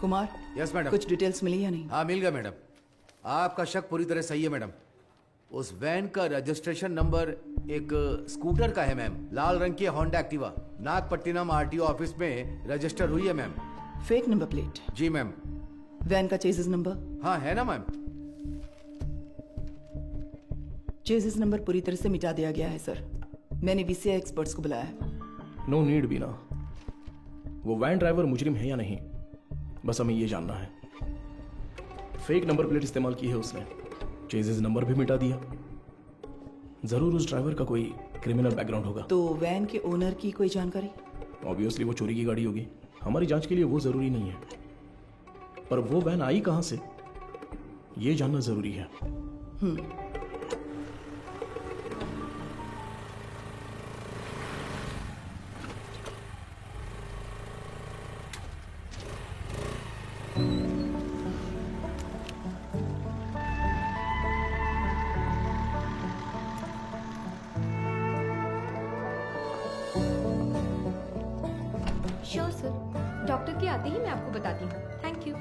Kumar, yes madam. कुछ details मिली या नहीं? हाँ मिल गया मैडम। आपका शक पूरी तरह सही है मैडम। उस वैन का रजिस्ट्रेशन नंबर एक स्कूटर का है मैम, लाल रंग की Honda Activa. Nagapattinam RTO office में रजिस्टर हुई है मैम। Fake number plate? जी मैम। वैन का चेसिस नंबर? हाँ है ना मैम। चेसिस नंबर पूरी तरह से मिटा दिया गया है सर। मैंने वीसीआई एक्सपर्ट्स को बुलाया है। नो नीड बीना। वो वैन ड्राइवर मुजरिम है या नहीं, बस हमें ये जानना है। फेक नंबर प्लेट इस्तेमाल की है उसने, चेजिस नंबर भी मिटा दिया। जरूर उस ड्राइवर का कोई क्रिमिनल बैकग्राउंड होगा। तो वैन के ओनर की कोई जानकारी? ऑब्वियसली वो चोरी की गाड़ी होगी। हमारी जांच के लिए वो जरूरी नहीं है, पर वो वैन आई कहां से ये जानना जरूरी है। श्योर सर, डॉक्टर के आते ही मैं आपको बताती हूँ। Thank you.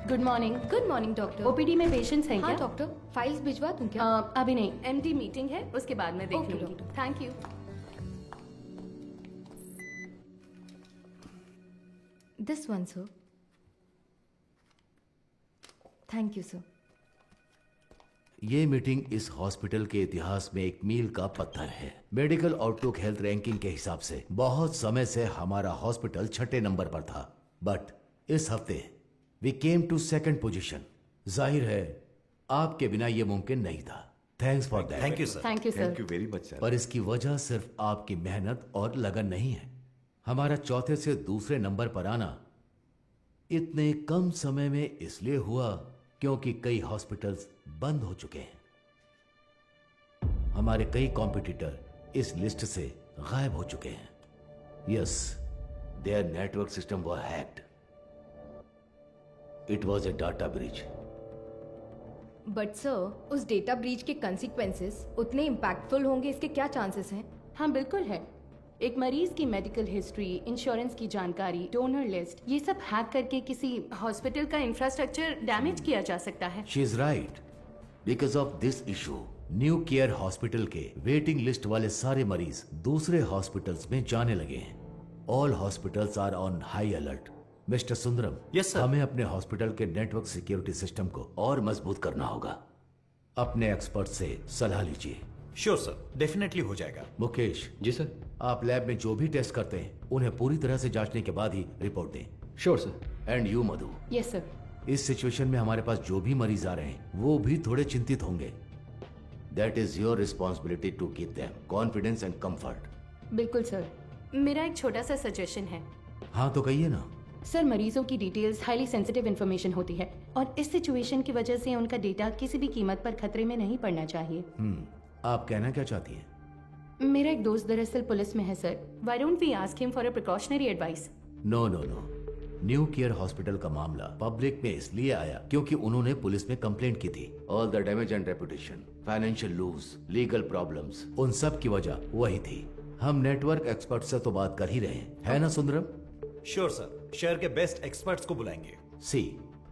Good morning. Good morning doctor. OPD में पेशेंट्स हैं हाँ क्या? डॉक्टर, फाइल्स भिजवा दूँ क्या? अभी नहीं, एमडी मीटिंग है, उसके बाद मैं देख Okay, लूंगी। doctor. Thank you. This one sir. Thank you sir. ये मीटिंग इस हॉस्पिटल के इतिहास में एक मील का पत्थर है। मेडिकल आउटलुक हेल्थ रैंकिंग के हिसाब से बहुत समय से हमारा हॉस्पिटल 6ठे नंबर पर था, बट इस हफ्ते we came to 2nd position. जाहिर है आपके बिना ये मुमकिन नहीं था। Thanks for that. Thank you sir. Thank you sir. Thank you very much sir. पर इसकी वजह सिर्फ आपकी मेहनत और लगन नहीं है। हमारा चौथे से दूसरे नंबर पर आना इतने कम समय में इसलिए हुआ क्योंकि कई हॉस्पिटल्स बंद हो चुके हैं। हमारे कई कॉम्पिटिटर इस लिस्ट से गायब हो चुके हैं। Yes, there network system were hacked. It was a data breach. But sir, उस डेटा ब्रीच के कंसिक्वेंसेस उतने इम्पैक्टफुल होंगे, इसके क्या चांसेस हैं? हाँ बिल्कुल है। एक मरीज की मेडिकल हिस्ट्री, इंश्योरेंस की जानकारी, डोनर लिस्ट, ये सब हैक करके किसी हॉस्पिटल का इंफ्रास्ट्रक्चर डैमेज किया जा सकता है। She is right. Because of this issue new care hospital के वेटिंग लिस्ट वाले सारे मरीज दूसरे हॉस्पिटल्स में जाने लगे हैं। All hospitals are on high alert. Mister Sundaram, Yes, sir. हमें अपने हॉस्पिटल के नेटवर्क सिक्योरिटी सिस्टम को और मजबूत करना होगा। अपने एक्सपर्ट से सलाह लीजिए। श्योर सर, डेफिनेटली हो जाएगा। मुकेश जी सर। आप लैब में जो भी टेस्ट करते हैं उन्हें पूरी तरह से जांचने के बाद ही रिपोर्ट दें। Sure sir. And you Madhu, yes sir. इस सिचुएशन में हमारे पास जो भी मरीज आ रहे हैं वो भी थोड़े चिंतित होंगे। That is your responsibility to keep them confidence and comfort. बिल्कुल सर। मेरा एक छोटा सा सजेशन है। हाँ तो कहिए ना। सर, मरीजों की डिटेल्स हाईली सेंसिटिव इन्फॉर्मेशन होती है और इस सिचुएशन की वजह से उनका डेटा किसी भी कीमत पर खतरे में नहीं पड़ना चाहिए। आप कहना क्या चाहती हैं? मेरा एक दोस्त दरअसल पुलिस में है sir. Why don't we ask him for a precautionary advice? No no no. New care hospital का मामला पब्लिक में इसलिए आया क्योंकि उन्होंने पुलिस में कंप्लेंट की थी। All the damage and reputation, financial loss, legal problems, उन सब की वजह वही थी। हम नेटवर्क एक्सपर्ट से तो बात कर ही रहे हैं, है ना सुंदरम? श्योर सर, शहर के बेस्ट एक्सपर्ट्स को बुलाएंगे। See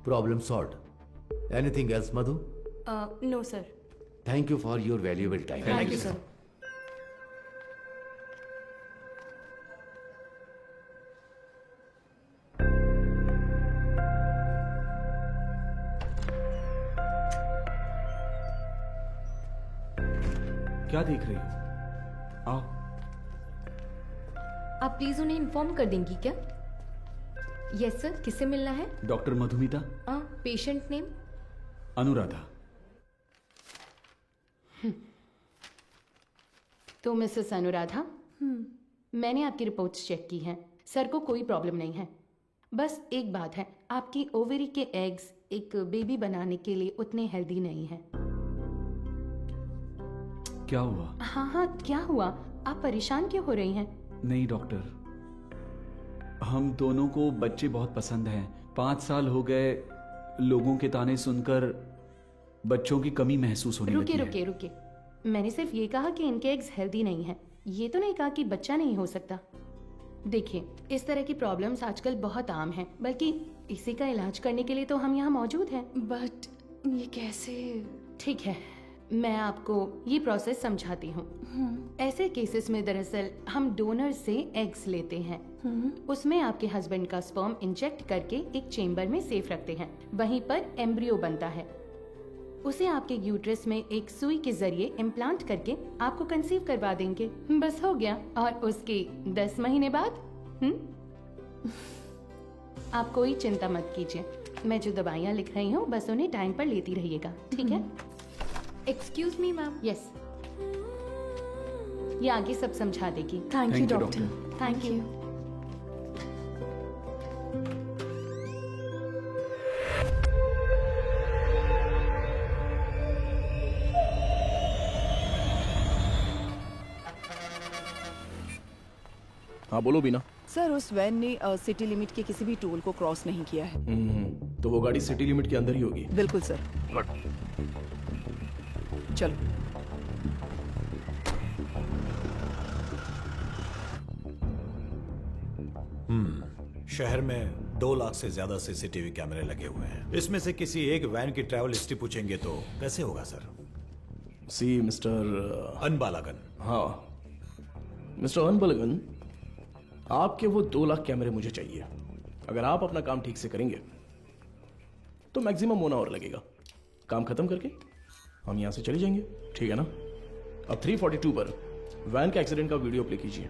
problem solved. Anything else Madhu? No sir. Thank you for your valuable time. Thank you sir. क्या देख रही हो? आओ। आप प्लीज उन्हें इन्फॉर्म कर देंगी क्या? यस सर, किससे मिलना है? Doctor Madhumita. Patient name? Anuradha. तो मिसेस अनुराधा, मैंने आपकी रिपोर्ट्स चेक की हैं। सर को कोई प्रॉब्लम नहीं है। बस एक बात है, आपकी ओवरी के एग्स एक बेबी बनाने के लिए उतने हेल्दी नहीं हैं। क्या हुआ? हाँ, क्या हुआ? आप परेशान क्यों हो रही हैं? नहीं डॉक्टर, हम दोनों को बच्चे बहुत पसंद हैं। 5 साल हो गए लोगों के ताने सुनकर बच्चों की कमी महसूस होने लगी है। रुकिए। मैंने सिर्फ ये कहा कि इनके एग्स हेल्दी नहीं हैं। ये तो नहीं कहा कि बच्चा नहीं हो सकता। देखिए, इस तरह की प्रॉब्लम्स आजकल बहुत आम हैं, बल्कि इसी का इलाज करने के लिए तो हम यहाँ मौजूद हैं। बट ये कैसे? ठीक है, मैं आपको ये प्रोसेस समझाती हूँ। ऐसे केसेस में दरअसल हम डोनर से एग्स लेते हैं, उसमें आपके हस्बैंड का स्पर्म इंजेक्ट करके एक चेम्बर में सेफ रखते हैं। वहीं पर एम्ब्रियो बनता है, उसे आपके यूट्रस में एक सुई के जरिए इम्प्लांट करके आपको कंसीव करवा देंगे। बस हो गया। और उसके 10 महीने बाद आप कोई चिंता मत कीजिए, मैं जो दवाइयाँ लिख रही हूँ बस उन्हें टाइम पर लेती रहिएगा, ठीक है? Excuse me ma'am. यस, ये आगे सब समझा देगी। Thank you you, doctor. Thank you. हाँ बोलो बीना। सर उस वैन ने सिटी लिमिट के किसी भी टोल को क्रॉस नहीं किया है। तो वो गाड़ी सिटी लिमिट के अंदर ही होगी। बिल्कुल सर। चलो। शहर में 2 लाख से ज्यादा सीसीटीवी कैमरे लगे हुए हैं। इसमें से किसी एक वैन की ट्रैवल हिस्ट्री पूछेंगे तो कैसे होगा सर? सी मिस्टर अनबालागन। हाँ मिस्टर अनबलगन, आपके वो 2 लाख कैमरे मुझे चाहिए। अगर आप अपना काम ठीक से करेंगे तो मैक्सिमम 1 आवर लगेगा। काम खत्म करके हम यहां से चले जाएंगे, ठीक है ना? अब 342 पर वैन के एक्सीडेंट का वीडियो प्ले कीजिए।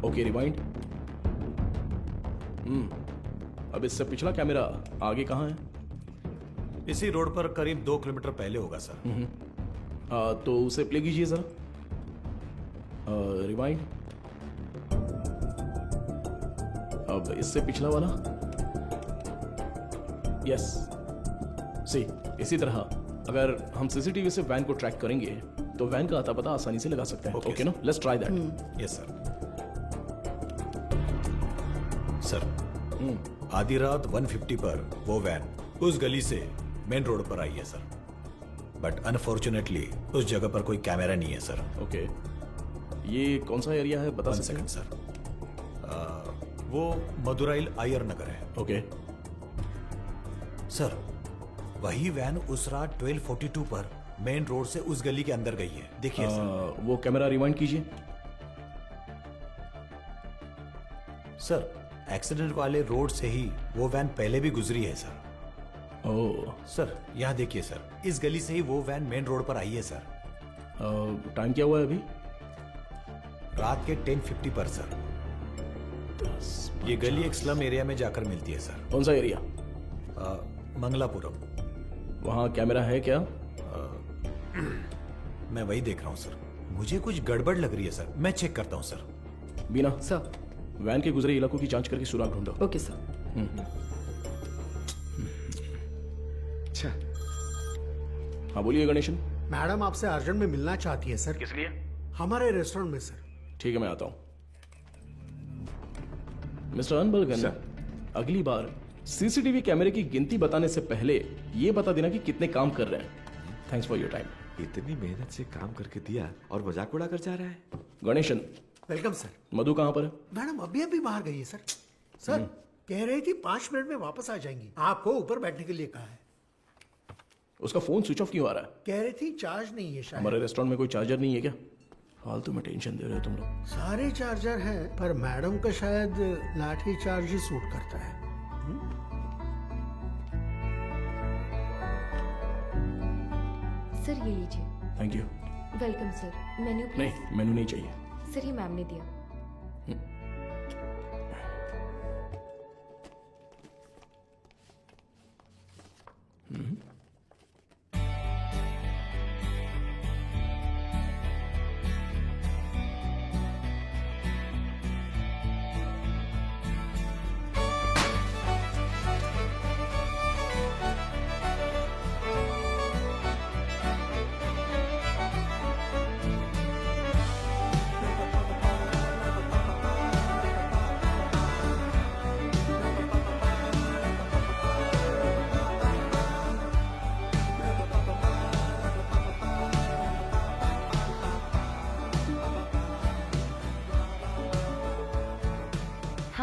Okay rewind. अब इससे पिछला कैमरा आगे कहाँ है? इसी रोड पर करीब 2 किलोमीटर पहले होगा सर। तो उसे प्ले कीजिए जरा। रिवाइंड। अब इससे पिछला वाला। यस सी, इसी तरह अगर हम सीसीटीवी से वैन को ट्रैक करेंगे तो वैन का आता पता आसानी से लगा सकते हैं। Okay, ओके ना? Let's try that. Yes sir. Sir आधी रात 150 पर वो वैन उस गली से मेन रोड पर आई है सर, बट अनफॉर्चुनेटली उस जगह पर कोई कैमरा नहीं है सर। ओके, ये कौन सा एरिया है बता 1 सकते हैं? Second sir. वो मदुराइल आयर नगर है। ओके, सर वही वैन उस रात 1242 पर मेन रोड से उस गली के अंदर गई है। देखिए सर। वो कैमरा रिवाइंड कीजिए। सर एक्सीडेंट वाले रोड से ही वो वैन पहले भी गुजरी है सर। ओह, सर यहाँ देखिए सर, इस गली से ही वो वैन मेन रोड पर आई है सर। टाइम क्या हुआ है अभी? रात के 10:50 पर सर। ये गली एक स्लम एरिया में जाकर मिलती है सर। कौन सा एरिया? मंगलापुरम। वहाँ कैमरा है क्या? मैं वही देख रहा हूँ सर। मुझे कुछ गड़बड़ लग रही है सर, मैं चेक करता हूँ सर। बीना, सर। वैन के गुजरे इलाकों की जांच करके सुराग ढूंढो। Okay sir. अच्छा हाँ बोलिए गणेशन। मैडम आपसे अर्जेंट में मिलना चाहती है सर। किस लिए? हमारे रेस्टोरेंट में सर। ठीक है, मैं आता हूँ। मिस्टर अनबलगन, अगली बार सीसीटीवी कैमरे की गिनती बताने से पहले ये बता देना कि कितने काम कर रहे हैं। Thanks for your time. इतनी मेहनत से काम करके दिया और मजाक उड़ा कर जा रहा है। Ganesan, welcome sir. मधु कहाँ पर है? मैडम अभी अभी बाहर गई है सर। सर कह रही थी 5 मिनट में वापस आ जाएंगी। आपको ऊपर बैठने के लिए कहा है। उसका फोन स्विच ऑफ क्यों आ रहा है? कह रही थी चार्ज नहीं है शायद। हमारे रेस्टोरेंट में कोई चार्जर नहीं है क्या? फालतू में टेंशन दे रहे हो तुम लोग। सारे चार्जर हैं पर मैडम का शायद लाठी चार्ज ही सूट करता है। सर ये लीजिए। Thank you. Welcome sir. Menu please. नहीं, मेनू नहीं चाहिए। सर ये मैम ने दिया।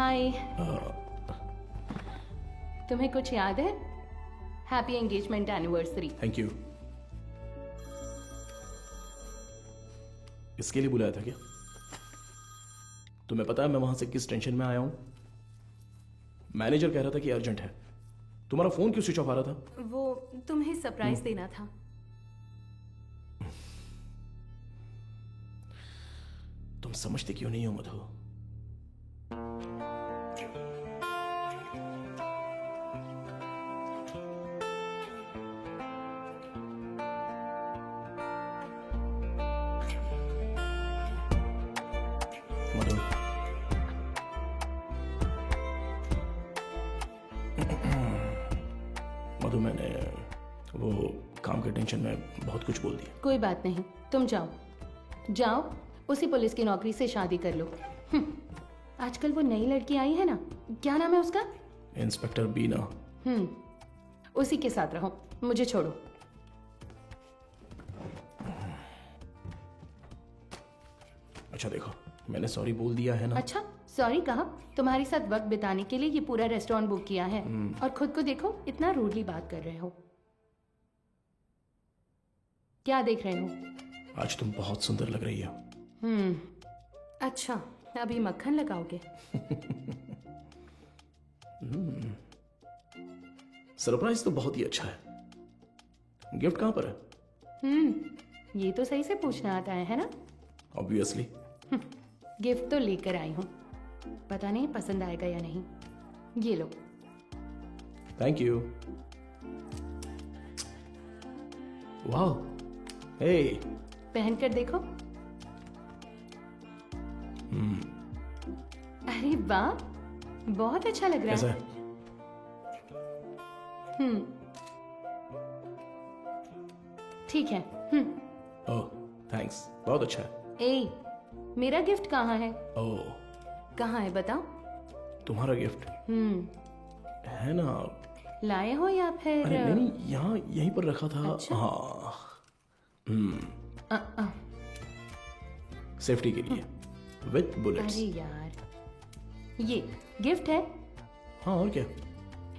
हाय। तुम्हें कुछ याद है? Happy engagement anniversary. Thank you. इसके लिए बुलाया था क्या? तुम्हें पता है मैं वहां से किस टेंशन में आया हूं? मैनेजर कह रहा था कि अर्जेंट है। तुम्हारा फोन क्यों स्विच ऑफ आ रहा था? वो तुम्हें सरप्राइज देना था। तुम समझते क्यों नहीं हो मधु? मधु, मधु मैंने वो काम के टेंशन में बहुत कुछ बोल दिया। कोई बात नहीं, तुम जाओ जाओ, उसी पुलिस की नौकरी से शादी कर लो। आजकल वो नई लड़की आई है ना, क्या नाम है उसका? इंस्पेक्टर बीना। उसी के साथ रहो, मुझे छोड़ो। अच्छा देखो, मैंने सॉरी बोल दिया है ना। अच्छा, सॉरी कहा? तुम्हारे साथ वक्त बिताने के लिए ये पूरा रेस्टोरेंट बुक किया है और खुद को देखो, इतना रूडली बात कर रहे हो। क्या देख रहे हो? आज तुम बहुत सुंदर लग रही हो। अच्छा, अभी मक्खन लगाओगे? सरप्राइज तो बहुत ही अच्छा है। गिफ्ट कहां पर है? ये तो सही से पूछना आता है ना? ऑब्वियसली। गिफ्ट तो लेकर आई हूँ, पता नहीं पसंद आएगा या नहीं। ये लो। Thank you. वाह, हे, पहनकर देखो। अरे वाह, बहुत अच्छा लग रहा कैसा है। है? ठीक है। ओह, थैंक्स, बहुत अच्छा है। ए, मेरा गिफ्ट कहाँ है? ओह, कहाँ है बताओ? तुम्हारा गिफ्ट है ना? लाए हो या फिर? अरे नहीं, यहाँ यहीं पर रखा था। अच्छा? हाँ, अ, सेफ्टी के लिए विथ बुलेट्स। अरे यार, ये गिफ्ट है। हाँ, और क्या?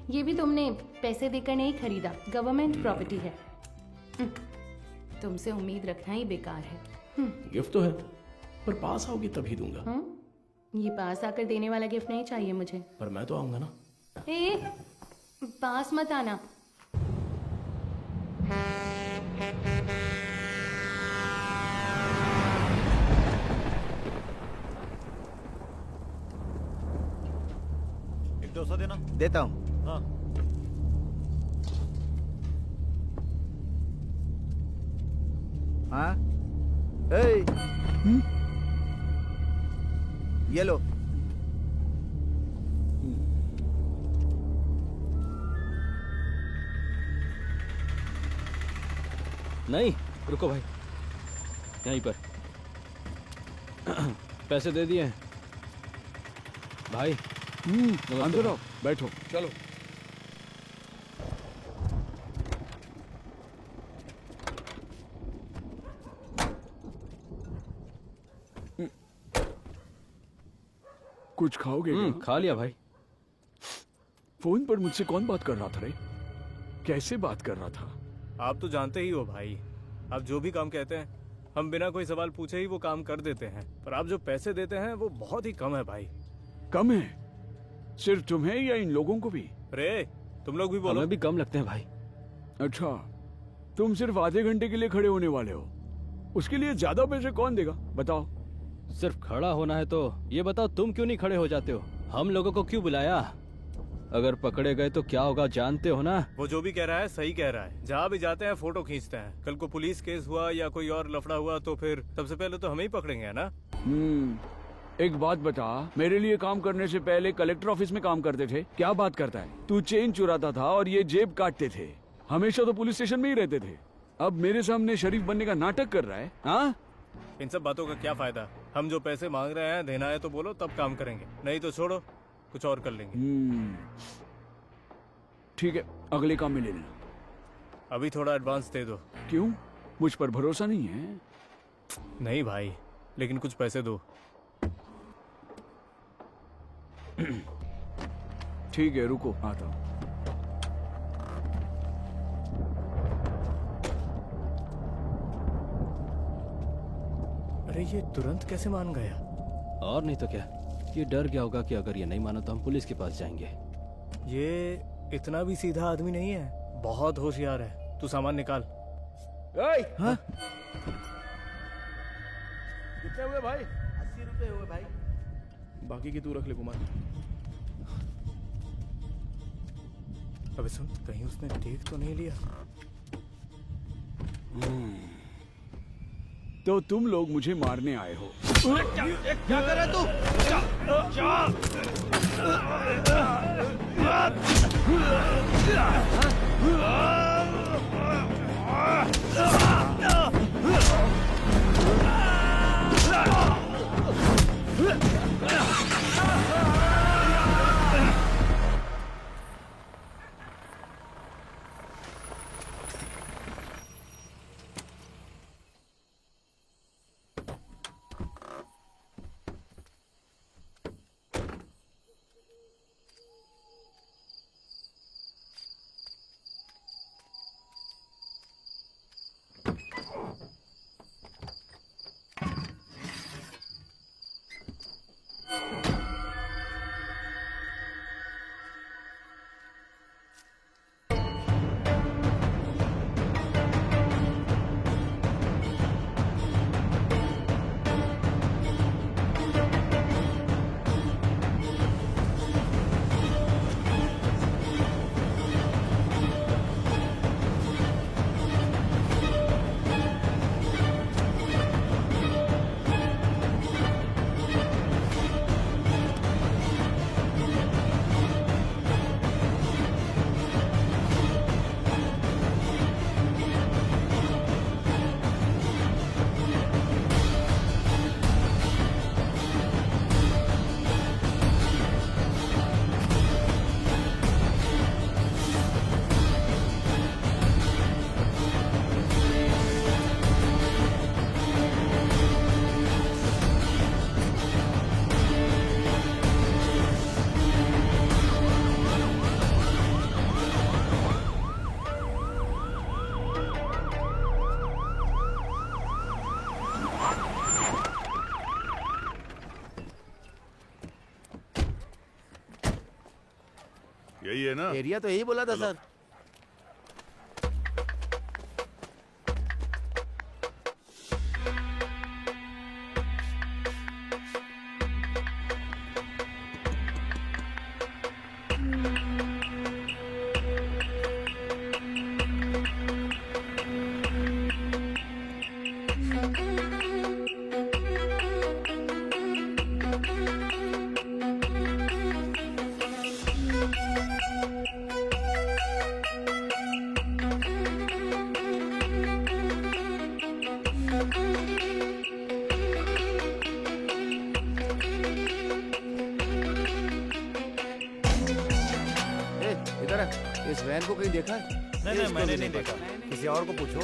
ये भी तुमने पैसे देकर नहीं खरीदा, गवर्नमेंट प्रॉपर्टी है। तुमसे उम्मीद रखना ही बेकार है। गिफ्ट तो है, पर पास आओगे तभी दूंगा। ये पास आकर देने वाला गिफ्ट नहीं चाहिए मुझे। पर मैं तो आऊंगा ना। ए, पास मत आना। एक डोसा देना। देता हूँ। हाँ। हाँ, ए, ये लो। नहीं, रुको भाई, यहीं पर। पैसे दे दिए हैं भाई। अंदर आओ, बैठो। चलो। कुछ खाओगे क्या? खा लिया भाई। फोन पर मुझसे कौन बात कर रहा था रे? कैसे बात कर रहा था? आप तो जानते ही हो भाई, आप जो भी काम कहते हैं हम बिना कोई सवाल पूछे ही वो काम कर देते हैं, पर आप जो पैसे देते हैं वो बहुत ही कम है भाई। कम है? सिर्फ तुम्हें या इन लोगों को भी? रे, तुम लोग भी बोलो। हमें भी कम लगते हैं भाई। अच्छा, तुम सिर्फ आधे घंटे के लिए खड़े होने वाले हो, उसके लिए ज्यादा पैसे कौन देगा बताओ? सिर्फ खड़ा होना है तो ये बताओ, तुम क्यों नहीं खड़े हो जाते हो? हम लोगों को क्यों बुलाया? अगर पकड़े गए तो क्या होगा जानते हो ना? वो जो भी कह रहा है सही कह रहा है। जहाँ भी जाते हैं फोटो खींचते हैं। कल को पुलिस केस हुआ या कोई और लफड़ा हुआ तो फिर सबसे पहले तो हमें ही पकड़ेंगे ना। एक बात बता, मेरे लिए काम करने से पहले कलेक्टर ऑफिस में काम करते थे, क्या बात करता है? तू चेन चुराता था और ये जेब काटते थे, हमेशा तो पुलिस स्टेशन में ही रहते थे। अब मेरे सामने शरीफ बनने का नाटक कर रहा है। हाँ, इन सब बातों का क्या फायदा? हम जो पैसे मांग रहे हैं देना है तो बोलो, तब काम करेंगे, नहीं तो छोड़ो, कुछ और कर लेंगे। ठीक है, अगले काम में ले लेना। अभी थोड़ा एडवांस दे दो। क्यों, मुझ पर भरोसा नहीं है? नहीं भाई, लेकिन कुछ पैसे दो। ठीक है, रुको, आता हूँ। अरे ये तुरंत कैसे मान गया? और नहीं तो क्या, ये डर गया होगा कि अगर ये नहीं माना तो हम पुलिस के पास जाएंगे। ये इतना भी सीधा आदमी नहीं है, बहुत होशियार है। तू सामान निकाल। हाँ? कितने हुए भाई? 80 रुपए हुए भाई। बाकी की तू रख ले कुमार। अबे सुन, कहीं उसने देख तो नहीं लिया? तो तुम लोग मुझे मारने आए हो। क्या कर रहा है तू? यही है ना? एरिया तो यही बोला था सर। इधर इस वैन को कहीं देखा है? नहीं, मैंने नहीं देखा। किसी और को पूछो।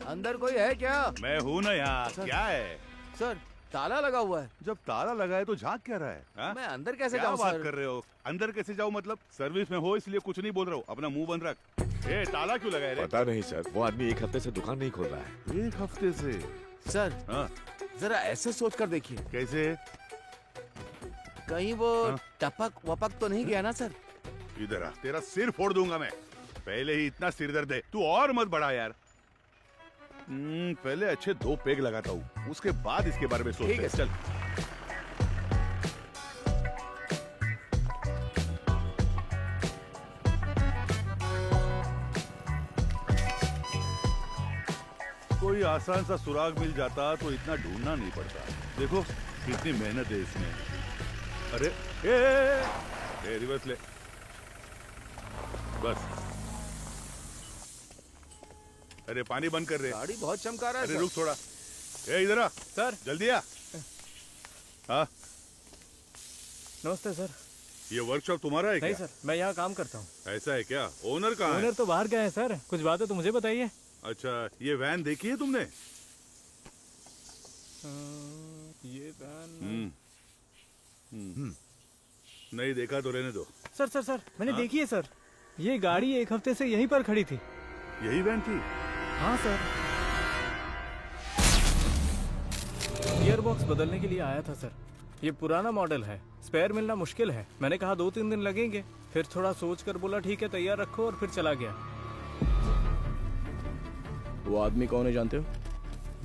अंदर कोई है क्या? मैं हूँ ना यहाँ। क्या है सर, ताला लगा हुआ है। जब ताला लगा है तो झांक क्या रहा है? हा? मैं अंदर कैसे क्या जाऊँ बात सर? कर रहे हो? अंदर कैसे जाऊँ मतलब? सर्विस में हो इसलिए कुछ नहीं बोल रहा हूँ। अपना मुंह बंद रख। ए, ताला क्यों लगाए रे? पता नहीं सर, वो आदमी एक हफ्ते से दुकान नहीं खोल रहा है। 1 हफ्ते से? सर, हाँ? जरा ऐसे सोच कर देखिए, कैसे? कहीं वो हाँ? टपक वपक तो नहीं गया ना सर? इधर आ, तेरा सिर फोड़ दूंगा मैं। पहले ही इतना सिर दर्द है, तू और मत बढ़ा यार। पहले अच्छे 2 पेग लगाता हूँ, उसके बाद इसके बारे में सोचते हैं। चल। कोई आसान सा सुराग मिल जाता तो इतना ढूंढना नहीं पड़ता। देखो कितनी मेहनत है इसमें। अरे ए, रिवर्स ले बस। अरे पानी बंद कर रहे। गाड़ी बहुत चमका रहा है। अरे रुक थोड़ा। ए इधर आ सर। जल्दी आ। हाँ नमस्ते सर। ये वर्कशॉप तुम्हारा है क्या? नहीं सर, मैं यहाँ काम करता हूँ। ऐसा है क्या? ओनर कहाँ है? ओनर तो बाहर गए हैं सर। कुछ बात है तो मुझे बताइए। अच्छा, ये वैन देखी है तुमने? ये वैन नहीं देखा तो रहने दो। सर सर सर मैंने देखी है सर, ये गाड़ी एक हफ्ते से यहीं पर खड़ी थी। यही वैन थी? हाँ सर, गियर बॉक्स बदलने के लिए आया था सर। ये पुराना मॉडल है, स्पेयर मिलना मुश्किल है। मैंने कहा 2-3 दिन लगेंगे, फिर थोड़ा सोच कर बोला ठीक है तैयार रखो, और फिर चला गया। वो आदमी कौन है जानते हो?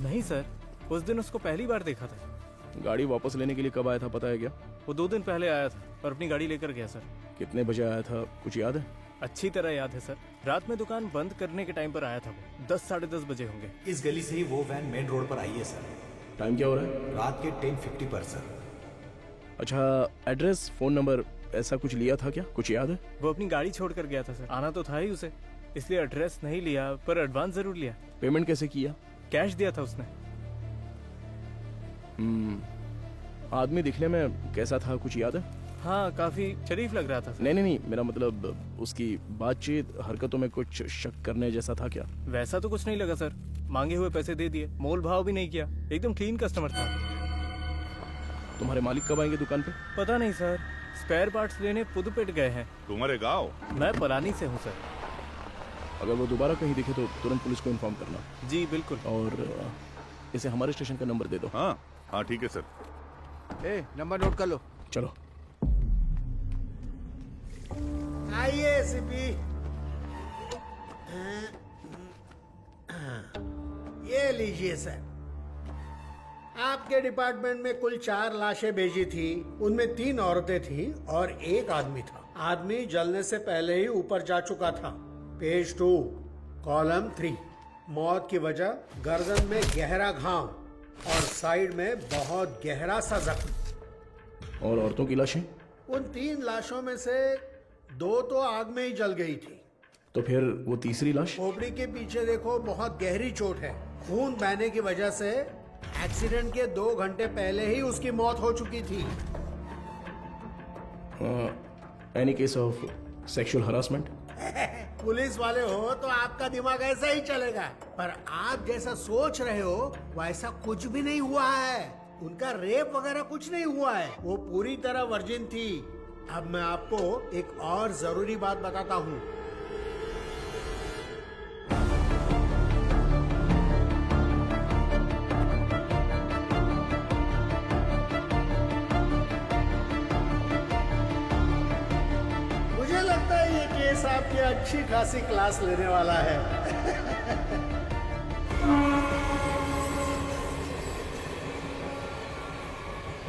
नहीं सर, उस दिन उसको पहली बार देखा था। गाड़ी वापस लेने के लिए कब आया था पता है क्या? वो 2 दिन पहले आया था और अपनी गाड़ी लेकर गया सर। कितने बजे आया था कुछ याद है? अच्छी तरह याद है सर, रात में दुकान बंद करने के टाइम पर आया था वो। 10-10:30 बजे होंगे। इस गली से ही वो वैन मेन रोड पर आई है सर। टाइम क्या हो रहा है? रात के 10:50 पर सर। अच्छा, एड्रेस, फोन नंबर ऐसा कुछ लिया था क्या? कुछ याद है? वो अपनी गाड़ी छोड़ कर गया था सर, आना तो था ही उसे, इसलिए एड्रेस नहीं लिया, पर एडवांस जरूर लिया। पेमेंट कैसे किया? कैश दिया था उसने। आदमी दिखने में कैसा था कुछ याद है? हाँ, काफी शरीफ लग रहा था सर। नहीं, मेरा मतलब उसकी बातचीत, हरकतों में कुछ शक करने जैसा था क्या? वैसा तो कुछ नहीं लगा सर, मांगे हुए पैसे दे दिए, मोल भाव भी नहीं किया, एकदम क्लीन कस्टमर था। तुम्हारे मालिक कब आएंगे दुकान पे? पता नहीं सर, स्पेयर पार्ट्स लेने पुदुपेट गए हैं। तुम्हारे गाँव? मैं पलानी से हूँ सर। अगर वो दोबारा कहीं दिखे तो तुरंत पुलिस को इन्फॉर्म करना। जी बिल्कुल। और इसे हमारे स्टेशन का नंबर दे दो। हाँ ठीक है सर। नंबर नोट कर लो। चलो आइए सीपी। ये लीजिए सर, आपके डिपार्टमेंट में कुल 4 लाशें भेजी थी, उनमें 3 औरतें थी और 1 आदमी था। आदमी जलने से पहले ही ऊपर जा चुका था। पेज 2 कॉलम 3, मौत की वजह गर्दन में गहरा घाव और साइड में बहुत गहरा सा जख्म। और औरतों की लाशें? उन 3 लाशों में से 2 तो आग में ही जल गई थी। तो फिर वो तीसरी लाश? खोपड़ी के पीछे देखो, बहुत गहरी चोट है। खून बहने की वजह से एक्सीडेंट के 2 घंटे पहले ही उसकी मौत हो चुकी थी। Any case of sexual harassment? Police वाले हो तो आपका दिमाग ऐसा ही चलेगा, पर आप जैसा सोच रहे हो वैसा कुछ भी नहीं हुआ है। उनका रेप वगैरह कुछ नहीं हुआ है, वो पूरी तरह वर्जिन थी। अब मैं आपको एक और जरूरी बात बताता हूँ। मुझे लगता है ये केस आपकी अच्छी खासी क्लास लेने वाला है।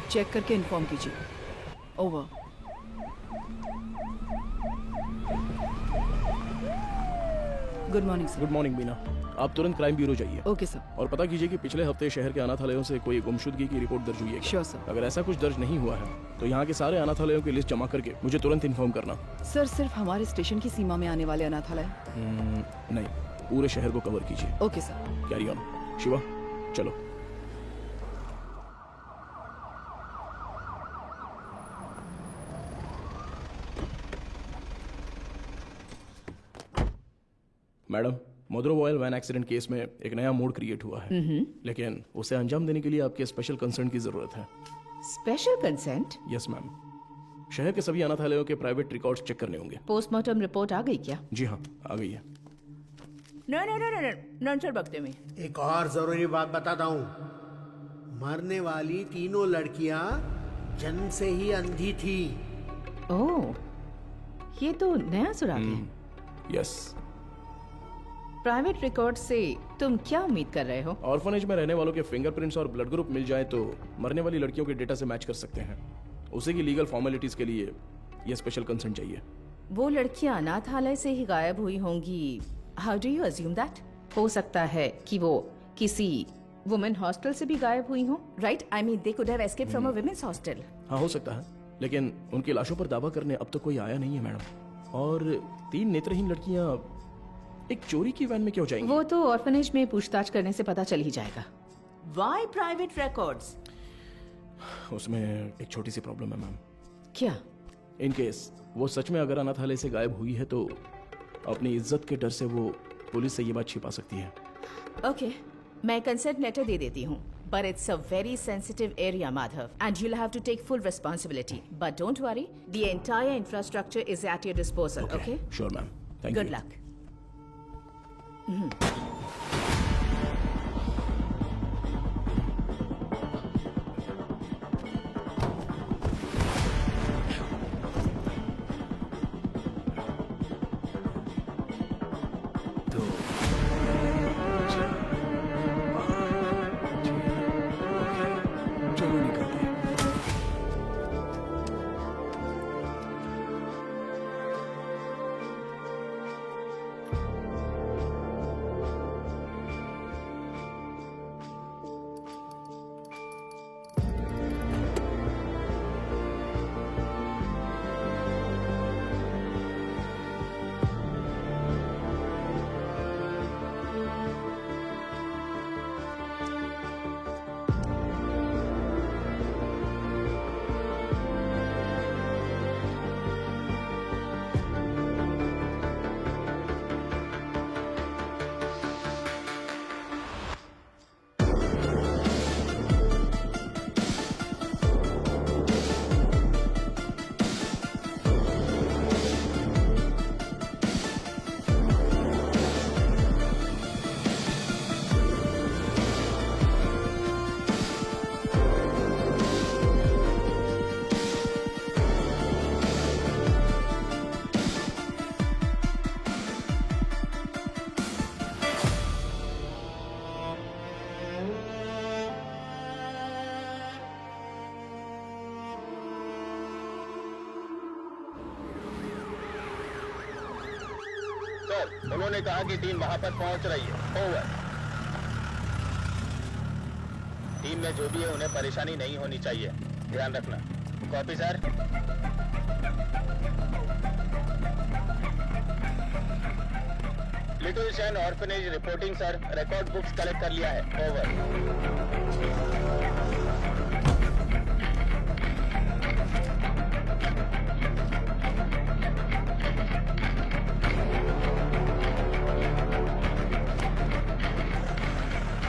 चेक करके इन्फॉर्म कीजिए। Over. Good morning sir. Good morning Beena, आप तुरंत क्राइम ब्यूरो जाइए। Okay sir. और पता कीजिए कि पिछले हफ्ते शहर के अनाथालयों से कोई गुमशुदगी की रिपोर्ट दर्ज हुई है क्या? Sure sir. अगर ऐसा कुछ दर्ज नहीं हुआ है तो यहाँ के सारे अनाथालयों की लिस्ट जमा करके मुझे तुरंत इन्फॉर्म करना। सर, सिर्फ हमारे स्टेशन की सीमा में आने वाले अनाथालय? नहीं, पूरे शहर को कवर कीजिए। Okay sir. Carry on. Shiva चलो। मैडम, मोद्रो ऑयल वैन एक्सीडेंट केस में एक नया मोड क्रिएट हुआ है, लेकिन उसे अंजाम देने के लिए आपके स्पेशल कंसर्न की जरूरत है। Special consent? Yes ma'am. शहर के सभी अनाथालयों के प्राइवेट रिकॉर्ड्स चेक करने होंगे। पोस्टमार्टम रिपोर्ट आ गई क्या? जी हाँ, आ गई है। नंचल बकते में एक और जरूरी बात बताता हूँ, मरने वाली 3 लड़कियां जन्म से ही अंधी थी। ओह, ये तो नया सुराग है। यस। प्राइवेट रिकॉर्ड से तुम क्या उम्मीद कर रहे हो? ऑर्फनेज में रहने वालों के फिंगरप्रिंट्स और ब्लड ग्रुप मिल जाए तो मरने वाली लड़कियों के डेटा से मैच कर सकते हैं। उसी की लीगल फॉर्मेलिटीज के लिए ये स्पेशल कंसर्न चाहिए। वो लड़कियां अनाथालय से ही गायब हुई होंगी। How do you assume that? हो सकता है कि वो किसी वुमेन हॉस्टल से भी गायब हुई हो, right? I mean they could have escaped from a women's hostel. हाँ, हो सकता है, लेकिन उनकी लाशों पर दावा करने अब तक कोई आया नहीं है मैडम। और 3 नेत्रहीन लड़कियां एक चोरी की वैन में क्यों जाएंगी? वो तो ऑर्फनेज में पूछताछ करने से पता चल ही जाएगा। Why private records? उसमें एक छोटी सी प्रॉब्लम है मैम। क्या? इन केस वो सच में अगर अनाथालय से गायब हुई है तो अपनी इज्जत के डर से वो पुलिस से ये बात छिपा सकती है। ओके, मैं कंसेंट लेटर दे देती हूँ, But it's a very sensitive area, Madhav, and you'll have to take full responsibility. But don't worry, the entire infrastructure is at your disposal, okay? Sure, ma'am. Thank Good you. luck. चलो निकलते हैं। Sir, उन्होंने कहा कि team वहां पर पहुंच रही है। ओवर। टीम में जो भी है उन्हें परेशानी नहीं होनी चाहिए, ध्यान रखना। Copy sir. लिटिल शैन orphanage reporting sir, record books collect कर लिया है। ओवर।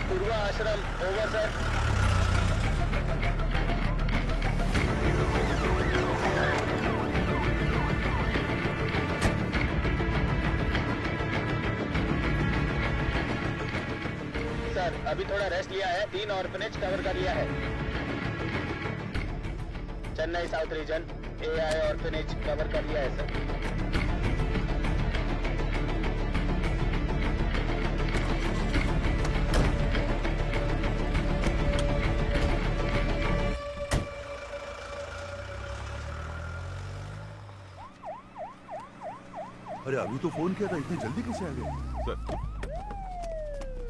पूर्वा आश्रम, ओवर सर। सर, अभी थोड़ा रेस्ट लिया है, 3 ऑर्फनेज कवर कर लिया है। Chennai south region, AI orphanage cover कर लिया है सर। अरे अभी तो फोन किया था, इतनी जल्दी कैसे आ गए?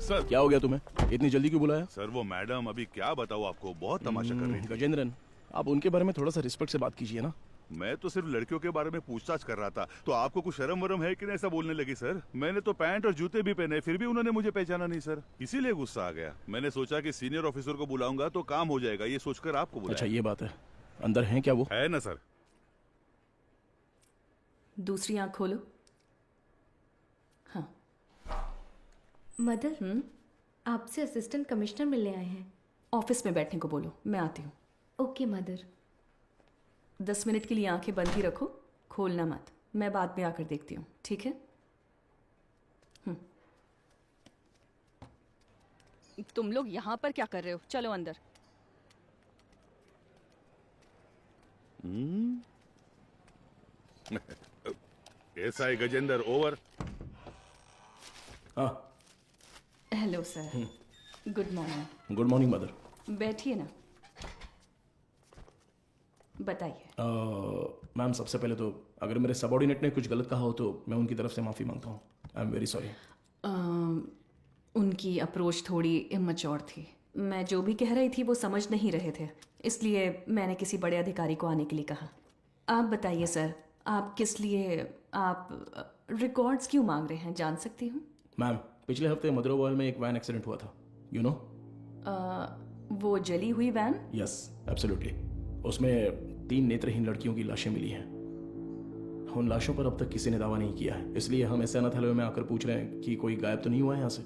सर क्या हो गया तुम्हें? इतनी जल्दी क्यों बुलाया? सर वो मैडम, अभी क्या बताऊँ आपको, बहुत तमाशा कर रही थी। गजेंद्रन, आप उनके बारे में थोड़ा सा रिस्पेक्ट से बात कीजिए ना। मैं तो सिर्फ लड़कियों के बारे में पूछताछ कर रहा था, तो आपको कुछ शर्म वरम है कि नहीं ऐसा बोलने लगी? सर मैंने तो पैंट और जूते भी पहने, फिर भी उन्होंने मुझे पहचाना नहीं सर, इसीलिए गुस्सा आ गया। मैंने सोचा कि सीनियर ऑफिसर को बुलाऊंगा तो काम हो जाएगा, ये सोचकर आपको बुलाया। अच्छा ये बात है, अंदर है क्या वो? है ना सर। दूसरी आंख खोलो। हाँ। मदर, आपसे असिस्टेंट कमिश्नर मिलने आए हैं। ऑफिस में बैठने को बोलो, मैं आती हूँ। Okay mother. 10 मिनट के लिए आंखें बंद ही रखो, खोलना मत। मैं बाद में आकर देखती हूँ, ठीक है? तुम लोग यहाँ पर क्या कर रहे हो? चलो अंदर। SI Gajendra, over. हाँ। Hello sir, good morning. Good morning mother. बैठिए ना, बताइए। मैम सबसे पहले तो अगर मेरे सबॉर्डिनेट ने कुछ गलत कहा हो तो मैं उनकी तरफ से माफ़ी मांगता हूँ। I am very sorry. उनकी अप्रोच थोड़ी इमैच्योर थी। मैं जो भी कह रही थी वो समझ नहीं रहे थे, इसलिए मैंने किसी बड़े अधिकारी को आने के लिए कहा। आप बताइए सर, आप किस लिए, आप रिकॉर्ड्स क्यों मांग रहे हैं, जान सकती हूँ? मैम पिछले हफ्ते मदरोवाल में एक वैन एक्सीडेंट हुआ था, यू नो? वो जली हुई वैन? Yes absolutely. उसमें 3 नेत्रहीन लड़कियों की लाशें मिली हैं। उन लाशों पर अब तक किसी ने दावा नहीं किया है, इसलिए हम ऐसे अनाथालय में आकर पूछ रहे हैं कि कोई गायब तो नहीं हुआ है यहाँ से।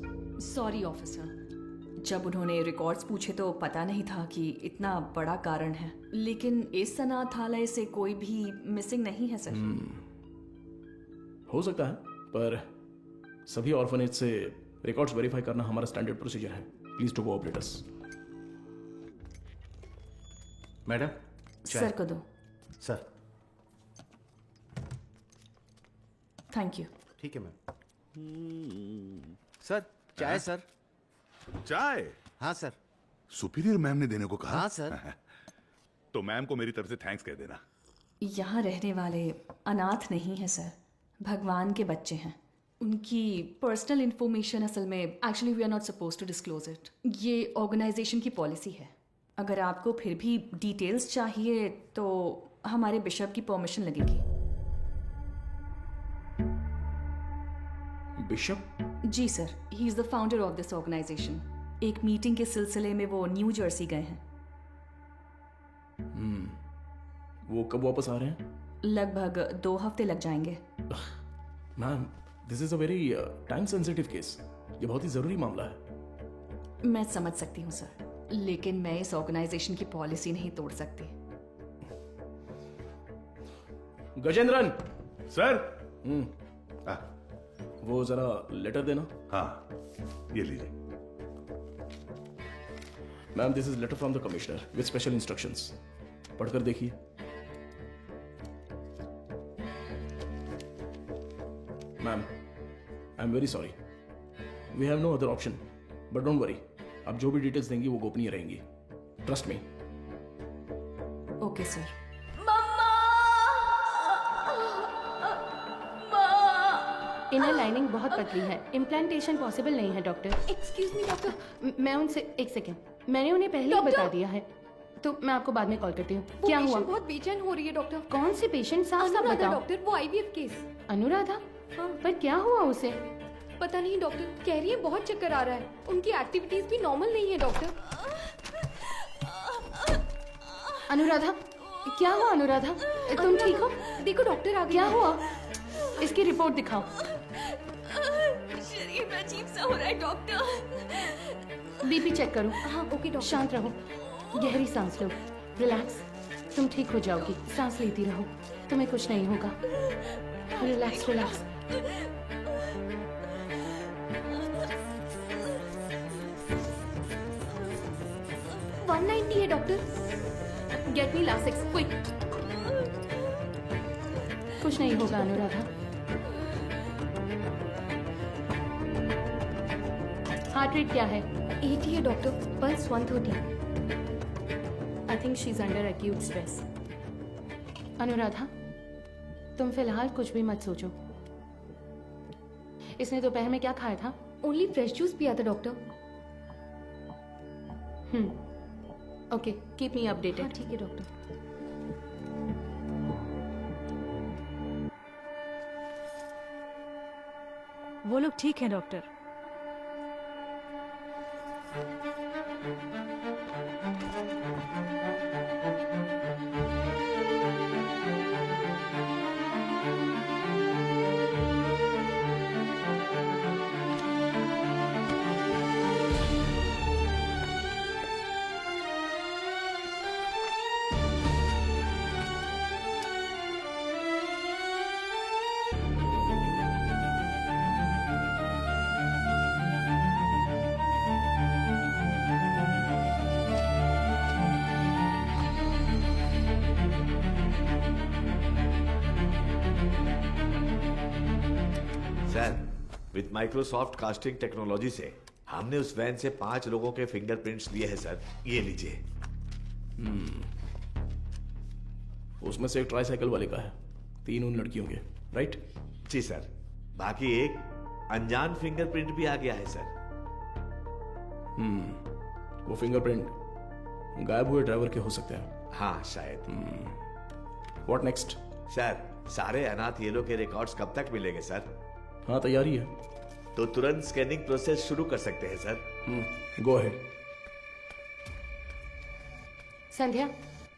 सॉरी ऑफिसर, जब उन्होंने रिकॉर्ड्स पूछे तो पता नहीं था कि इतना बड़ा कारण है, लेकिन इस अनाथालय से कोई भी मिसिंग नहीं है सर। हो सकता है, पर सभी ऑर्फनेज से रिकॉर्ड्स वेरीफाई करना हमारा स्टैंडर्ड प्रोसीजर है। Please to cooperate us. Madam sir को दो। Sir thank you. ठीक है मैम। सर चाय सर। चाय? हाँ सर। सुपीरियर मैम ने देने को कहा? हाँ सर। तो मैम को मेरी तरफ से थैंक्स कह देना। यहाँ रहने वाले अनाथ नहीं है सर, भगवान के बच्चे हैं। उनकी पर्सनल इंफॉर्मेशन असल में actually we are not suppose to disclose it. ये ऑर्गेनाइजेशन की पॉलिसी है। अगर आपको फिर भी डिटेल्स चाहिए तो हमारे बिशप की परमिशन लगेगी। बिशप? जी sir, he is the founder of this organisation. एक मीटिंग के सिलसिले में वो न्यू जर्सी गए हैं। वो कब वापस आ रहे हैं? लगभग 2 हफ्ते लग जाएंगे। Ma'am, this is a very time sensitive case. ये बहुत ही जरूरी मामला है। मैं समझ सकती हूँ सर, लेकिन मैं इस ऑर्गेनाइजेशन की पॉलिसी नहीं तोड़ सकती। गजेंद्रन सर। वो जरा लेटर देना। हाँ, ये लीजिए। Ma'am, this is letter from the commissioner with special instructions. पढ़कर देखिए। Ma'am, I am very sorry, we have no other option, but don't worry, आप जो भी डिटेल्स देंगी वो गोपनीय रहेंगी। Trust me. Okay sir. Inner lining बहुत पतली है, इम्प्लांटेशन पॉसिबल नहीं है डॉक्टर। Excuse me doctor. मैं उनसे एक सेकेंड, मैंने उन्हें पहले ही बता दिया है, तो मैं आपको बाद में कॉल करती हूँ। क्या हुआ? बहुत बेचैन हो रही है डॉक्टर। कौन से पेशेंट? साफ साफ बताओ डॉक्टर, वो आईवीएफ केस। अनुराधा? हाँ। पर क्या हुआ उसे? पता नहीं डॉक्टर, कह रही है बहुत चक्कर आ रहा है। उनकी एक्टिविटीज भी नॉर्मल नहीं है डॉक्टर। अनुराधा, क्या हुआ अनुराधा? तुम ठीक हो? देखो डॉक्टर आ गए। क्या हुआ? इसकी रिपोर्ट दिखाओ। शरीर में अजीब सा हो रहा है डॉक्टर। बीपी चेक करो। हाँ ओके डॉक्टर। शांत रहो, गहरी सांस लो, रिलैक्स। तुम ठीक हो जाओगी, सांस लेती रहो, तुम्हें कुछ नहीं होगा। Relax relax. है doctor. Get me Lasix quick. कुछ नहीं होगा अनुराधा। हार्ट रेट क्या है? 80 है doctor, pulse 130। I think she is under acute stress. Anuradha, तुम फिलहाल कुछ भी मत सोचो। इसने दोपहर में क्या खाया था? ओनली फ्रेश जूस पिया था doctor. Okay, keep me updated. हाँ ठीक है डॉक्टर। वो लोग ठीक हैं doctor. With Microsoft casting technology से हमने उस वैन से 5 लोगों के फिंगरप्रिंट्स लिए हैं सर। ये लीजिए। उसमें से एक ट्राईसाइकिल वाले का है, 3 उन लड़कियों के, राइट? जी सर। बाकी एक अनजान फिंगरप्रिंट भी आ गया है सर। वो फिंगरप्रिंट गायब हुए ड्राइवर के हो सकते हैं। हाँ शायद। What next? सर, सारे अनाथ येलो के रिकॉर्ड्स कब तक मिलेंगे सर? हाँ तैयारी है। तो तुरंत स्कैनिंग प्रोसेस शुरू कर सकते हैं sir. Go ahead. Sandhya,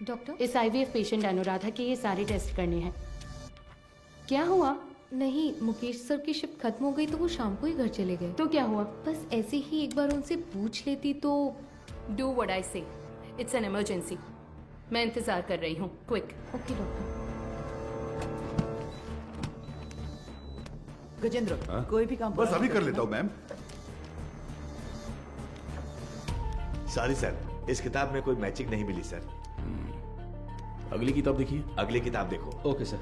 doctor, इस आईवीएफ पेशेंट अनुराधा के ये सारे टेस्ट करने हैं। क्या हुआ? नहीं, मुकेश सर की शिफ्ट खत्म हो गई तो वो शाम को ही घर चले गए। तो क्या हुआ? बस ऐसे ही एक बार उनसे पूछ लेती तो। डू व्हाट आई से, इट्स एन इमरजेंसी। मैं इंतजार कर रही हूँ, क्विक। Okay doctor. गजेंद्र, कोई भी काम बस अभी कर लेता हूँ मैम। सॉरी सर, इस किताब में कोई मैचिंग नहीं मिली सर। अगली किताब देखिए। अगली किताब देखो। Okay sir.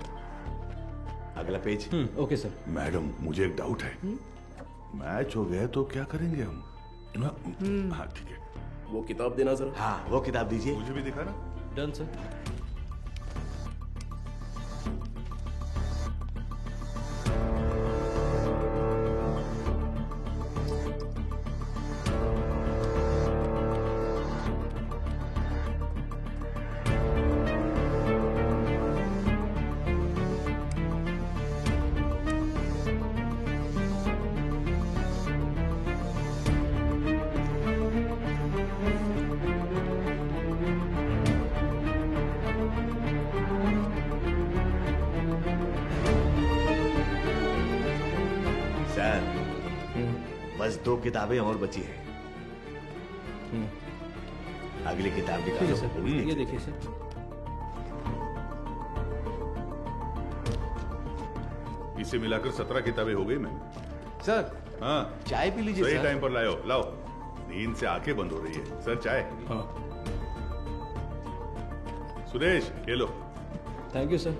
अगला पेज। Okay sir. मैडम मुझे एक डाउट है, मैच हो गया तो क्या करेंगे हम? हाँ ठीक है। वो किताब देना जरा। हाँ वो किताब दीजिए। मुझे भी दिखाना। Done sir. सर बस 2 किताबें और बची हैं। अगली किताब ठीक है निकालो। सर, ये देखिए सर। इसे मिलाकर 17 किताबें हो गई मैम। सर हाँ चाय पी लीजिए सही सर। टाइम पर लाओ लाओ। नींद से आंखें बंद हो रही है। सर चाय। हाँ सुरेश ये लो। Thank you sir.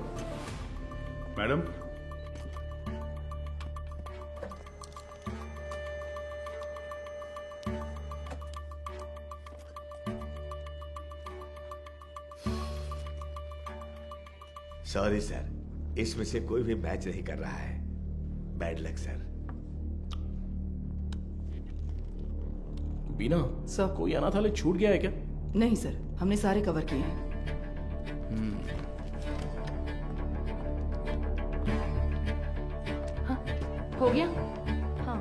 Madam sorry sir, इसमें से कोई भी मैच नहीं कर रहा है। Bad luck sir. Beena sir, कोई अनाथालय छूट गया है क्या? नहीं सर, हमने सारे कवर किए हैं। हाँ, हो गया। हाँ।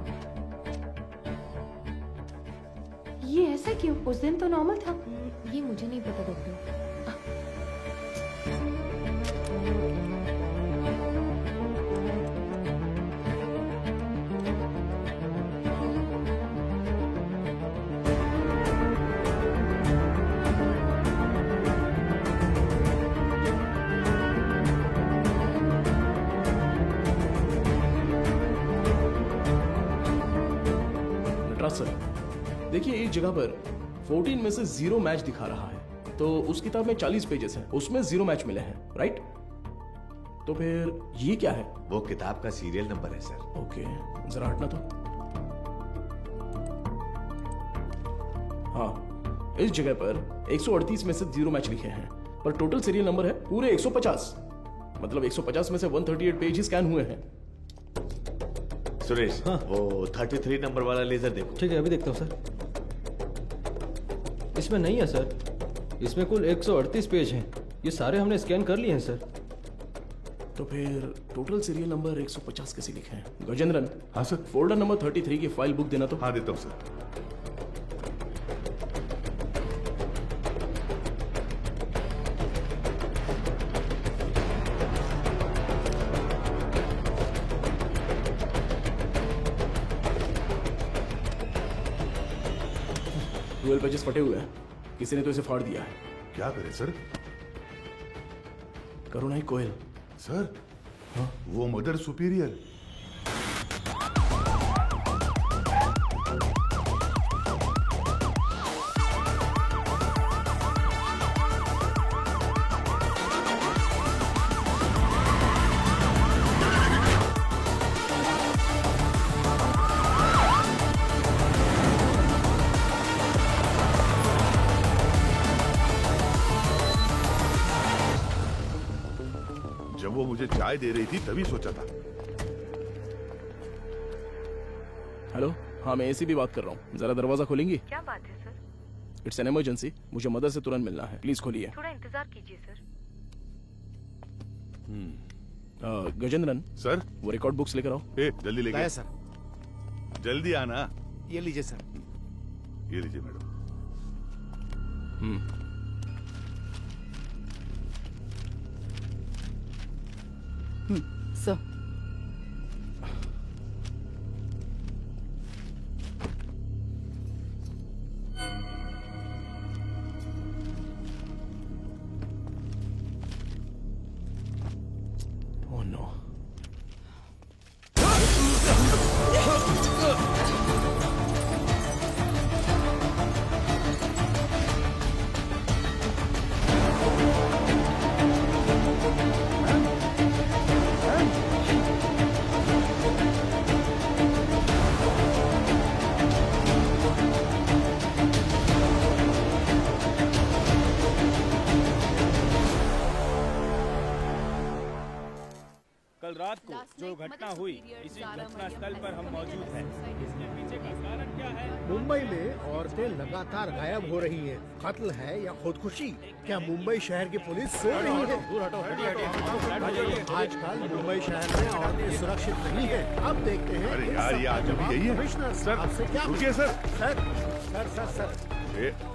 ये ऐसा क्यों? उस दिन तो नॉर्मल था। ये मुझे नहीं पता डॉक्टर। नटराज सर, देखिए एक जगह पर 14 में से 0 मैच दिखा रहा है, तो उस किताब में 40 पेजेस हैं, उसमें 0 मैच मिले हैं, राइट? तो फिर ये क्या है? वो किताब का सीरियल नंबर है सर। ओके, जरा हटना तो। हाँ, इस जगह पर 138 में से 0 मैच लिखे हैं, पर टोटल सीरियल नंबर है पूरे 150। मतलब 150 में से 138 पेज ही स्कैन हुए हैं। सुरेश वो 33 नंबर वाला लेजर देखो। ठीक है, अभी देखता हूँ सर। इसमें नहीं है सर, इसमें कुल 138 पेज हैं। ये सारे हमने स्कैन कर लिए हैं सर। तो फिर टोटल सीरियल नंबर 150 कैसे लिखे हैं? गजेंद्रन। हाँ सर। फोल्डर नंबर 33 की फाइल बुक देना तो। हाँ देता हूँ सर। डुअल पेजेस फटे हुए हैं, किसी ने तो इसे फाड़ दिया है। क्या करे सर? करुणाई कोयल। सर हाँ? वो मदर सुपीरियर। जब वो मुझे चाय दे रही थी तभी सोचा था। हेलो, हाँ मैं एसीपी बात कर रहा हूँ, जरा दरवाजा खोलेंगी? क्या बात है सर? इट्स एन इमरजेंसी, मुझे मदर से तुरंत मिलना है, प्लीज खोलिए। थोड़ा इंतजार कीजिए सर। गजेंद्रन सर, वो रिकॉर्ड बुक्स लेकर आओ। जल्दी लेके लाया सर। जल्दी आना। ये लीजिए सर। ये लीजिए मैडम। सर, जो घटना हुई इसी घटना स्थल पर हम मौजूद हैं। इसके पीछे का कारण क्या है? मुंबई में औरतें लगातार गायब हो रही हैं। कत्ल है या खुदकुशी? क्या मुंबई शहर की पुलिस सो रही है? आजकल मुंबई शहर में औरतें सुरक्षित नहीं है। अब देखते हैं। अरे यार, ये आज अभी यही है। कमिश्नर सर, आपसे क्या रुकिए sir. Sir sir sir sir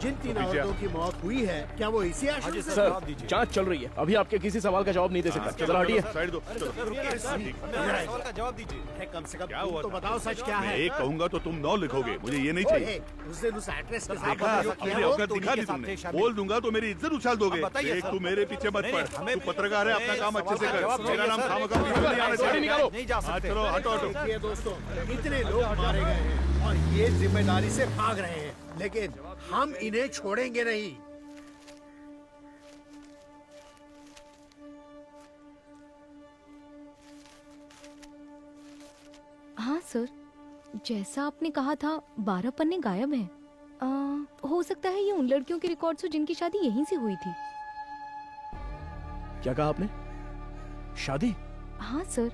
जिन 3 औरतों की मौत हुई है, क्या वो इसी आशय से? सर, जांच चल रही है, अभी आपके किसी सवाल का जवाब नहीं दे सकता। जरा हटिए। साइड दो। सवाल का जवाब दीजिए। कम से कम क्या हुआ तो बताओ सच क्या मैं है? एक कहूंगा तो तुम 9 लिखोगे, मुझे ये नहीं चाहिए। उस दिन उस एक्ट्रेस के साथ देखा, जो किया अपनी वो औकात दिखा दी तुमने। बोल दूंगा तो मेरी इज्जत उछाल दोगे। देख, तू मेरे पीछे मत पड़। तू पत्रकार है, अपना काम अच्छे से कर। मेरा नाम खामखा नहीं आना चाहिए। चलो हटो हटो। देखिए दोस्तों, इतने लोग मारे गए हैं और ये जिम्मेदारी से भाग रहे हैं, लेकिन हम इन्हें छोड़ेंगे नहीं। हाँ सर, जैसा आपने कहा था 12 पन्ने गायब हैं। हो सकता है ये उन लड़कियों के रिकॉर्ड्स हो जिनकी शादी यहीं से हुई थी। क्या कहा आपने? शादी? हाँ सर,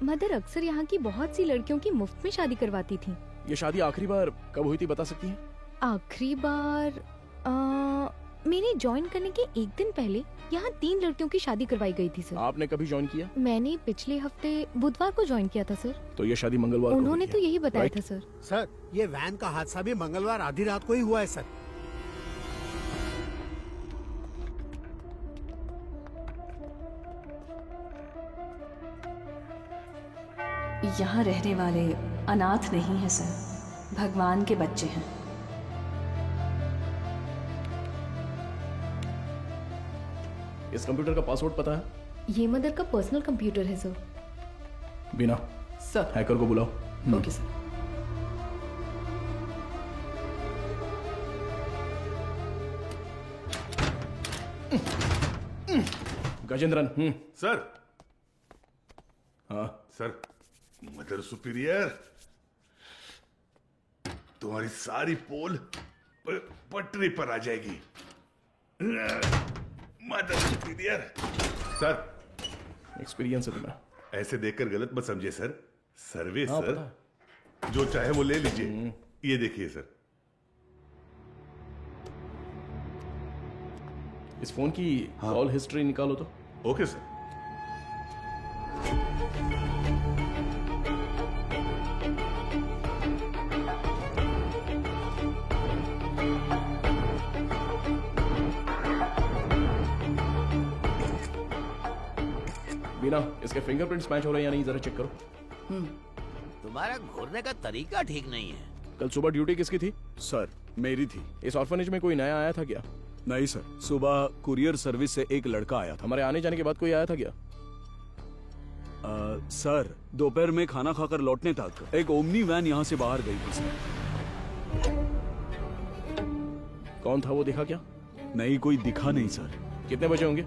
मदर अक्सर यहाँ की बहुत सी लड़कियों की मुफ्त में शादी करवाती थी। ये शादी आखिरी बार कब हुई थी, बता सकती हैं? आखिरी बार मेरे ज्वाइन करने के एक दिन पहले यहाँ 3 लड़कियों की शादी करवाई गई थी सर। आपने कभी ज्वाइन किया? मैंने पिछले हफ्ते बुधवार को ज्वाइन किया था सर। तो ये शादी मंगलवार को उन्होंने हुई तो है, यही बताया राइट? था सर। सर, ये वैन का हादसा भी मंगलवार आधी रात को ही हुआ है सर। यहाँ रहने वाले अनाथ नहीं है सर, भगवान के बच्चे हैं। इस कंप्यूटर का पासवर्ड पता है? ये मदर का पर्सनल कंप्यूटर है सर। बिना सर। हैकर को बुलाओ। Okay sir. गजेंद्रन। सर। हाँ सर, मदर सुपीरियर, तुम्हारी सारी पोल पटरी पर आ जाएगी। Mother superior. सर, एक्सपीरियंस है तुम्हें। ऐसे देखकर गलत मत समझिए सर। सर्विस हाँ, सर, जो चाहे वो ले लीजिए। ये देखिए सर। इस फोन की कॉल हिस्ट्री निकालो तो। Okay sir. बिना, इसके फिंगरप्रिंट्स मैच हो रहे हैं या नहीं, जरा चेक करो। तुम्हारा घूरने का तरीका ठीक नहीं है। कल सुबह ड्यूटी किसकी थी? सर, मेरी थी। इस ऑर्फनेज में कोई नया आया था क्या? नहीं सर, सुबह कुरियर सर्विस से एक लड़का आया था। हमारे आने जाने के बाद कोई आया था क्या? सर, दोपहर में खाना खाकर लौटने तक एक ओमनी वैन यहाँ से बाहर गई थी सर। कौन था वो, देखा क्या? नहीं, कोई दिखा नहीं सर। कितने बजे होंगे?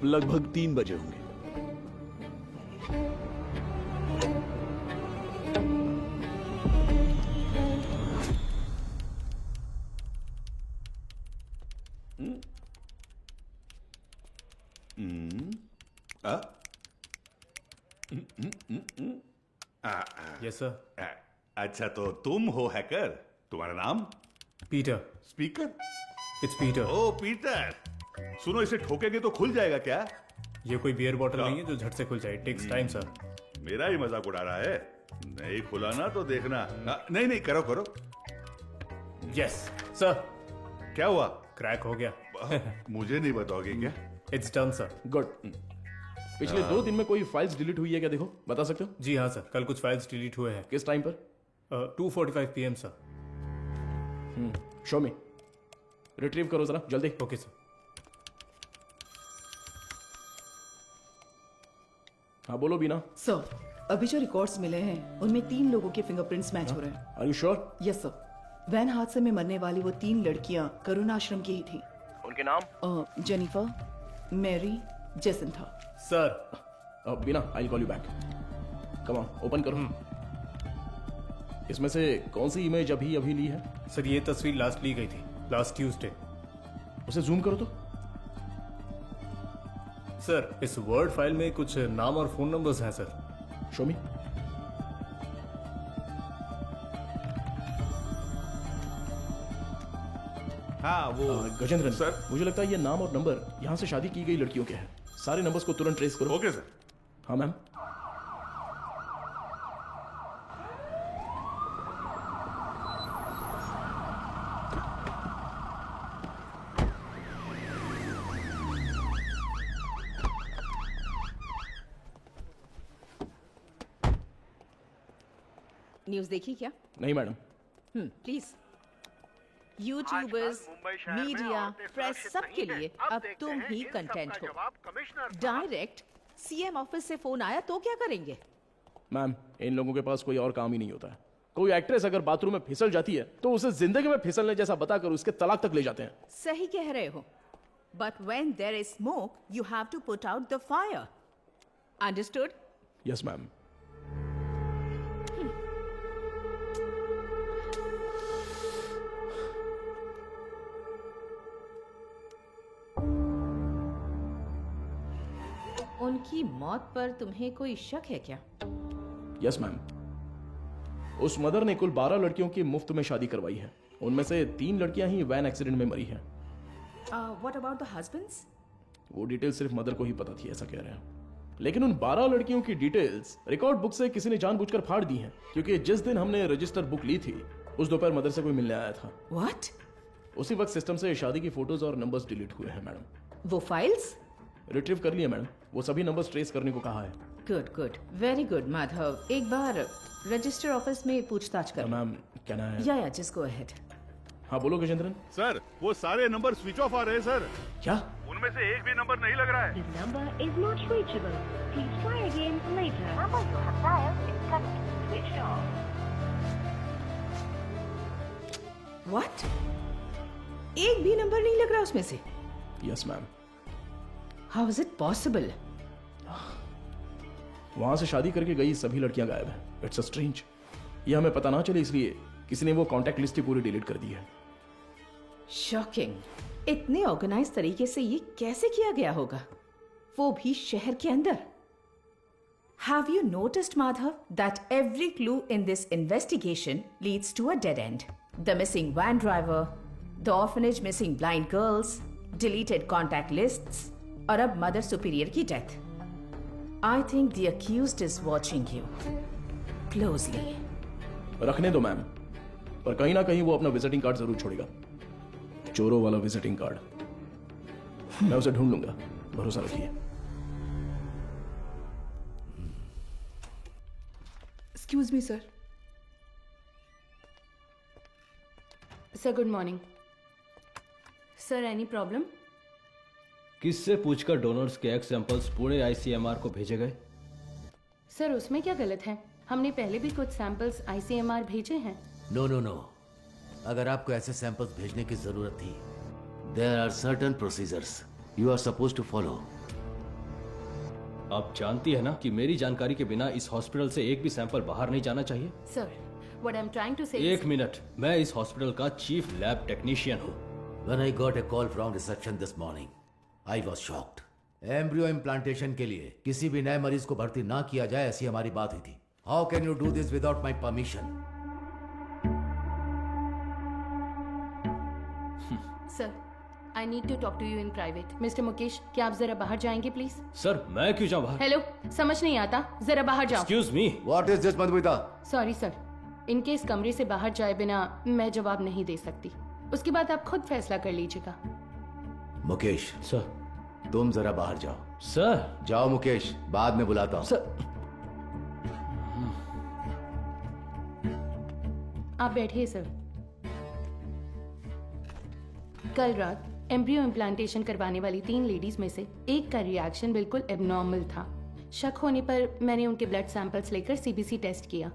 लगभग 3 बजे होंगे। Yes sir. अच्छा, तो तुम हो हैकर। तुम्हारा नाम? Peter. Speaker? It's Peter. Oh Peter, सुनो, इसे ठोकेंगे तो खुल जाएगा क्या? ये कोई बियर बॉटल नहीं है जो झट से खुल जाए। Takes time sir. मेरा ही मजाक उड़ा रहा है। नहीं खुला ना तो देखना। नहीं नहीं, करो करो। Yes sir. क्या हुआ? क्रैक हो गया। मुझे नहीं बताओगे क्या? It's done sir. गुड। पिछले 2 दिन में कोई फाइल्स डिलीट हुई है क्या, देखो, बता सकते हो? जी हाँ सर, कल कुछ फाइल्स डिलीट हुए हैं। किस टाइम पर? 2:45 PM सर। शो मी। रिट्रीव करो जरा जल्दी। Okay sir. हाँ बोलो बीना। सर, अभी जो रिकॉर्ड्स मिले हैं उनमें 3 लोगों के फिंगरप्रिंट्स मैच हो रहे हैं। Are you sure? Yes sir. Van हादसे में मरने वाली वो 3 लड़कियां करुणा आश्रम की ही थी। उनके नाम? Jennifer, Mary, Jacintha. Sir. Beena, I will call you back. Come on, open करो। इसमें से कौन सी इमेज अभी ली है? सर, ये तस्वीर लास्ट ली गई थी, लास्ट ट्यूसडे। उसे जूम करो तो। सर, इस वर्ड फाइल में कुछ नाम और फोन नंबर्स हैं सर। शो मी। हाँ वो गजेंद्रन सर, मुझे लगता है ये नाम और नंबर यहाँ से शादी की गई लड़कियों के हैं। सारे नंबर्स को तुरंत ट्रेस करो। Okay sir. हाँ मैम। न्यूज देखी क्या? नहीं madam. Please. YouTubers, media, press सबके लिए अब तुम ही कंटेंट हो। डायरेक्ट सीएम ऑफिस से फोन आया तो क्या करेंगे? मैम, इन लोगों के पास कोई और काम ही नहीं होता है। कोई एक्ट्रेस अगर बाथरूम में फिसल जाती है तो उसे जिंदगी में फिसलने जैसा बताकर उसके तलाक तक ले जाते हैं। सही कह रहे हो। But when there is smoke you have to put out the fire. Understood? Yes ma'am. उनकी मौत पर तुम्हें कोई शक है क्या? Yes ma'am. उस मदर ने कुल 12 लड़कियों की मुफ्त में शादी करवाई है। उनमें से 3 लड़कियां ही वैन एक्सीडेंट में मरी हैं। What about the husbands? वो डिटेल सिर्फ मदर को ही पता थी, ऐसा कह रहे हैं। लेकिन उन 12 लड़कियों की डिटेल्स रिकॉर्ड बुक से किसी ने जानबूझकर फाड़ दी हैं, क्योंकि जिस दिन हमने रजिस्टर बुक ली थी उस दोपहर मदर से कोई मिलने आया था। व्हाट? उसी वक्त सिस्टम से शादी की फोटोज और नंबर्स डिलीट हुए हैं मैडम। वो फाइल्स रिट्रीव कर लिए मैडम। वो सभी नंबर्स ट्रेस करने को कहा है। Good good, very good Madhav. एक बार रजिस्टर ऑफिस में पूछताछ करो। Ma'am can I? या जस्ट गो अहेड। हाँ बोलो गजेंद्रन। सर वो सारे नंबर स्विच ऑफ आ रहे हैं सर। क्या? उनमें से एक भी नंबर नहीं लग रहा है। This number is not reachable. Please try again later. Number you have dialed is currently switched off. What? एक भी नंबर नहीं लग रहा उसमें से? Yes ma'am. How is it possible? वहां से शादी करके गई सभी लड़कियां गायब हैं। It's a strange. ये हमें पता ना चले इसलिए किसी ने वो कांटेक्ट लिस्ट ही पूरी डिलीट कर दी है। शॉकिंग। इतने ऑर्गेनाइज तरीके से ये कैसे किया गया होगा, वो भी शहर के अंदर? Have you noticed, Madhav, that every clue in this investigation leads to a dead end? The missing van driver, the orphanage missing blind girls, deleted contact lists, और अब मदर सुपीरियर की death. I think the accused is watching you closely. रखने दो ma'am, पर कहीं ना कहीं वो अपना विजिटिंग कार्ड जरूर छोड़ेगा। चोरों वाला विजिटिंग कार्ड। मैं उसे ढूंढ लूंगा, भरोसा रखिए। Excuse me sir. Sir good morning. Sir any problem? किससे पूछकर डोनर्स के एग सैंपल्स पुणे आईसीएमआर को भेजे गए? सर उसमें क्या गलत है? हमने पहले भी कुछ सैंपल्स आईसीएमआर भेजे हैं। नो नो नो, अगर आपको ऐसे सैंपल्स भेजने की जरूरत थी, there are certain procedures you are suppose to follow. आप जानती है ना कि मेरी जानकारी के बिना इस हॉस्पिटल से एक भी सैंपल बाहर नहीं जाना चाहिए। Sir what I am trying to say एक मिनट, मैं इस हॉस्पिटल का चीफ लैब टेक्नीशियन हूँ। When I got a call from reception this morning, I was shocked. Embryo implantation के लिए किसी भी नए मरीज को भर्ती ना किया जाए, ऐसी हमारी बात हुई थी। How can you do this without my permission? Sir I need to talk to you in private. Mister Mukesh, क्या आप जरा बाहर जाएंगे प्लीज? सर मैं क्यों जाऊं बाहर? हेलो, समझ नहीं आता, जरा बाहर जाओ। Excuse me, what is this Madhumita? Sorry sir, इनके इस कमरे से बाहर जाए बिना मैं जवाब नहीं दे सकती। उसके बाद आप खुद फैसला कर लीजिएगा। मुकेश सर, तुम जरा बाहर जाओ। सर जाओ मुकेश, बाद में बुलाता हूँ। सर आप बैठिए सर। कल रात एम्ब्रियो इम्प्लांटेशन करवाने वाली 3 लेडीज में से एक का रिएक्शन बिल्कुल एबनॉर्मल था। शक होने पर मैंने उनके ब्लड सैंपल्स लेकर सीबीसी टेस्ट किया।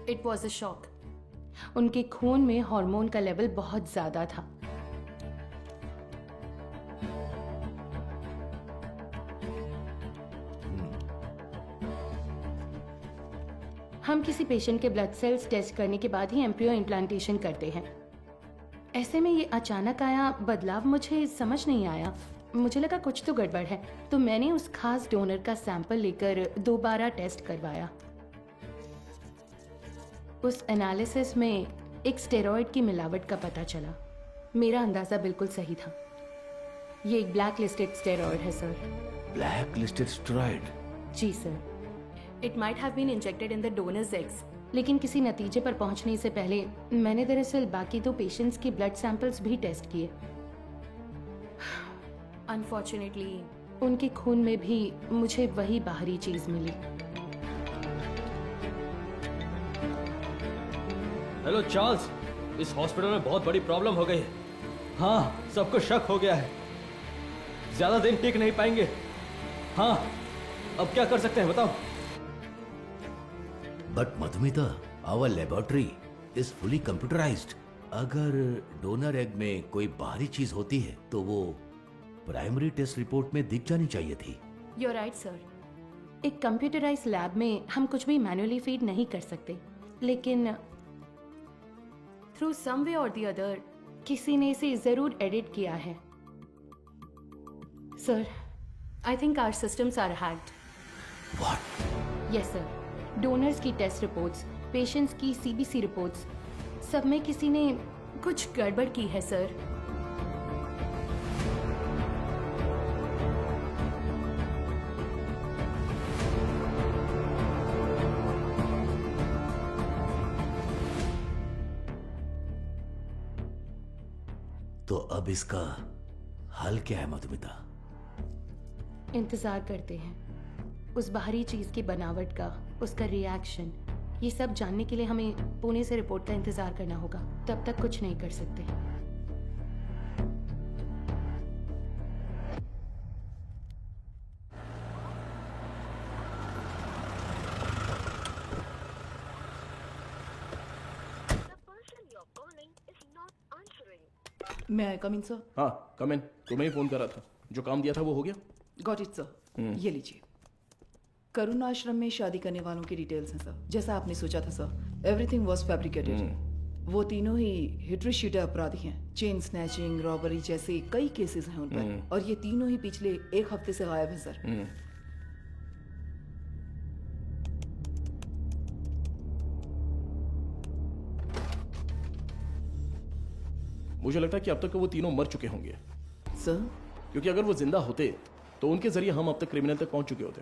It was a shock. उनके खून में हार्मोन का लेवल बहुत ज्यादा था। हम किसी पेशेंट के ब्लड सेल्स टेस्ट करने के बाद ही एम्ब्रियो इम्प्लांटेशन करते हैं। ऐसे में ये अचानक आया बदलाव मुझे समझ नहीं आया। मुझे लगा कुछ तो गड़बड़ है, तो मैंने उस खास डोनर का सैंपल लेकर दोबारा टेस्ट करवाया। उस एनालिसिस में एक स्टेरॉइड की मिलावट का पता चला। मेरा अंदाजा बिल्कुल सही था। ये एक ब्लैक लिस्टेड स्टेरॉइड है सर। Black listed steroid? जी sir. It might have been injected in the donors eggs, लेकिन किसी नतीजे पर पहुंचने से पहले मैंने दरअसल बाकी 2 पेशेंट्स के ब्लड सैंपल्स भी टेस्ट किए। अनफॉर्चुनेटली उनके खून में भी मुझे वही बाहरी चीज मिली। हेलो चार्ल्स, इस हॉस्पिटल में बहुत बड़ी प्रॉब्लम हो गई है। हाँ, सबको शक हो गया है, ज्यादा दिन टिक नहीं पाएंगे। हाँ, अब क्या कर सकते हैं बताओ? But Madhumita, our laboratory is fully computerised. अगर डोनर एग में कोई बाहरी चीज होती है तो वो प्राइमरी टेस्ट रिपोर्ट में दिख जानी चाहिए थी। You're right, sir. एक कंप्यूटराइज्ड लैब में हम कुछ भी मैन्युअली फीड नहीं कर सकते, लेकिन थ्रू सम वे और द अदर किसी ने इसे जरूर एडिट किया है। Sir, I think our systems are hacked. What? Yes sir. Donors की टेस्ट रिपोर्ट्स, पेशेंट्स की सीबीसी रिपोर्ट्स, सब में किसी ने कुछ गड़बड़ की है सर। तो अब इसका हल क्या है मधुमिता? इंतजार करते हैं उस बाहरी चीज की बनावट का, उसका रिएक्शन। ये सब जानने के लिए हमें पुणे से रिपोर्ट का इंतजार करना होगा। तब तक कुछ नहीं कर सकते। मैं आई कम इन सर? हाँ, कम इन। तुम्हें ही फोन करा था। जो काम दिया था वो हो गया? Got it sir. ये लीजिए। करुण आश्रम में शादी करने वालों की डिटेल्स हैं सर, जैसा आपने सोचा था सर। Everything was fabricated. वो तीनों ही हिटरी शीटर अपराधी हैं। चेन स्नैचिंग, रॉबरी जैसे कई केसेस हैं उन पर, और ये तीनों ही पिछले 1 हफ्ते से गायब हैं सर। मुझे लगता है कि अब तक वो तीनों मर चुके होंगे सर, क्योंकि अगर वो जिंदा होते तो उनके जरिए हम अब तक क्रिमिनल तक पहुंच चुके होते।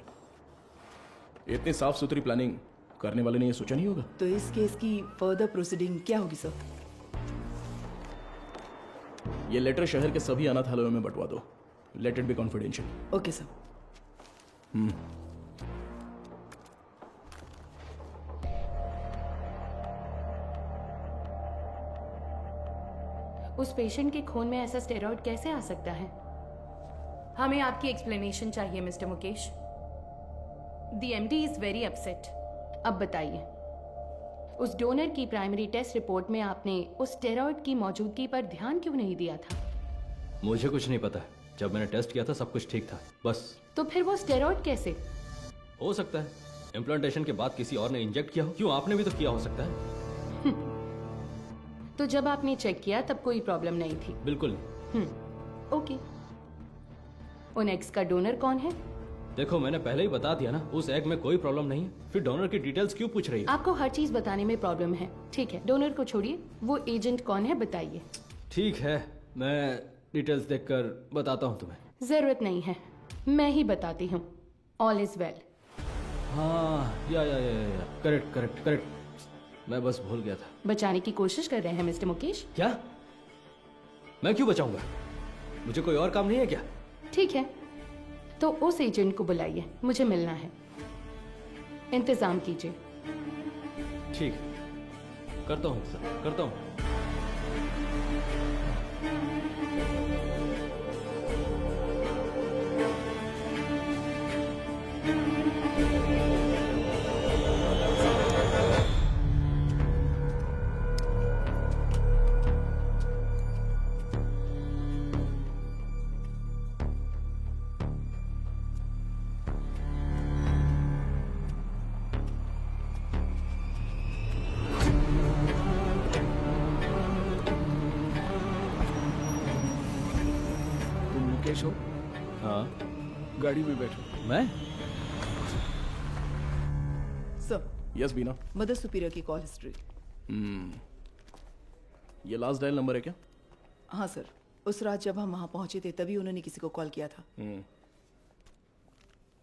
इतनी साफ सुथरी प्लानिंग करने वाले ने ये सोचा नहीं होगा। तो इस केस की फर्दर प्रोसीडिंग क्या होगी सर? ये लेटर शहर के सभी अनाथालयों में बंटवा दो। Let it be confidential. Okay sir. उस पेशेंट के खून में ऐसा स्टेरॉइड कैसे आ सकता है? हमें आपकी एक्सप्लेनेशन चाहिए mister Mukesh. The MD is very upset. अब बताइए, उस डोनर की प्राइमरी टेस्ट रिपोर्ट में आपने उस स्टेरॉइड की मौजूदगी पर ध्यान क्यों नहीं दिया था? मुझे कुछ नहीं पता। जब मैंने टेस्ट किया था सब कुछ ठीक था, बस। तो फिर वो स्टेरॉइड कैसे? हो सकता है इम्प्लांटेशन के बाद किसी और ने इंजेक्ट किया हो। क्यों, आपने भी तो किया हो सकता है। तो जब आपने चेक किया तब कोई प्रॉब्लम नहीं थी? बिल्कुल। ओके। उन एग्स का डोनर कौन है? देखो, मैंने पहले ही बता दिया ना, उस एग में कोई प्रॉब्लम नहीं है। फिर डोनर की डिटेल्स क्यों पूछ रही है? आपको हर चीज बताने में प्रॉब्लम है। ठीक है, डोनर को छोड़िए, वो एजेंट कौन है बताइए। ठीक है, मैं डिटेल्स देखकर बताता हूँ तुम्हें। जरूरत नहीं है, मैं ही बताती हूँ। All is well. हाँ, या करेक्ट करेक्ट करेक्ट। मैं बस भूल गया था। बचाने की कोशिश कर रहे हैं मिस्टर मुकेश? क्या? मैं क्यों बचाऊंगा? मुझे कोई और काम नहीं है क्या? ठीक है, तो उस एजेंट को बुलाइए, मुझे मिलना है। इंतजाम कीजिए। ठीक है, करता हूँ सर, करता हूँ। मुकेश हो? हाँ गाड़ी में बैठो। मैं? सर, यस बीना। मदर सुपीरियर की कॉल हिस्ट्री। ये लास्ट डायल नंबर है क्या? हाँ सर, उस रात जब हम वहाँ पहुंचे थे तभी उन्होंने किसी को कॉल किया था।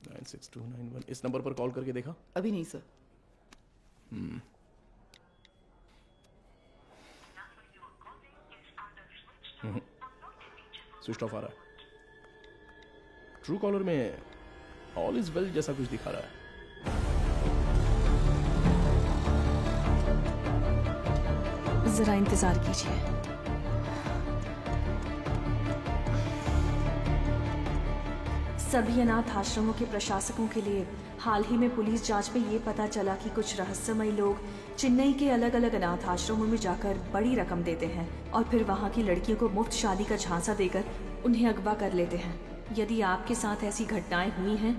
96291। इस नंबर पर कॉल करके देखा? अभी नहीं सर। स्विच ऑफ आ रहा है। ट्रू कॉलर में ऑल इज वेल जैसा कुछ दिखा रहा है। जरा इंतजार कीजिए। सभी अनाथ आश्रमों के प्रशासकों के लिए हाल ही में पुलिस जांच में ये पता चला कि कुछ रहस्यमय लोग चेन्नई के अलग अलग अनाथ आश्रमों में जाकर बड़ी रकम देते हैं और फिर वहाँ की लड़कियों को मुफ्त शादी का झांसा देकर उन्हें अगवा कर लेते हैं। यदि आपके साथ ऐसी घटनाएं हुई हैं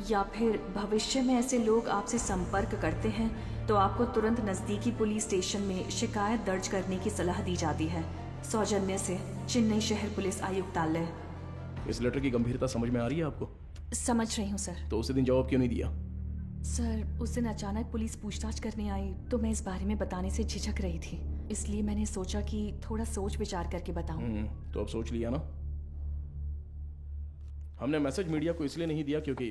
या फिर भविष्य में ऐसे लोग आपसे संपर्क करते हैं तो आपको तुरंत नज़दीकी पुलिस स्टेशन में शिकायत दर्ज करने की सलाह दी जाती है। सौजन्य से चेन्नई शहर पुलिस आयुक्तालय। इस लेटर की गंभीरता समझ में आ रही है आपको? समझ रही हूँ सर। तो उसी दिन जवाब क्यों नहीं दिया? सर, उस दिन अचानक पुलिस पूछताछ करने आई तो मैं इस बारे में बताने से झिझक रही थी, इसलिए मैंने सोचा कि थोड़ा सोच विचार करके बताऊं। तो अब सोच लिया ना? हमने मैसेज मीडिया को इसलिए नहीं दिया क्योंकि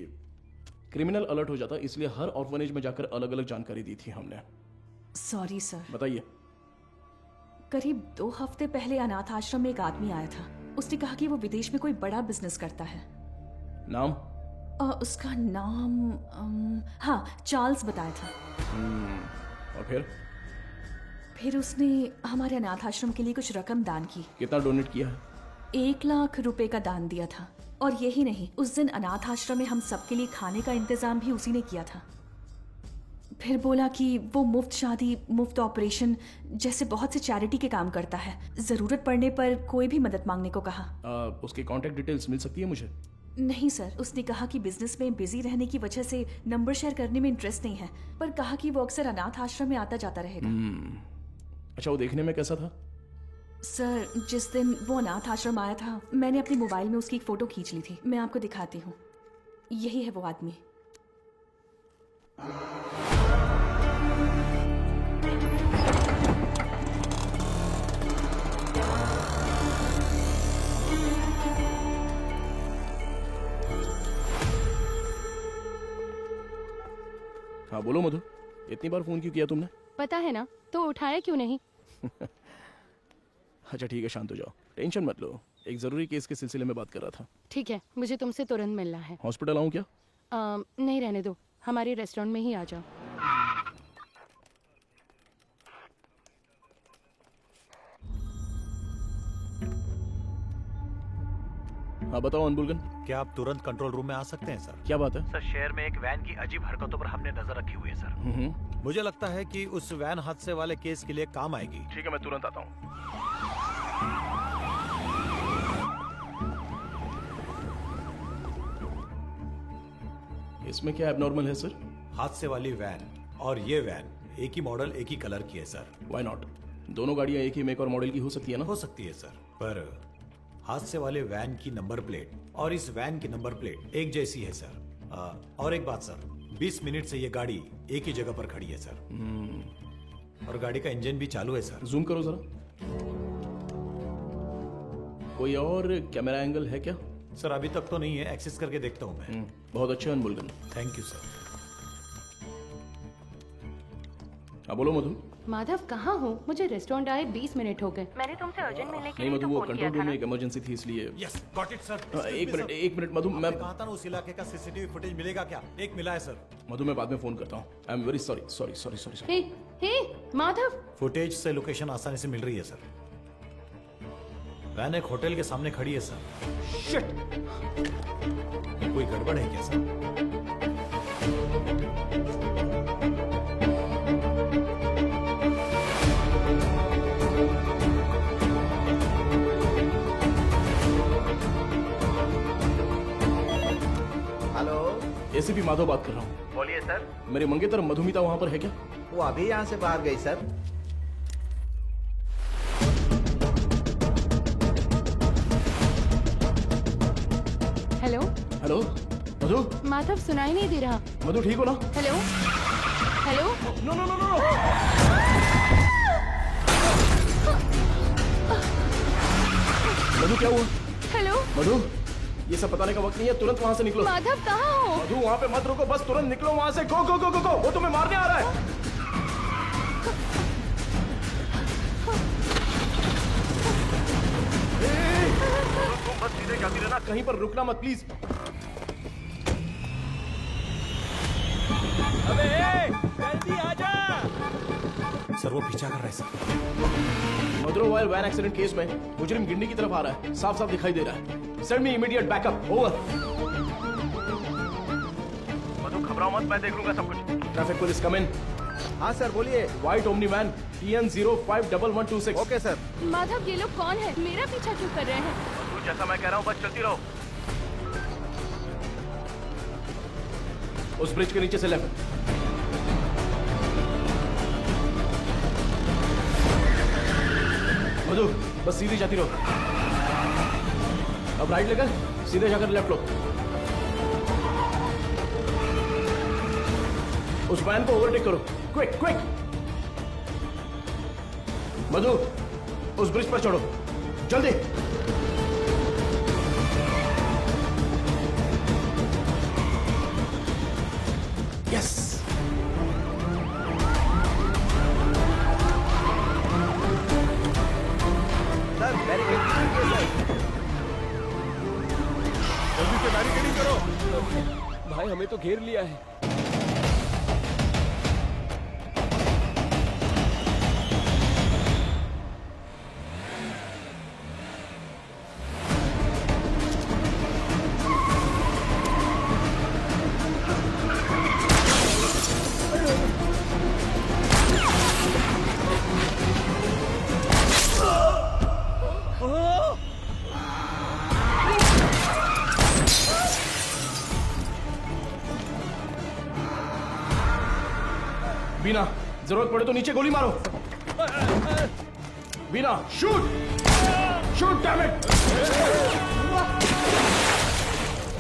क्रिमिनल अलर्ट हो जाता, इसलिए हर ऑर्फनेज में जाकर अलग अलग जानकारी दी थी हमने। Sorry sir. बताइए। करीब 2 हफ्ते पहले अनाथ आश्रम में एक आदमी आया था। उसने कहा कि वो विदेश में कोई बड़ा बिजनेस करता है। नाम? उसका नाम हाँ, चार्ल्स बताया था। और फिर उसने हमारे अनाथ आश्रम के लिए कुछ रकम दान की। कितना डोनेट किया है? 1 लाख रुपए का दान दिया था। और यही नहीं, उस दिन अनाथ आश्रम में हम सबके लिए खाने का इंतजाम भी उसी ने किया था। फिर बोला कि वो मुफ्त शादी, मुफ्त ऑपरेशन जैसे बहुत से चैरिटी के काम करता है। जरूरत पड़ने पर कोई भी मदद मांगने को कहा। उसकी कांटेक्ट डिटेल्स मिल सकती है मुझे? नहीं सर, उसने कहा कि बिजनेस में बिजी रहने की वजह से नंबर शेयर करने में इंटरेस्ट नहीं है, पर कहा कि वो अक्सर अनाथ आश्रम में आता जाता रहेगा। अच्छा, वो देखने में कैसा था? सर, जिस दिन वो अनाथ आश्रम आया था मैंने अपने मोबाइल में उसकी एक फोटो खींच ली थी। मैं आपको दिखाती हूँ। यही है वो आदमी। हाँ बोलो मधु, इतनी बार फोन क्यों किया तुमने? पता है ना, तो उठाया क्यों नहीं? अच्छा ठीक है, शांत हो जाओ, टेंशन मत लो। एक जरूरी केस के सिलसिले में बात कर रहा था। ठीक है, मुझे तुमसे तुरंत मिलना है। हॉस्पिटल आऊँ क्या? नहीं, रहने दो, हमारे रेस्टोरेंट में ही आ जाओ। हाँ बताओ अनबुलगन। क्या आप तुरंत कंट्रोल रूम में आ सकते हैं सर? क्या बात है? सर, शहर में एक वैन की अजीब हरकतों पर हमने नजर रखी हुई है सर। मुझे लगता है कि उस वैन हादसे वाले केस के लिए काम आएगी। ठीक है, मैं तुरंत आता हूँ। इसमें क्या एबनॉर्मल है सर? हादसे वाली वैन और ये वैन एक ही मॉडल, एक ही कलर की है सर। Why not? दोनों गाड़ियां एक ही मेक और मॉडल की हो सकती है ना? हो सकती है सर, पर हादसे वाले वैन की नंबर प्लेट और इस वैन की नंबर प्लेट एक जैसी है सर। और एक बात सर, 20 मिनट से ये गाड़ी एक ही जगह पर खड़ी है सर। और गाड़ी का इंजन भी चालू है सर। जूम करो जरा। कोई और कैमरा एंगल है क्या? सर अभी तक तो नहीं है, एक्सेस करके देखता हूँ मैं। बहुत अच्छा अनबुलगन। Thank you sir. हाँ बोलो मधु। माधव, कहाँ हो? मुझे रेस्टोरेंट आए 20 मिनट हो गए। मैंने तुमसे अर्जेंट मिलने के नहीं लिए मधु, तो वो फोन किया कंट्रोल था रूम ना। में एक इमरजेंसी थी इसलिए। Yes, got it sir. एक मिनट मधु, मैं कहा था ना उस इलाके का सीसीटीवी फुटेज मिलेगा क्या? एक मिला है सर। मधु, मैं बाद में फोन करता हूँ। I am very sorry sorry sorry sorry. Hey Madhav, footage से लोकेशन आसानी से मिल रही है सर। वैन एक होटल के सामने खड़ी है सर। शिट! कोई गड़बड़ है क्या सर? हेलो, एसीपी माधव बात कर रहा हूँ। बोलिए सर। मेरे मंगेतर मधुमिता वहाँ पर है क्या? वो अभी यहाँ से बाहर गई sir. Hello hello Madhu. Madhav, सुनाई नहीं दे रहा। मधु ठीक हो ना? Hello hello. No no no no. Madhu क्या हुआ? हेलो मधु, ये सब बताने का वक्त नहीं है, तुरंत वहां से निकलो। माधव कहाँ हो? मधु वहां पे मत रुको, बस तुरंत निकलो वहां से। गो गो गो गो गो, वो तुम्हें मारने आ रहा है। तुम बस सीधे जाती रहना, कहीं पर रुकना मत प्लीज। अबे जल्दी आजा। सर वो पीछा कर रहा है सर। मदुरवायल वैन एक्सीडेंट केस में मुजरिम गिंडी की तरफ आ रहा है, साफ साफ दिखाई दे रहा है। Send me immediate backup. Over. Madhu घबराओ मत, मैं देख लूंगा सब कुछ। Traffic police come in. हाँ सर बोलिए। White Omni van TN051126। Okay sir. Madhav, ये लोग कौन है? मेरा पीछा क्यों कर रहे हैं? मधु जैसा मैं कह रहा हूँ बस चलती रहो। उस ब्रिज के नीचे से लेफ्ट। मधु बस सीधी जाती रहो। अब राइट लेकर सीधे जाकर लेफ्ट लो। उस वैन को ओवरटेक करो, क्विक क्विक। मधु उस ब्रिज पर चढ़ो, जल्दी। यस। सर बैरिकेडिंग कीजिए सर। जल्दी से बैरिकेडिंग करो। भाई हमें तो घेर लिया है। बीना, जरूरत पड़े तो नीचे गोली मारो। Beena, shoot shoot damn it.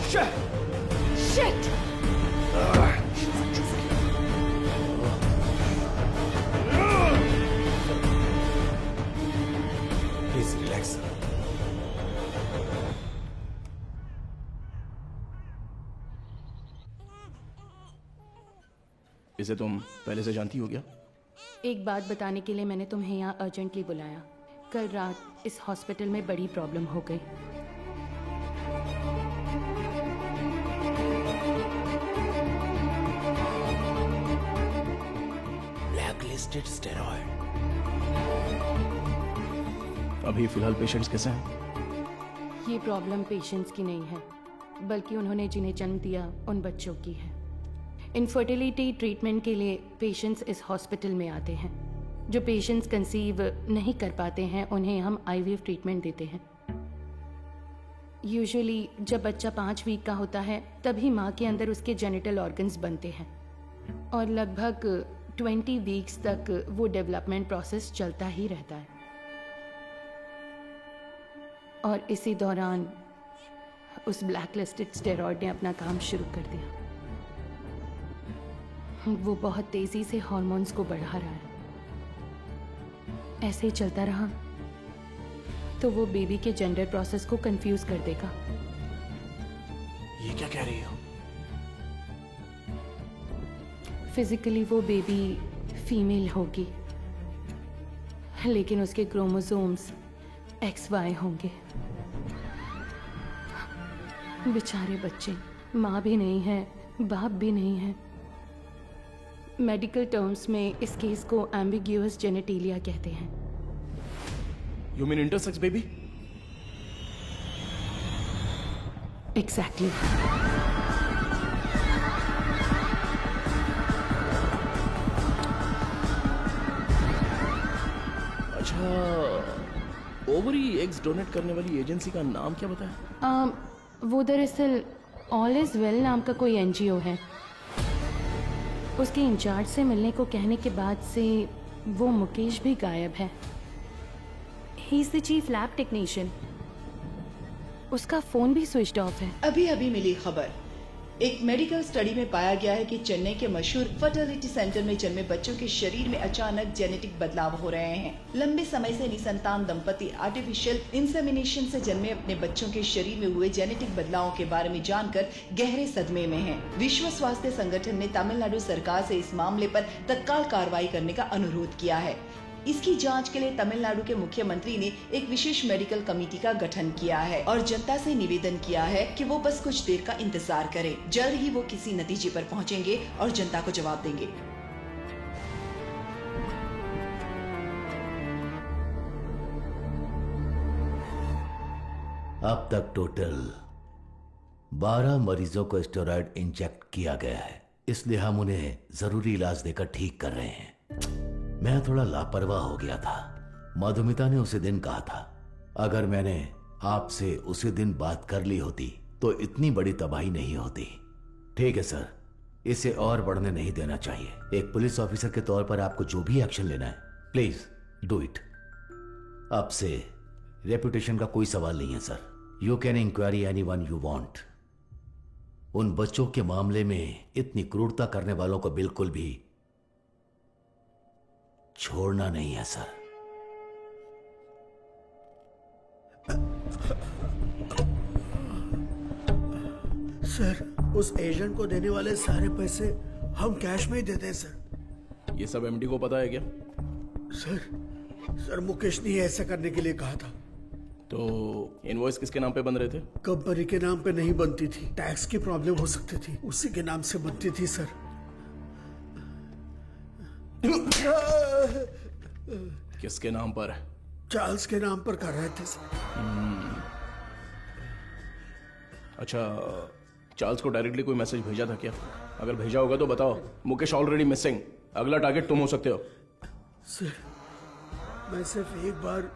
Shit. Please relax. इसे तुम पहले से जानती हो क्या? एक बात बताने के लिए मैंने तुम्हें यहाँ अर्जेंटली बुलाया। कल रात इस हॉस्पिटल में बड़ी प्रॉब्लम हो गई। Blacklisted steroid. अभी फिलहाल पेशेंट्स कैसे हैं? ये प्रॉब्लम पेशेंट्स की नहीं है, बल्कि उन्होंने जिन्हें जन्म दिया उन बच्चों की है। इनफर्टिलिटी ट्रीटमेंट के लिए पेशेंट्स इस हॉस्पिटल में आते हैं। जो पेशेंट्स कंसीव नहीं कर पाते हैं उन्हें हम IVF ट्रीटमेंट देते हैं। यूजुअली जब बच्चा 5 वीक का होता है तभी माँ के अंदर उसके जेनिटल ऑर्गन्स बनते हैं और लगभग 20 वीक्स तक वो डेवलपमेंट प्रोसेस चलता ही रहता है। और इसी दौरान उस ब्लैकलिस्टेड स्टेरॉइड ने अपना काम शुरू कर दिया। वो बहुत तेजी से हार्मोन्स को बढ़ा रहा है। ऐसे ही चलता रहा तो वो बेबी के जेंडर प्रोसेस को कंफ्यूज कर देगा। ये क्या कह रही हो? फिजिकली वो बेबी फीमेल होगी, लेकिन उसके क्रोमोसोम्स XY होंगे। बेचारे बच्चे, माँ भी नहीं है, बाप भी नहीं है। मेडिकल टर्म्स में इस केस को एम्बिग्यूअस जेनेटिलिया कहते हैं। You mean intersex baby? Exactly. अच्छा, ओवरी एग्स डोनेट करने वाली एजेंसी का नाम क्या बताया? वो दरअसल ऑल इज वेल नाम का कोई NGO है। उसके इंचार्ज से मिलने को कहने के बाद से वो मुकेश भी गायब है। ही is the chief lab technician. उसका फोन भी स्विच्ड ऑफ है। अभी अभी मिली खबर, एक मेडिकल स्टडी में पाया गया है कि चेन्नई के मशहूर फर्टिलिटी सेंटर में जन्मे बच्चों के शरीर में अचानक जेनेटिक बदलाव हो रहे हैं। लंबे समय से निसंतान दंपति आर्टिफिशियल इंसेमिनेशन से जन्मे अपने बच्चों के शरीर में हुए जेनेटिक बदलावों के बारे में जानकर गहरे सदमे में हैं। विश्व स्वास्थ्य संगठन ने तमिलनाडु सरकार से इस मामले पर तत्काल कार्रवाई करने का अनुरोध किया है। इसकी जांच के लिए तमिलनाडु के मुख्यमंत्री ने एक विशेष मेडिकल कमेटी का गठन किया है और जनता से निवेदन किया है कि वो बस कुछ देर का इंतजार करें। जल्द ही वो किसी नतीजे पर पहुंचेंगे और जनता को जवाब देंगे। अब तक टोटल 12 मरीजों को स्टेरॉयड इंजेक्ट किया गया है, इसलिए हम उन्हें जरूरी इलाज देकर ठीक कर रहे हैं। मैं थोड़ा लापरवाह हो गया था। मधुमिता ने उसी दिन कहा था, अगर मैंने आपसे उसी दिन बात कर ली होती तो इतनी बड़ी तबाही नहीं होती। ठीक है सर, इसे और बढ़ने नहीं देना चाहिए। एक पुलिस ऑफिसर के तौर पर आपको जो भी एक्शन लेना है, प्लीज डू इट। आपसे रेपुटेशन का कोई सवाल नहीं है sir. You can inquiry anyone you want. उन बच्चों के मामले में इतनी क्रूरता करने वालों को बिल्कुल भी छोड़ना नहीं है सर। सर, उस एजेंट को देने वाले सारे पैसे हम कैश में ही देते हैं सर। ये सब एमडी को पता है क्या? सर मुकेश ने ऐसा करने के लिए कहा था। तो इनवॉइस किसके नाम पे बन रहे थे? कंपनी के नाम पे नहीं बनती थी, टैक्स की प्रॉब्लम हो सकती थी, उसी के नाम से बनती थी सर। किसके नाम पर? चार्ल्स के नाम पर कर रहे थे सर। अच्छा, चार्ल्स को डायरेक्टली कोई मैसेज भेजा था क्या? अगर भेजा होगा तो बताओ। मुकेश ऑलरेडी मिसिंग, अगला टारगेट तुम हो सकते हो। सर, मैं सिर्फ एक बार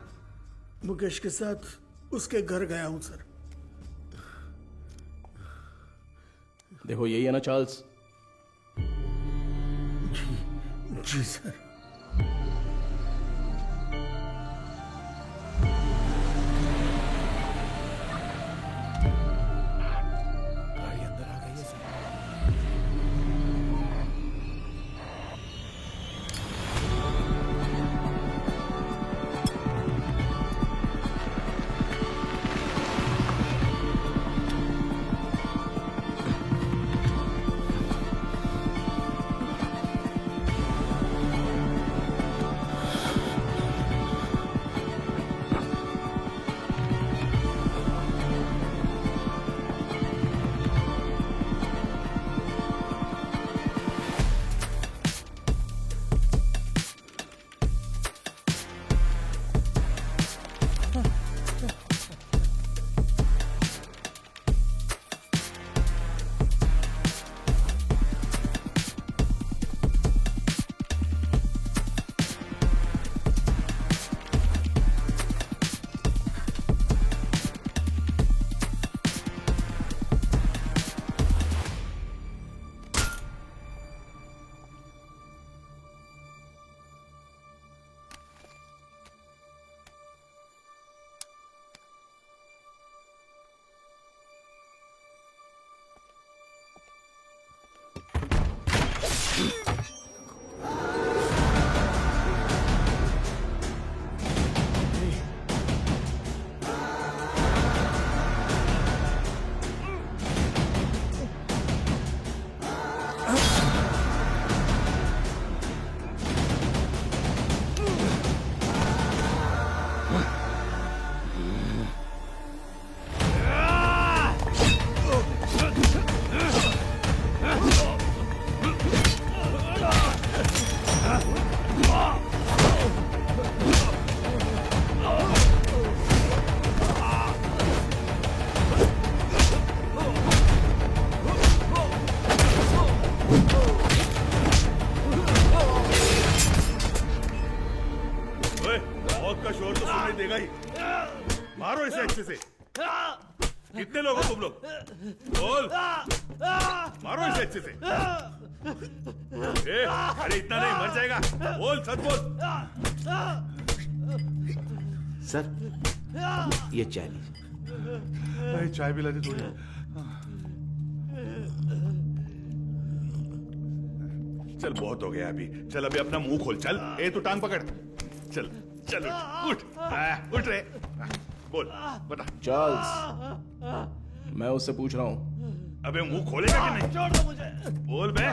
मुकेश के साथ उसके घर गया हूं सर। देखो, यही है ना चार्ल्स? जी सर। मारो इसे अच्छे से। कितने लोग हो तुम लोग? बोल, मारो इसे अच्छे से। अरे इतना नहीं, मर जाएगा। बोल, सच बोल। सर, ये चाय लीजिए। भाई चाय पिला दे थोड़ी। चल बहुत हो गया अभी, चल अभी अपना मुंह खोल, चल। ए तू टांग पकड़, चल चल उठ उठ रे, बोल बता। चार्ल्स, मैं उससे पूछ रहा हूँ। अबे मुंह खोलेगा कि नहीं? छोड़ दो मुझे। बोल बे।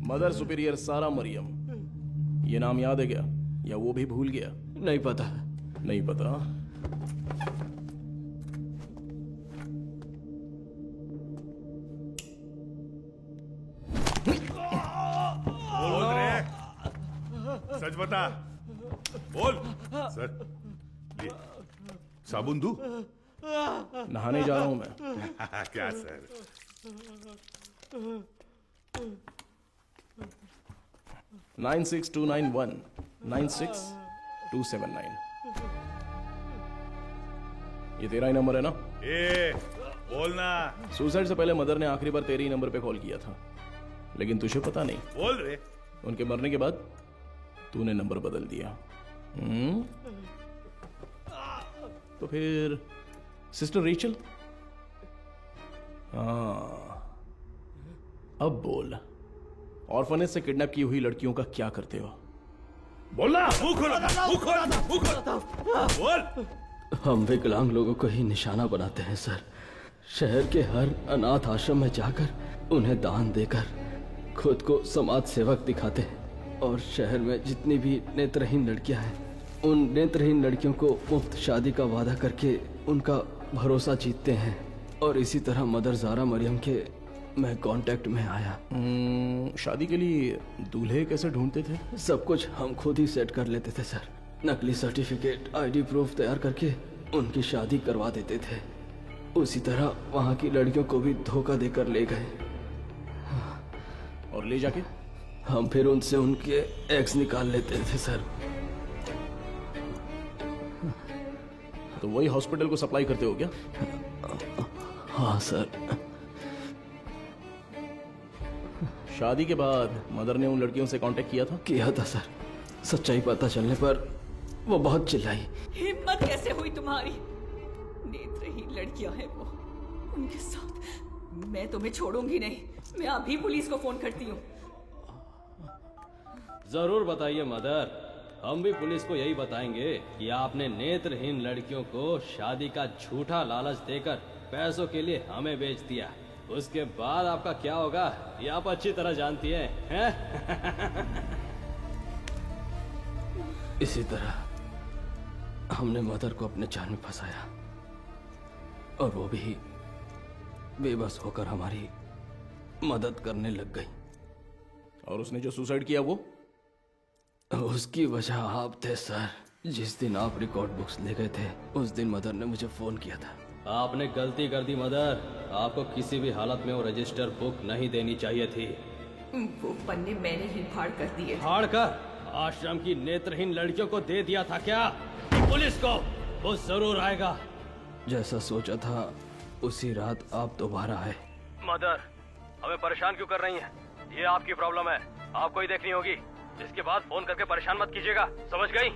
मदर सुपीरियर सारा मरियम, ये नाम याद है क्या, या वो भी भूल गया? नहीं पता। नहीं पता? बोल रे, सच बता, बोल। सर ले, साबुन दूं? नहाने जा रहा हूं मैं। क्या सर? 96291 96279। ये तेरा ही नंबर है ना? ए बोलना। सुसाइड से पहले मदर ने आखिरी बार तेरे ही नंबर पे कॉल किया था, लेकिन तुझे पता नहीं। बोल रे। उनके मरने के बाद तूने नंबर बदल दिया। तो फिर सिस्टर रेचल? हाँ, अब बोल, ऑर्फनेज से किडनैप की हुई लड़कियों का क्या करते हो? बोलना। मुंह खोल, मुंह खोल, मुंह खोल, बोल। हम विकलांग लोगों को ही निशाना बनाते हैं सर। शहर के हर अनाथ आश्रम में जाकर उन्हें दान देकर खुद को समाज सेवक दिखाते हैं, और शहर में जितनी भी नेत्रहीन लड़कियां हैं, उन नेत्रहीन लड़कियों को मुफ्त शादी का वादा करके उनका भरोसा जीतते हैं। और इसी तरह मदर जारा मरियम के मैं कांटेक्ट में आया। शादी के लिए दूल्हे कैसे ढूंढते थे? सब कुछ हम खुद ही सेट कर लेते थे सर। नकली सर्टिफिकेट, आईडी प्रूफ तैयार करके उनकी शादी करवा देते थे। उसी तरह वहाँ की लड़कियों को भी धोखा देकर ले गए। और ले जाके हम फिर उनसे उनके एग्स निकाल लेते थे सर। तो वही हॉस्पिटल को सप्लाई करते हो क्या? हाँ सर। शादी के बाद मदर ने उन लड़कियों से कांटेक्ट किया था? किया था सर। सच्चाई पता चलने पर वो बहुत चिल्लाई। हिम्मत कैसे हुई तुम्हारी? नेत्रहीन लड़कियां हैं वो, उनके साथ मैं तुम्हें छोड़ूंगी नहीं। मैं अभी पुलिस को फोन करती हूँ। जरूर बताइए मदर, हम भी पुलिस को यही बताएंगे कि आपने नेत्रहीन लड़कियों को शादी का झूठा लालच देकर पैसों के लिए हमें बेच दिया। उसके बाद आपका क्या होगा ये आप अच्छी तरह जानती हैं? इसी तरह हमने मदर को अपने जाल में फंसाया, और वो भी बेबस होकर हमारी मदद करने लग गई। और उसने जो सुसाइड किया वो? उसकी वजह आप थे सर। जिस दिन आप रिकॉर्ड बुक्स ले गए थे उस दिन मदर ने मुझे फोन किया था। आपने गलती कर दी मदर, आपको किसी भी हालत में वो रजिस्टर बुक नहीं देनी चाहिए थी। वो पन्ने मैंने ही फाड़ कर दिए। फाड़ कर आश्रम की नेत्रहीन लड़कियों को दे दिया था क्या? पुलिस को वो जरूर आएगा। जैसा सोचा था उसी रात आप दोबारा आए। मदर, हमें परेशान क्यों कर रही हैं? ये आपकी प्रॉब्लम है, आपको ही देखनी होगी। इसके बाद फोन करके परेशान मत कीजिएगा, समझ गई?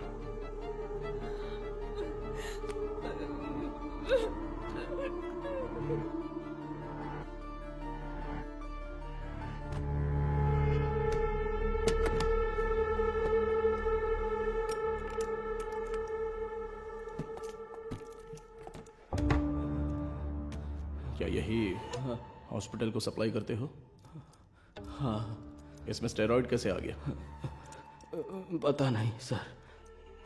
क्या यही हॉस्पिटल को सप्लाई करते हो? हाँ। इसमें स्टेरॉइड कैसे आ गया? पता नहीं सर,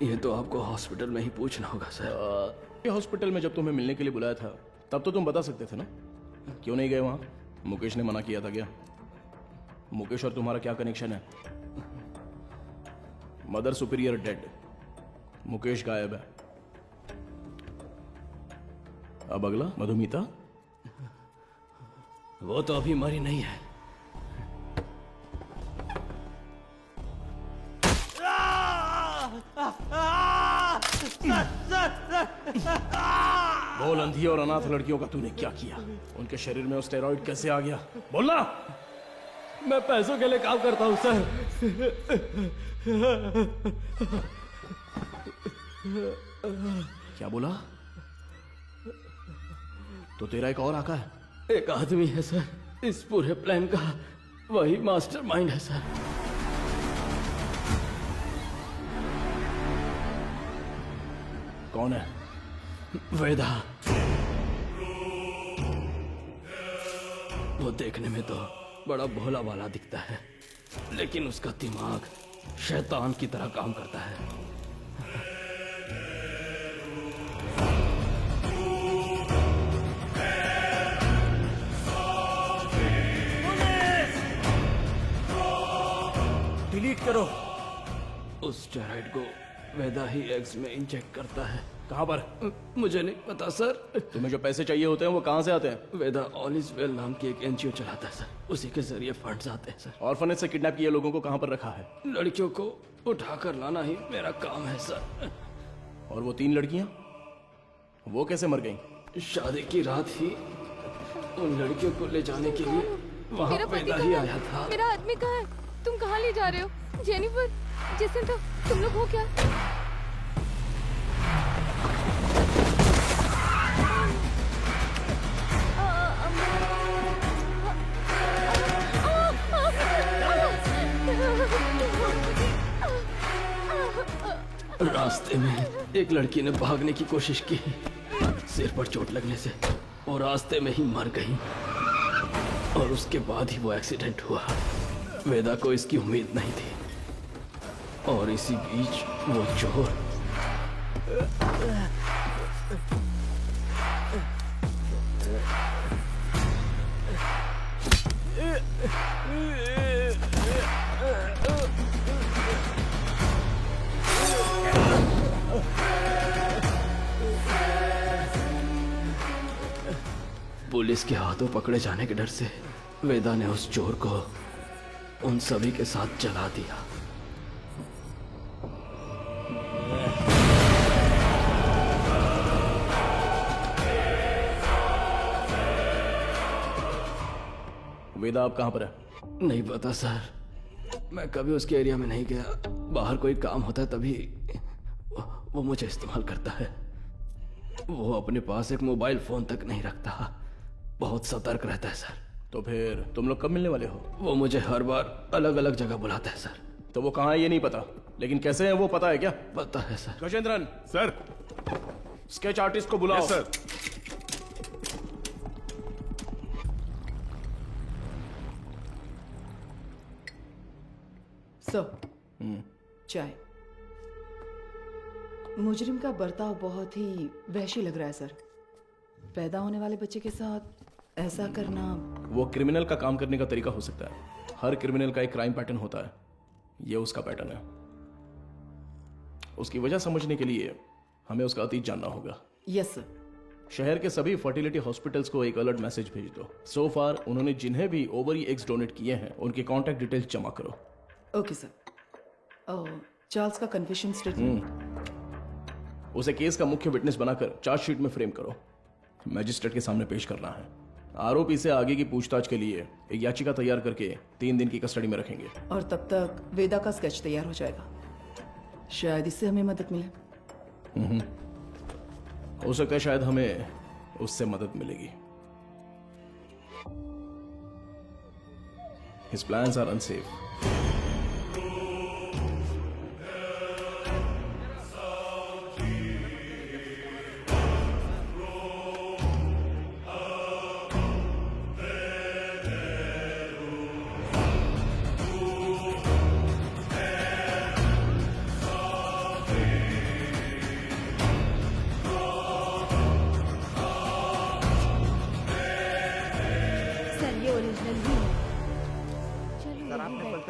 ये तो आपको हॉस्पिटल में ही पूछना होगा सर। ये हॉस्पिटल में जब तुम्हें मिलने के लिए बुलाया था तब तो तुम बता सकते थे ना, क्यों नहीं गए वहां? मुकेश ने मना किया था क्या? मुकेश और तुम्हारा क्या कनेक्शन है? मदर सुपीरियर डेड, मुकेश गायब है। अब अगला मधुमिता, वो तो अभी मरी नहीं है। बोल, अंधी और अनाथ लड़कियों का तूने क्या किया? उनके शरीर में वो स्टेरॉइड कैसे आ गया? बोलना। मैं पैसों के लिए काम करता हूं सर। क्या बोला? तो तेरा एक और आका है? एक आदमी है सर इस पूरे प्लान का, वही मास्टरमाइंड है सर। कौन है? वेदा। वो देखने में तो बड़ा भोला वाला दिखता है, लेकिन उसका दिमाग शैतान की तरह काम करता है। डिलीट करो। उस स्टेरॉइड को वेदा ही एग्स में इंजेक्ट करता है। कहां पर? मुझे नहीं पता सर। तुम्हें जो पैसे चाहिए होते हैं वो कहां से आते हैं? वेदा ऑल इज वेल नाम की एक एनजीओ चलाता है सर, उसी के जरिए फंड्स आते हैं सर। ऑर्फनेज से किडनैप किए लोगों को कहां पर रखा है? लड़कियों को उठाकर लाना ही मेरा काम है सर। और वो 3 लड़कियां, वो कैसे मर गईं? शादी की रात ही उन लड़कियों को ले जाने के लिए वहाँ मेरा पति वेदा कहाँ ही है? आया था। मेरा आदमी कहाँ है? तुम कहाँ ले जा रहे हो? जेनिफर, जेसिंथा, तुम लोग हो क्या? रास्ते में एक लड़की ने भागने की कोशिश की, सिर पर चोट लगने से वो रास्ते में ही मर गई और उसके बाद ही वो एक्सीडेंट हुआ। वेदा को इसकी उम्मीद नहीं थी और इसी बीच वो चोर पुलिस के हाथों पकड़े जाने के डर से वेदा ने उस चोर को उन सभी के साथ जला दिया। वेदा आप कहां पर है? नहीं पता सर, मैं कभी उसके एरिया में नहीं गया। बाहर कोई काम होता है तभी वो मुझे इस्तेमाल करता है। वो अपने पास एक मोबाइल फोन तक नहीं रखता, बहुत सतर्क रहता है सर। तो फिर तुम लोग कब मिलने वाले हो? वो मुझे हर बार अलग अलग जगह बुलाता है सर। तो वो कहाँ है ये नहीं पता, लेकिन कैसे है वो पता है क्या? पता है sir. Gajendran sir, sketch artist को बुलाओ। Yes sir. सर, चाय। मुजरिम का बर्ताव बहुत ही वहशी लग रहा है सर। पैदा होने वाले बच्चे के साथ ऐसा करना। वो क्रिमिनल का काम करने का तरीका हो सकता है। हर क्रिमिनल का एक क्राइम पैटर्न होता है, ये उसका पैटर्न है। उसकी वजह समझने के लिए हमें उसका अतीत जानना होगा। Yes sir. शहर के सभी फर्टिलिटी हॉस्पिटल्स को एक अलर्ट मैसेज भेज दो। सो फार उन्होंने जिन्हें भी ओवरी एग्स डोनेट किए हैं उनके कॉन्टैक्ट डिटेल्स जमा करो। Okay sir. चार्ल्स का कन्फेशन स्टेटमेंट उसे केस का मुख्य विटनेस बनाकर चार्जशीट में फ्रेम करो। मैजिस्ट्रेट के सामने पेश करना है। आरोपी से आगे की पूछताछ के लिए एक याचिका तैयार करके 3 दिन की कस्टडी में रखेंगे। और तब तक वेदा का स्केच तैयार हो जाएगा। शायद इससे हमें मदद मिले। हो सकता है शायद हमें उससे मदद मिलेगी। His plans are unsafe.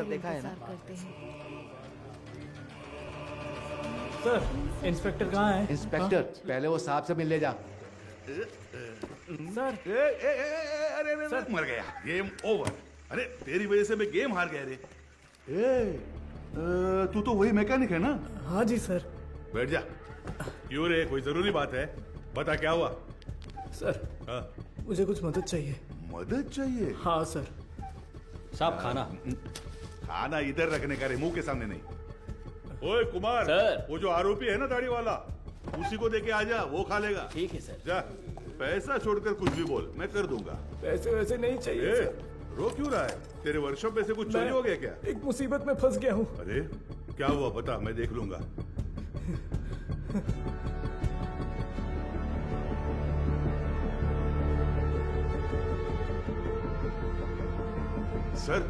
देखा है ना? सर, इंस्पेक्टर कहाँ है? इंस्पेक्टर, पहले वो साहब से मिल ले जा। सर, अरे मर गया। Game over. अरे तेरी वजह से मैं गेम हार गया रे। तू तो वही मैकेनिक है ना? हाँ जी सर। बैठ जा। क्यों रे, कोई जरूरी बात है? बता क्या हुआ? सर, हाँ? मुझे कुछ मदद चाहिए। मदद चाहिए? हाँ सर। साहब खाना। खाना इधर रखने का रे, मुंह के सामने नहीं। ओए कुमार, सर। वो जो आरोपी है ना दाढ़ी वाला, उसी को देके आ जा, वो खा लेगा। ठीक है सर। जा। पैसा छोड़कर कुछ भी बोल, मैं कर दूंगा। पैसे वैसे नहीं चाहिए सर। रो क्यों रहा है? तेरे वर्कशॉप में से कुछ चोरी हो गया क्या? एक मुसीबत में फंस गया हूँ। अरे क्या हुआ बता, मैं देख लूंगा। सर,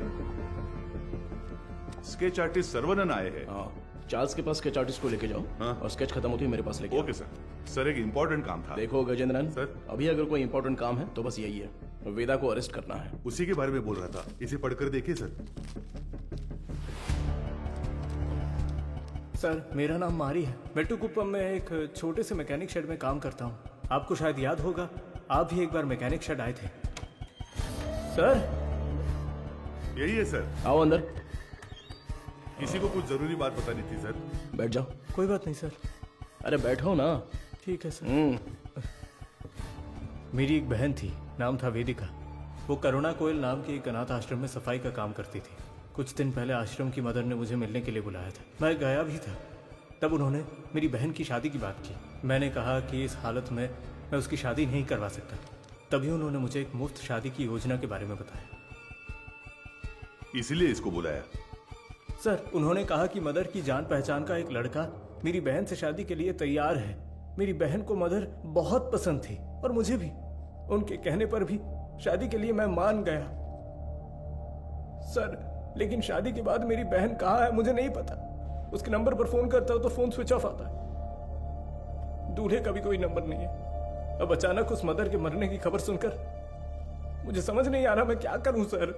स्केच आर्टिस्ट सर्वनन आए हैं। हाँ, चार्ल्स के पास स्केच आर्टिस्ट को लेके जाओ। हाँ? और स्केच खत्म होती है मेरे पास लेके आओ। Okay sir. सर एक इम्पोर्टेंट काम था। देखो गजेंद्रन सर, अभी अगर कोई इम्पोर्टेंट काम है तो बस यही है, वेदा को अरेस्ट करना है। उसी के बारे में बोल रहा था, इसे पढ़कर देखिए सर। सर मेरा नाम मारी है। मेट्टुकुप्पम में एक छोटे से मैकेनिक शेड में काम करता हूँ। आपको शायद याद होगा, आप भी एक बार मैकेनिक शेड आए थे। सर यही है सर। आओ अंदर। किसी को कुछ जरूरी बात बतानी थी सर। बैठ जाओ। कोई बात नहीं सर। अरे बैठो ना। ठीक है सर। मेरी एक बहन थी, नाम था वेदिका। वो करुणा कोयल नाम के एक अनाथ आश्रम में सफाई का काम करती थी। कुछ दिन पहले आश्रम की मदर ने मुझे मिलने के लिए बुलाया था। मैं गया भी था। तब उन्होंने मेरी बहन की शादी की बात की। मैंने कहा कि इस हालत में मैं उसकी शादी नहीं करवा सकता। तभी उन्होंने मुझे एक मुफ्त शादी की योजना के बारे में बताया। इसीलिए इसको बुलाया? सर उन्होंने कहा कि मदर की जान पहचान का एक लड़का मेरी बहन से शादी के लिए तैयार है। मेरी बहन को मदर बहुत पसंद थी और मुझे भी। उनके कहने पर भी शादी के लिए मैं मान गया। सर लेकिन शादी के बाद मेरी बहन कहाँ है मुझे नहीं पता। उसके नंबर पर फोन करता हूं तो फोन स्विच ऑफ आता है। दूल्हे का भी कोई नंबर नहीं है। अब अचानक उस मदर के मरने की खबर सुनकर मुझे समझ नहीं आ रहा मैं क्या करूं सर।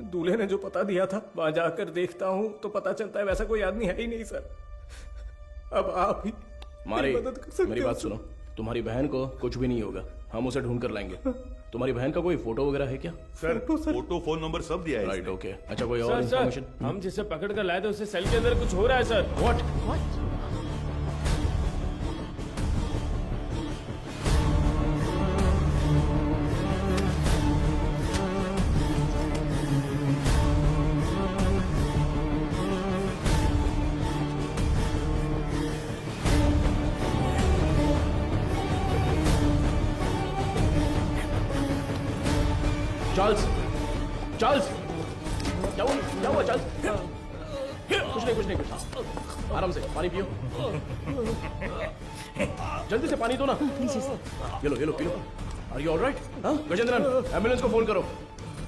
दूल्हे ने जो पता दिया था वहां जाकर देखता हूं तो पता चलता है वैसा कोई आदमी है ही नहीं सर। अब आप ही मारी, मदद कर सकते मेरी हो बात सर। सुनो। तुम्हारी बहन को कुछ भी नहीं होगा, हम उसे ढूंढ कर लाएंगे। तुम्हारी बहन का कोई फोटो वगैरह है क्या? सर फोटो, फोन नंबर सब दिया है। Right, okay. अच्छा कोई और सर, इन्फॉर्मेशन? हम जिसे पकड़ कर लाए थे उससे सेल के अंदर कुछ हो रहा है सर। व्हाट? चार्ल्स, चार्ल्स, क्या हुआ? क्या हुआ चार्ल्स? कुछ नहीं कुछ। आराम से पानी पियो। जल्दी से पानी दो ना। ये लो पी लो। Are you alright? Gajendran ambulance को फोन करो।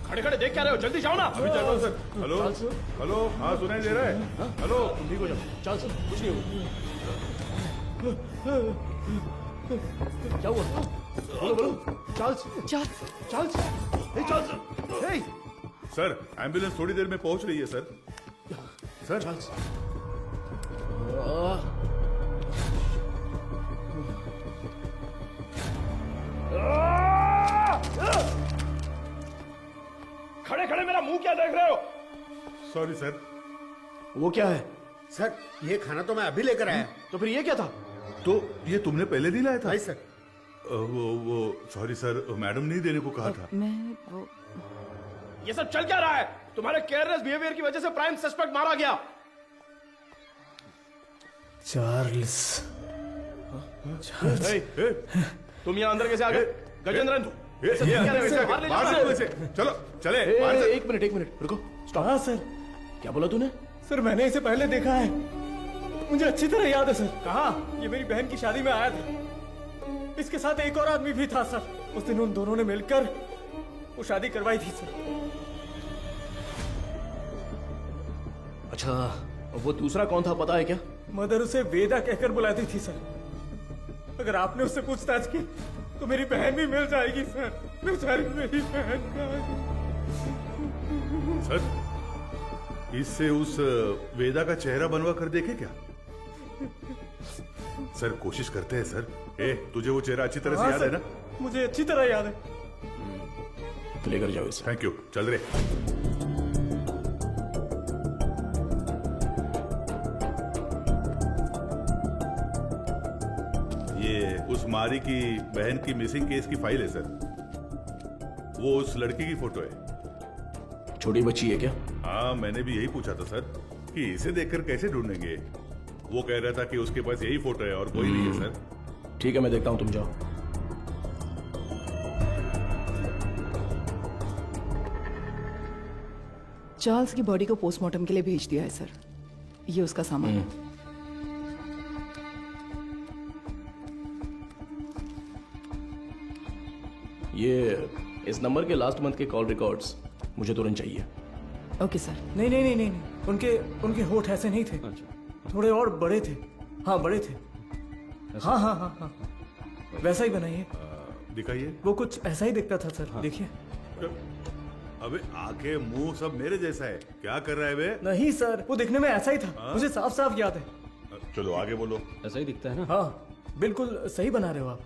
खड़े खड़े देख क्या रहे हो? जल्दी जाओ ना। अभी चल रहा हूं सर। हेलो हेलो, हाँ सुनाई दे रहा है? हेलो, ठीक हो जाओ। चार्ल्स कुछ नहीं होगा। क्या हुआ? बोलो चार्ल्स, चार्ल्स, हे चार्ल्स, हे। सर एम्बुलेंस थोड़ी देर में पहुंच रही है सर। सर चार्ल्स, खड़े खड़े मेरा मुंह क्या देख रहे हो? Sorry sir. वो क्या है? सर ये खाना तो मैं अभी लेकर आया। तो फिर ये क्या था? तो ये तुमने पहले नहीं लाया था? नहीं सर। वो सॉरी सर, मैडम नहीं देने को कहा था। मैं वो ये सब चल क्या रहा है? तुम्हारे केयरलेस बिहेवियर की वजह से प्राइम सस्पेक्ट मारा गया। चार्ल्स, हे, तुम यहाँ अंदर कैसे आ गए? गजेंद्रन चलो चले। एक मिनट रुको। स्टॉप। हाँ सर। क्या बोला तूने? सर मैंने इसे पहले देखा है, मुझे अच्छी तरह याद है सर। कहाँ? ये मेरी बहन की शादी में आया था। इसके साथ एक और आदमी भी था सर। उस दिन उन दोनों ने मिलकर वो शादी करवाई थी सर। अच्छा, वो दूसरा कौन था पता है क्या? मदर उसे वेदा कहकर बुलाती थी सर। अगर आपने उससे पूछताछ की तो मेरी बहन भी मिल जाएगी सर। बेचारी मेरी बहन सर, इससे उस वेदा का चेहरा बनवा कर देखे क्या? सर कोशिश करते हैं सर। तुझे वो चेहरा अच्छी तरह से याद है ना? मुझे अच्छी तरह याद है। लेकर जाओ इसे। Thank you. चल रहे। ये उस मारी की बहन की मिसिंग केस की फाइल है सर। वो उस लड़की की फोटो है। छोटी बच्ची है क्या? हाँ, मैंने भी यही पूछा था सर कि इसे देखकर कैसे ढूंढेंगे। वो कह रहा था कि उसके पास यही फोटो है और कोई नहीं है सर। ठीक है, मैं देखता हूं, तुम जाओ। चार्ल्स की बॉडी को पोस्टमार्टम के लिए भेज दिया है सर। ये उसका सामान है। ये इस नंबर के लास्ट मंथ के कॉल रिकॉर्ड्स मुझे तुरंत चाहिए। Okay sir. नहीं नहीं नहीं नहीं नहीं। उनके होठ ऐसे नहीं थे। थोड़े और बड़े थे। हाँ बड़े थे। हाँ हाँ हाँ हाँ वैसा ही बनाइए। दिखाइए। वो कुछ ऐसा ही दिखता था सर। देखिए। अबे आंखें मुंह सब मेरे जैसा है, क्या कर रहा है बे? नहीं सर, वो दिखने में ऐसा ही था। मुझे साफ साफ याद है। चलो आगे बोलो। ऐसा ही दिखता है ना? हाँ बिल्कुल सही बना रहे हो आप।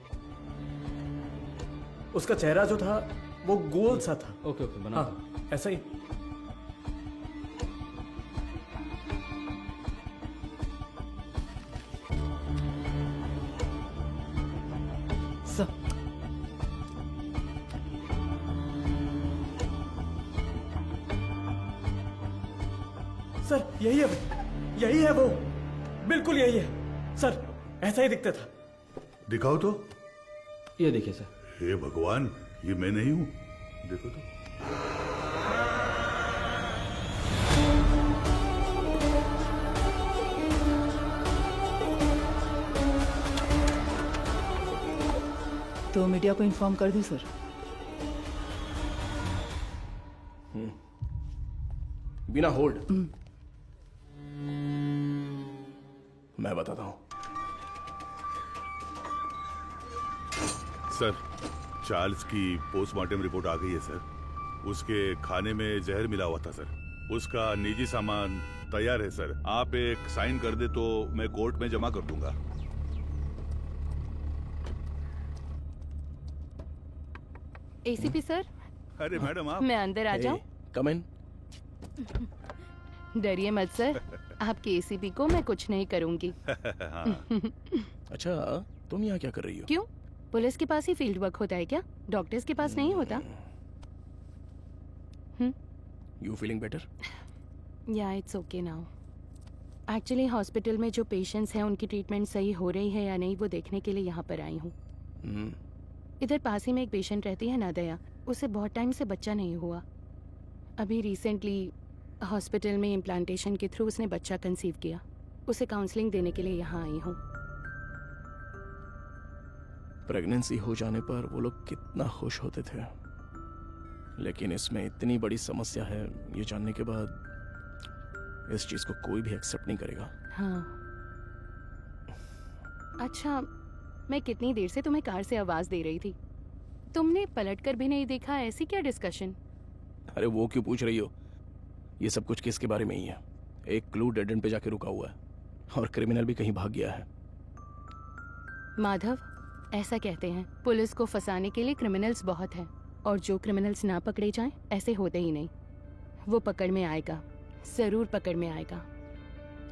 उसका चेहरा जो था वो गोल सा था। ओके ओके बना। हाँ ऐसा ही। सर यही है, यही है वो, बिल्कुल यही है सर, ऐसा ही दिखता था। दिखाओ तो। ये देखिए सर। हे भगवान, ये मैं नहीं हूं, देखो तो। तो मीडिया को इन्फॉर्म कर दूं सर? बिना होल्ड मैं बताता हूं। सर, चार्ल्स की पोस्टमार्टम रिपोर्ट आ गई है सर। उसके खाने में जहर मिला हुआ था सर। उसका निजी सामान तैयार है सर। आप एक साइन कर दे तो मैं कोर्ट में जमा कर दूंगा। ACP sir. अरे मैडम आप। मैं अंदर आ जाऊं? कम इन। डरिए मत सर, आपके एसीपी को मैं कुछ नहीं करूंगी। अच्छा, तुम यहाँ क्या कर रही हो? क्यों? पुलिस के पास ही फील्ड वर्क होता है क्या? डॉक्टर्स के पास नहीं होता? You feeling better? या it's okay now. Actually hospital में जो पेशेंट्स हैं उनकी ट्रीटमेंट सही हो रही है या नहीं वो देखने के लिए यहाँ पर आई हूँ। इधर पास ही में एक पेशेंट रहती है नादया, उसे बहुत टाइम से बच्चा नहीं हुआ। अभी रिसेंटली हॉस्पिटल में इम्प्लांटेशन के थ्रू उसने बच्चा कंसीव किया। उसे काउंसलिंग देने के लिए यहाँ आई हूँ। प्रेगनेंसी हो जाने पर वो लोग कितना खुश होते थे, लेकिन इसमें इतनी बड़ी समस्या है ये जानने के बाद इस चीज को कोई भी एक्सेप्ट नहीं करेगा। हाँ। अच्छा, मैं कितनी देर से तुम्हें कार से आवाज दे रही थी, तुमने पलटकर भी नहीं देखा, ऐसी क्या डिस्कशन? अरे वो क्यों पूछ रही हो? ये सब कुछ केस के बारे में ही है। एक क्लू डेड एंड पे जाके रुका हुआ है और क्रिमिनल भी कहीं भाग गया है। माधव, ऐसा कहते हैं पुलिस को फंसाने के लिए क्रिमिनल्स बहुत हैं, और जो क्रिमिनल्स ना पकड़े जाएं ऐसे होते ही नहीं। वो पकड़ में आएगा, जरूर पकड़ में आएगा,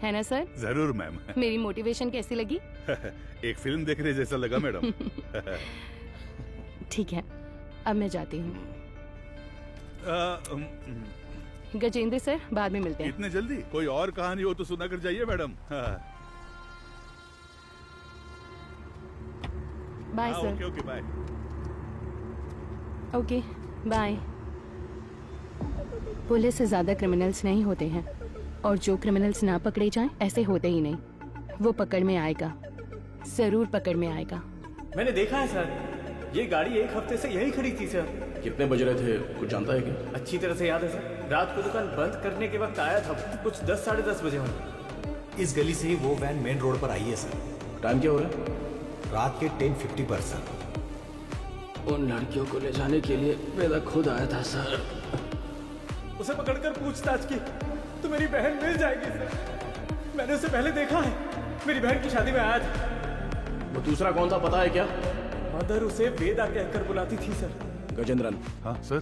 है ना सर? जरूर मैम। मेरी मोटिवेशन कैसी लगी? एक फिल्म देखने जैसा लगा मैडम। ठीक है, अब मैं जाती हूँ। गजेंद्र सर, बाद में मिलते हैं। इतने जल्दी? कोई और कहानी हो तो सुना कर जाइए madam. Bye sir. Okay okay bye. Okay bye. Police से ज्यादा क्रिमिनल्स नहीं होते हैं, और जो क्रिमिनल्स ना पकड़े जाएं ऐसे होते ही नहीं। वो पकड़ में आएगा, जरूर पकड़ में आएगा। मैंने देखा है सर, ये गाड़ी एक हफ्ते से यही खड़ी थी सर। कितने बज रहे थे कुछ जानता है क्या? अच्छी तरह से याद है सर, रात को दुकान बंद करने के वक्त आया था, कुछ 10 साढ़े 10 बजे होंगे। इस गली से ही वो वैन मेन रोड पर आई है सर। टाइम क्या हो रहा है? रात के 10:50 पर सर। उन लड़कियों को ले जाने के लिए वेदा खुद आया था सर। उसे पकड़कर पूछताछ की तो मेरी बहन मिल जाएगी सर। मैंने उसे पहले देखा है, मेरी बहन की शादी में आया था। वो दूसरा कौन था पता है क्या? मदर उसे वेदा कहकर बुलाती थी सर। गजेंद्रन। हाँ सर।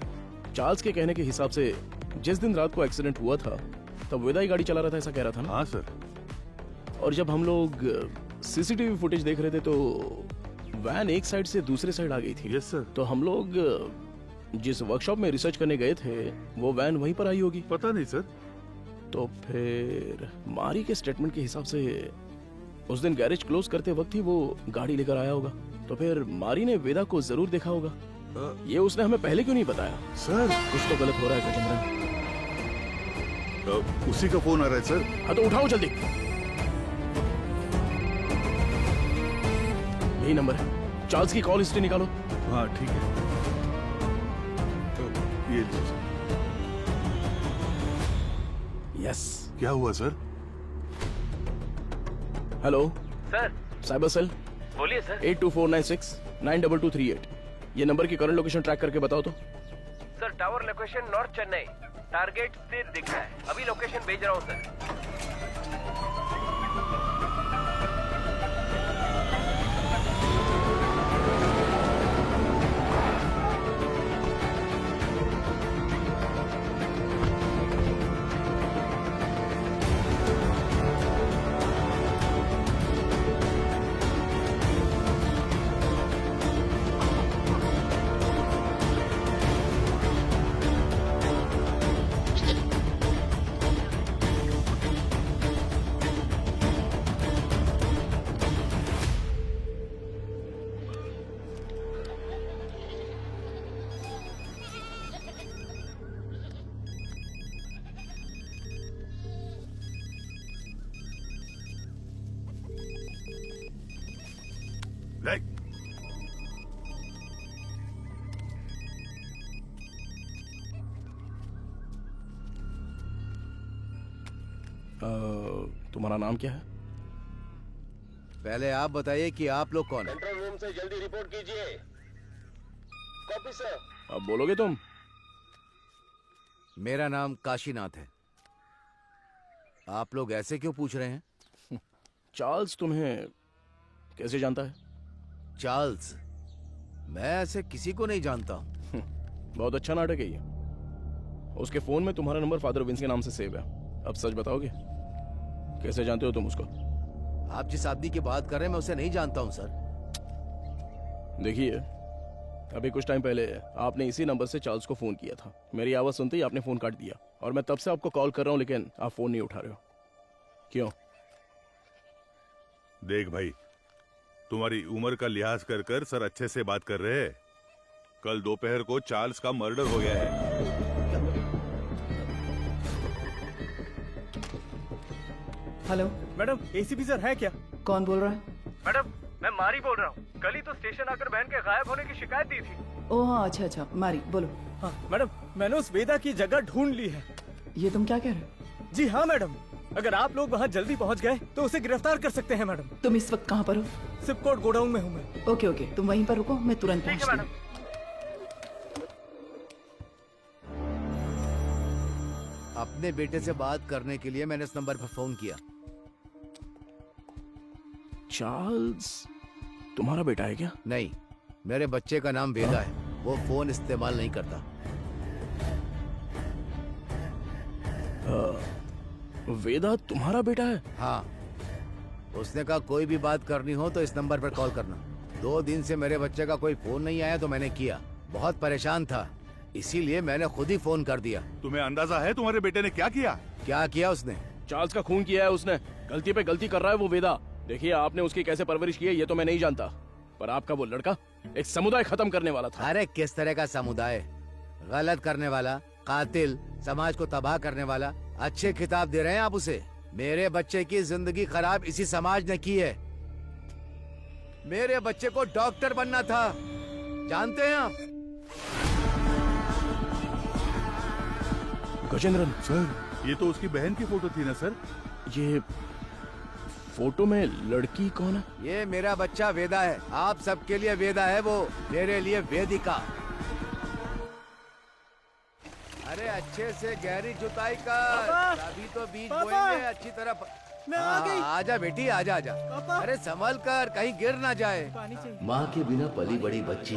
चार्ल्स के कहने के हिसाब से जिस दिन रात को एक्सीडेंट हुआ था तब वेदा ही गाड़ी चला रहा था, ऐसा कह रहा था ना? हाँ सर। और जब हम लोग सीसीटीवी फुटेज देख रहे थे तो वैन एक साइड से दूसरे साइड आ गई थी। Yes sir. तो हम लोग जिस वर्कशॉप में रिसर्च करने गए थे वो वैन वहीं पर आई होगी। पता नहीं सर। तो फिर मारी के स्टेटमेंट के हिसाब से उस दिन गैरेज क्लोज करते वक्त ही वो गाड़ी लेकर आया होगा। तो फिर मारी ने वेदा को जरूर देखा होगा। ये उसने हमें पहले क्यों नहीं बताया? सर कुछ तो गलत हो रहा है गजेंद्रन। उसी का फोन आ रहा है सर। हाँ तो उठाओ जल्दी। यही नंबर है। चार्ल्स की कॉल हिस्ट्री निकालो। हाँ ठीक है, ये लीजिए। यस। क्या हुआ sir? Hello sir. Cyber cell. बोलिए सर। 8249692238। ये नंबर की करंट लोकेशन ट्रैक करके बताओ तो। Sir tower location north Chennai, target स्थिर दिख रहा है। अभी लोकेशन भेज रहा हूँ सर। तुम्हारा नाम क्या है? पहले आप बताइए कि आप लोग कौन हैं? कंट्रोल रूम से जल्दी रिपोर्ट कीजिए। Copy sir. अब बोलोगे तुम? मेरा नाम काशीनाथ है। आप लोग ऐसे क्यों पूछ रहे हैं? चार्ल्स तुम्हें कैसे जानता है? चार्ल्स? मैं ऐसे किसी को नहीं जानता हूं। बहुत अच्छा नाटक है ये। उसके फोन में तुम्हारा नंबर फादर विंस के नाम से सेव है। अब सच बताओगे, कैसे जानते हो तुम उसको? आप जिस आदमी की बात कर रहे हैं मैं उसे नहीं जानता हूं सर। देखिए, अभी कुछ टाइम पहले आपने इसी नंबर से चार्ल्स को फोन किया था। मेरी आवाज सुनते ही आपने फोन काट दिया और मैं तब से आपको कॉल कर रहा हूं, लेकिन आप फोन नहीं उठा रहे हो। क्यों? देख भाई, तुम्हारी उम्र का लिहाज कर कर सर अच्छे से बात कर रहे हैं। कल दोपहर को चार्ल्स का मर्डर हो गया है। हेलो मैडम, एसीपी सर है क्या? कौन बोल रहा है? मैडम, मैं मारी बोल रहा हूँ। कल ही तो स्टेशन आकर बहन के गायब होने की शिकायत दी थी। ओह हाँ, अच्छा अच्छा, मारी बोलो। हाँ मैडम, मैंने उस वेदा की जगह ढूंढ ली है। ये तुम क्या कह रहे हो? जी हाँ मैडम, अगर आप लोग वहाँ जल्दी पहुँच गए तो उसे गिरफ्तार कर सकते हैं मैडम। तुम इस वक्त कहाँ पर हो? सिपकोट गोडाउन में हूँ मैं। ओके ओके, तुम वहीं पर रुको, मैं तुरंत पहुँचती हूँ। अपने बेटे से बात करने के लिए मैंने इस नंबर पर फोन किया। चार्ल्स तुम्हारा बेटा है क्या? नहीं, मेरे बच्चे का नाम वेदा है। वो फोन इस्तेमाल नहीं करता। वेदा तुम्हारा बेटा है? हाँ, उसने कहा कोई भी बात करनी हो तो इस नंबर पर कॉल करना। 2 दिन से मेरे बच्चे का कोई फोन नहीं आया तो मैंने किया। बहुत परेशान था, इसीलिए मैंने खुद ही फोन कर दिया। तुम्हें अंदाजा है तुम्हारे बेटे ने क्या किया? क्या किया उसने? चार्ल्स का खून किया है उसने। गलती पे गलती कर रहा है वो वेदा। देखिए, आपने उसकी कैसे परवरिश की है ये तो मैं नहीं जानता, पर आपका वो लड़का एक समुदाय खत्म करने वाला था। अरे किस तरह का समुदाय? गलत करने वाला, कातिल, समाज को तबाह करने वाला। अच्छे खिताब दे रहे हैं आप उसे। मेरे बच्चे की जिंदगी खराब इसी समाज ने की है। मेरे बच्चे को डॉक्टर बनना था, जानते हैं आप? गजेंद्रन सर, ये तो उसकी बहन की फोटो थी ना सर? ये फोटो में लड़की कौन है? ये मेरा बच्चा वेदा है। आप सबके लिए वेदा है वो, मेरे लिए वेदिका। अरे अच्छे से गहरी जुताई कर, अभी तो बीज बोएंगे अच्छी तरह। मैं आ गई। आजा बेटी, आजा आजा। अरे संभल कर, कहीं गिर ना जाए। माँ के बिना पली बड़ी बच्ची,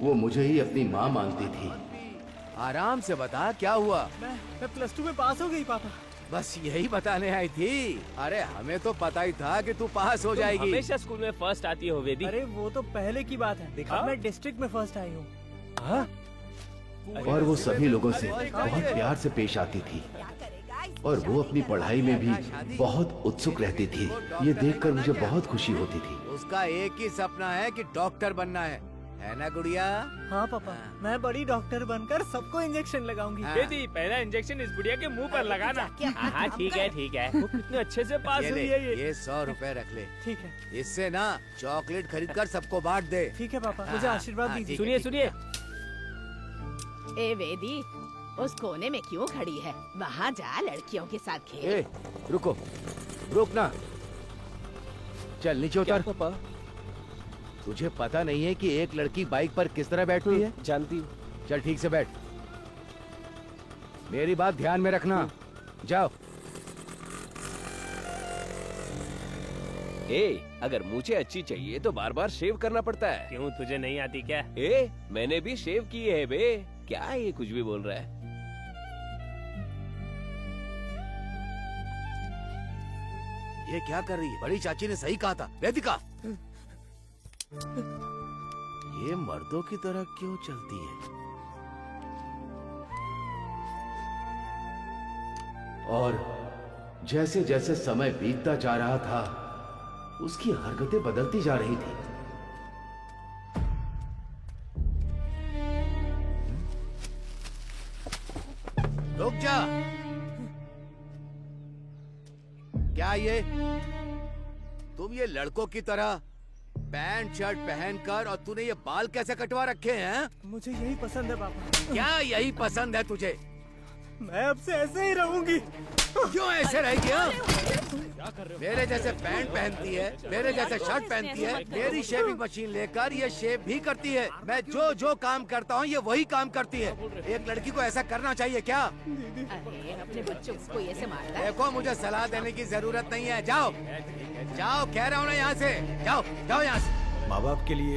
वो मुझे ही अपनी माँ मानती थी। आराम से बता, क्या हुआ? मैं +2 में पास हो गई पापा। बस यही बताने आई थी। अरे हमें तो पता ही था कि तू पास हो जाएगी। हमेशा स्कूल में फर्स्ट आती हो वेदी। अरे वो तो पहले की बात है। अब मैं डिस्ट्रिक्ट में फर्स्ट आई हूँ। और वो सभी लोगों से बहुत प्यार से पेश आती थी और वो अपनी पढ़ाई में भी बहुत उत्सुक रहती थी। ये देखकर मुझे बहुत खुशी होती थी। उसका एक ही सपना है कि डॉक्टर बनना है। है ना गुड़िया? हाँ पापा, मैं बड़ी डॉक्टर बनकर सबको इंजेक्शन लगाऊंगी। बेटी पहला इंजेक्शन इस बुढ़िया के मुंह पर लगाना। हाँ ठीक है ठीक है। वो कितने अच्छे से पास हुई है ये 100 रुपए रख ले। ठीक है। इससे ना चॉकलेट खरीद कर सबको बांट दे। ठीक है पापा, मुझे आशीर्वाद दीजिए। सुनिए सुनिए। ए वेदी, उस कोने में क्यों खड़ी है? वहाँ जा, लड़कियों के साथ खेल। ए, रुको, रुक ना। चल नीचे उतर। पापा, तुझे पता नहीं है कि एक लड़की बाइक पर किस तरह बैठती है? जानती हूँ। चल ठीक से बैठ। मेरी बात ध्यान में रखना। जाओ। अगर मुझे अच्छी चाहिए तो बार बार शेव करना पड़ता है। क्यों, तुझे नहीं आती क्या? मैंने भी शेव की है बे। क्या ये कुछ भी बोल रहा है? ये क्या कर रही है? बड़ी चाची ने सही कहा था। वेदिका, ये मर्दों की तरह क्यों चलती है? और जैसे जैसे समय बीतता जा रहा था, उसकी हरकतें बदलती जा रही थी। रुक जा। क्या ये तुम ये लड़कों की तरह पैंट शर्ट पहनकर, और तूने ये बाल कैसे कटवा रखे हैं? मुझे यही पसंद है पापा। क्या यही पसंद है तुझे? मैं अब से ऐसे ही रहूंगी। क्यों ऐसे रहेगी? हाँ? मेरे जैसे पैंट पहनती है, मेरे जैसे शर्ट पहनती है, मेरी शेविंग मशीन लेकर ये शेव भी करती है। मैं जो जो काम करता हूँ ये वही काम करती है। एक लड़की को ऐसा करना चाहिए क्या? अरे अपने बच्चों को ऐसे मारता है? देखो, मुझे सलाह देने की जरूरत नहीं है। जाओ जाओ, कह रहा हूँ ना, यहाँ से जाओ, जाओ यहाँ से। माँ बाप के लिए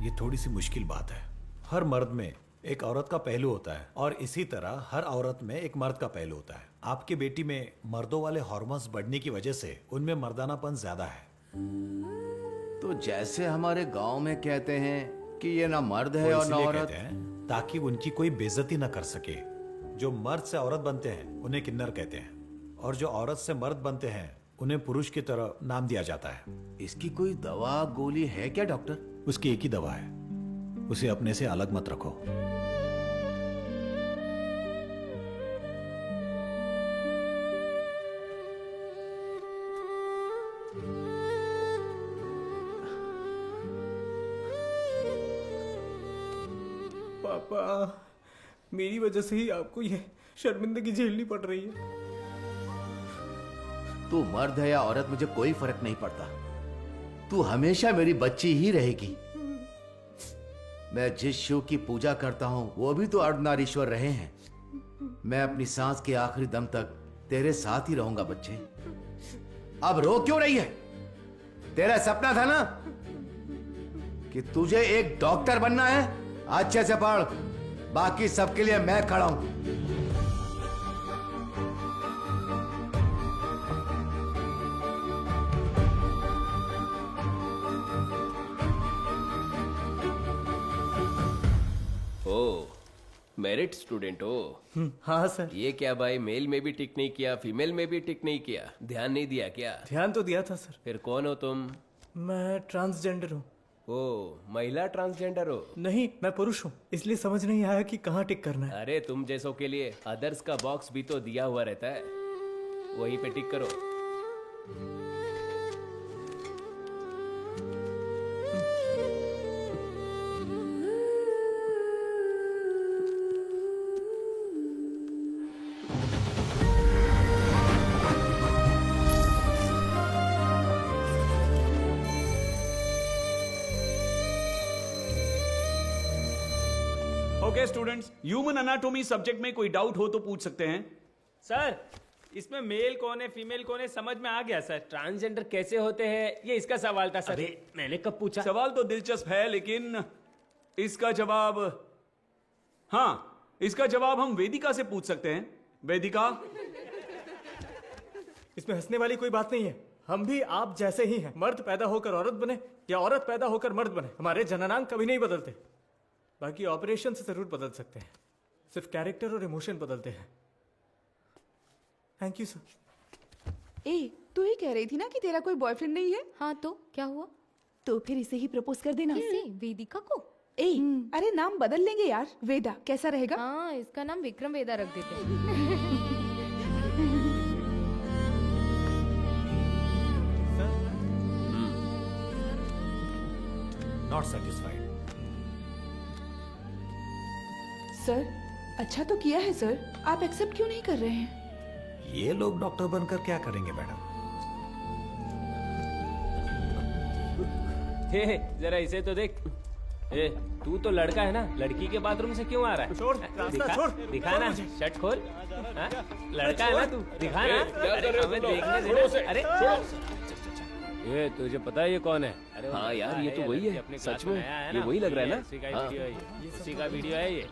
ये थोड़ी सी मुश्किल बात है। हर मर्द में एक औरत का पहलू होता है, और इसी तरह हर औरत में एक मर्द का पहलू होता है। आपकी बेटी में मर्दों वाले हार्मोन्स बढ़ने की वजह से उनमें मर्दानापन ज्यादा है। तो जैसे हमारे गांव में कहते हैं कि ये ना मर्द है वो और ना इसलिए औरत। कहते हैं ताकि उनकी कोई बेइज्जती ना कर सके। जो मर्द से औरत बनते हैं उन्हें किन्नर कहते हैं, और जो औरत से मर्द बनते हैं उन्हें पुरुष की तरह नाम दिया जाता है। इसकी कोई दवा गोली है क्या डॉक्टर? उसकी एक ही दवा है, उसे अपने से अलग मत रखो। पापा, मेरी वजह से ही आपको ये शर्मिंदगी झेलनी पड़ रही है। तू मर्द है या औरत, मुझे कोई फर्क नहीं पड़ता। तू हमेशा मेरी बच्ची ही रहेगी। मैं जिस शिव की पूजा करता हूं वो भी तो अर्धनारीश्वर रहे हैं। मैं अपनी सांस के आखिरी दम तक तेरे साथ ही रहूंगा बच्चे। अब रो क्यों रही है? तेरा सपना था ना कि तुझे एक डॉक्टर बनना है। अच्छे से पढ़, बाकी सबके लिए मैं खड़ा हूं। मेरिट स्टूडेंट हो? हाँ सर। ये क्या भाई, मेल में भी टिक नहीं किया, फीमेल में भी टिक नहीं किया, ध्यान नहीं दिया क्या? ध्यान तो दिया था सर। फिर कौन हो तुम? मैं ट्रांसजेंडर हूँ। ओ, महिला ट्रांसजेंडर हो? नहीं, मैं पुरुष हूँ, इसलिए समझ नहीं आया कि कहाँ टिक करना है। अरे तुम जैसों के लिए अदर्स का बॉक्स भी तो दिया हुआ रहता है, वहीं पे टिक करो। Okay students, human anatomy subject में कोई डाउट हो तो पूछ सकते हैं। सर, इसमें मेल कौन है फीमेल कौन है समझ में आ गया सर। ट्रांसजेंडर कैसे होते हैं ये इसका सवाल था सर। अरे मैंने कब पूछा? सवाल तो दिलचस्प है, लेकिन इसका जवाब, हाँ, इसका जवाब हम वेदिका से पूछ सकते हैं। वेदिका, इसमें हंसने वाली कोई बात नहीं है। हम भी आप जैसे ही हैं। मर्द पैदा होकर औरत बने या औरत पैदा होकर मर्द बने, हमारे जननांग कभी नहीं बदलते। बाकी ऑपरेशन से जरूर बदल सकते हैं, सिर्फ कैरेक्टर और इमोशन बदलते हैं। Thank you sir. ए, तू ही कह रही थी ना कि तेरा कोई बॉयफ्रेंड नहीं है? हाँ तो क्या हुआ? तो फिर इसे ही प्रपोज कर देना। किसे? वेदिका को? ए, अरे नाम बदल लेंगे यार, वेदा कैसा रहेगा? हाँ, इसका नाम विक्रम वेदा रख देते हैं। Not satisfied. सर अच्छा तो किया है सर, आप एक्सेप्ट क्यों नहीं कर रहे हैं? ये लोग डॉक्टर बनकर क्या करेंगे मैडम? हे, जरा इसे तो देख। ए, तू तो लड़का है ना, लड़की के बाथरूम से क्यों आ रहा है? छोड़, रास्ता दिखा, छोड़, दिखा छोड़ ना, मुझे। शर्ट खोल। हाँ? लड़का है ना तू, दिखा ना। अरे हमें देखने छोड़ो दे उसे, ना। अरे ये तुझे पता है ये कौन है? अरे हाँ यार, ये तो वही है। अपने सच क्लास में, आया है ये ना, वही लग रहा है ना? उसी का हाँ। वीडियो है ये, उसी का वीडियो है ये।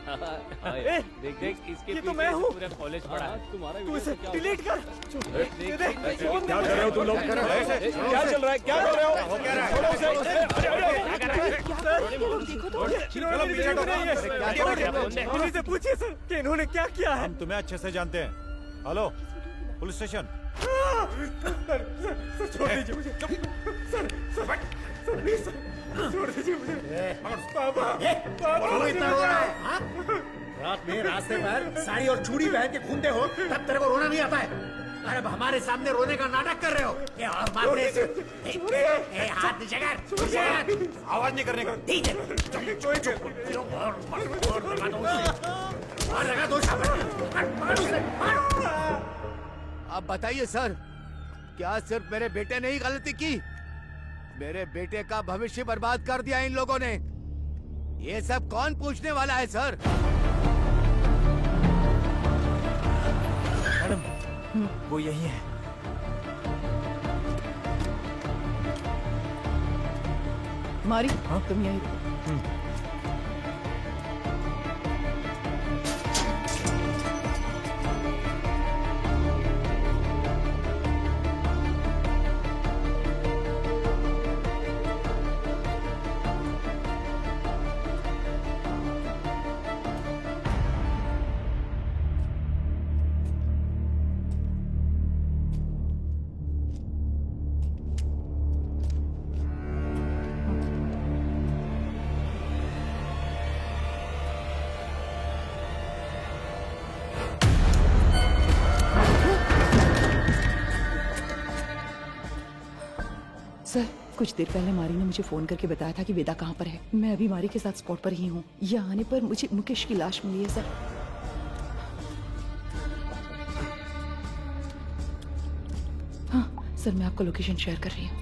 हाँ, देख देख इसके ये तो पीछे मैं से हूँ। पूरा कॉलेज पड़ा है। तू इसे डिलीट कर। देख, क्या कर रहे हो तुम लोग? क्या चल रहा है? क्या कर रहे हो? क्या इन्हीं से पूछिए सर कि इन्होंने क्या किया है। हम तुम्हें अच्छे से जानते हैं। Hello, police station. सर छोड़ दीजिए मुझे। सर प्लीज छोड़ दीजिए मुझे। पापा, क्यों इतना रो रहा है? हाँ? रात में रास्ते पर साड़ी और चूड़ी पहन के घूमते हो, तब तेरे को रोना नहीं आता है? अरे अब हमारे सामने रोने का नाटक कर रहे हो? ये और मारने से हाथ नीचे कर, आवाज नहीं करने का। ठीक है, और लगा दो अब बताइए सर, क्या सिर्फ मेरे बेटे ने ही गलती की? मेरे बेटे का भविष्य बर्बाद कर दिया इन लोगों ने। ये सब कौन पूछने वाला है सर? मैडम, वो यही है। मारी तुम यहीं रुको। सर कुछ देर पहले मारी ने मुझे फोन करके बताया था कि वेदा कहाँ पर है। मैं अभी मारी के साथ स्पॉट पर ही हूँ। यहाँ आने पर मुझे मुकेश की लाश मिली है सर। हाँ सर, मैं आपको लोकेशन शेयर कर रही हूँ।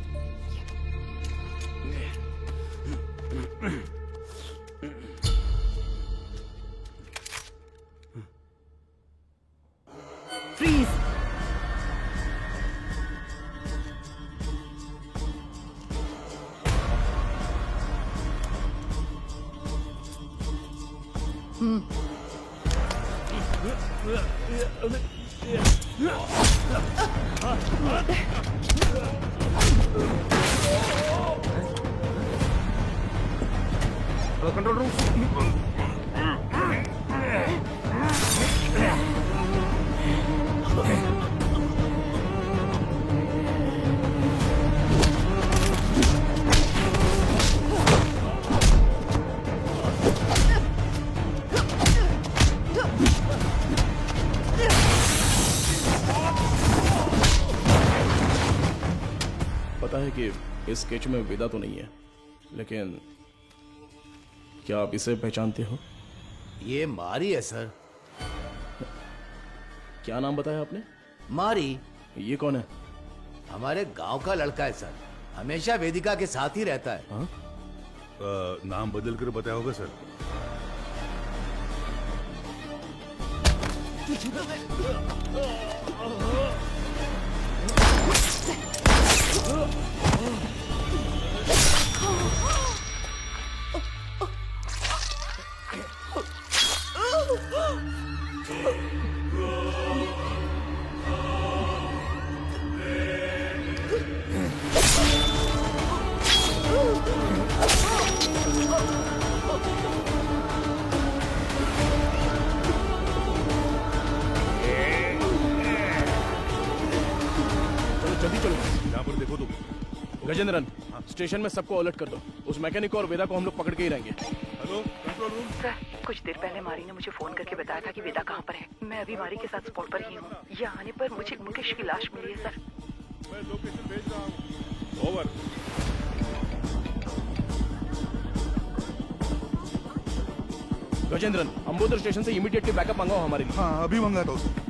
फ्रीज। Control room. पता है कि इस स्केच में वेदा तो नहीं है, लेकिन क्या आप इसे पहचानते हो? ये मारी है सर। क्या नाम बताया आपने? मारी। ये कौन है? हमारे गांव का लड़का है सर, हमेशा वेदिका के साथ ही रहता है। हाँ? नाम बदल कर बताया होगा सर। जल्दी चलो। यहाँ पर देखो तुम। गजेंद्रन, स्टेशन में सबको अलर्ट कर दो। उस मैकेनिक और वेदा को हम लोग पकड़ के ही रहेंगे। Hello control room. सर, कुछ देर पहले मारी ने मुझे फोन करके बताया था कि वेदा कहाँ पर है। मैं अभी मारी के साथ स्पॉट पर ही हूँ। यहाँ आने पर मुझे मुकेश की लाश मिली है सर। मैं लोकेशन भेज रहा हूँ। ओवर। गजेंद्रन, अंबोदर स्टेशन से इमीडिएटली बैकअप मंगाओ हमारे लिए। हाँ, अभी मंगाता हूँ।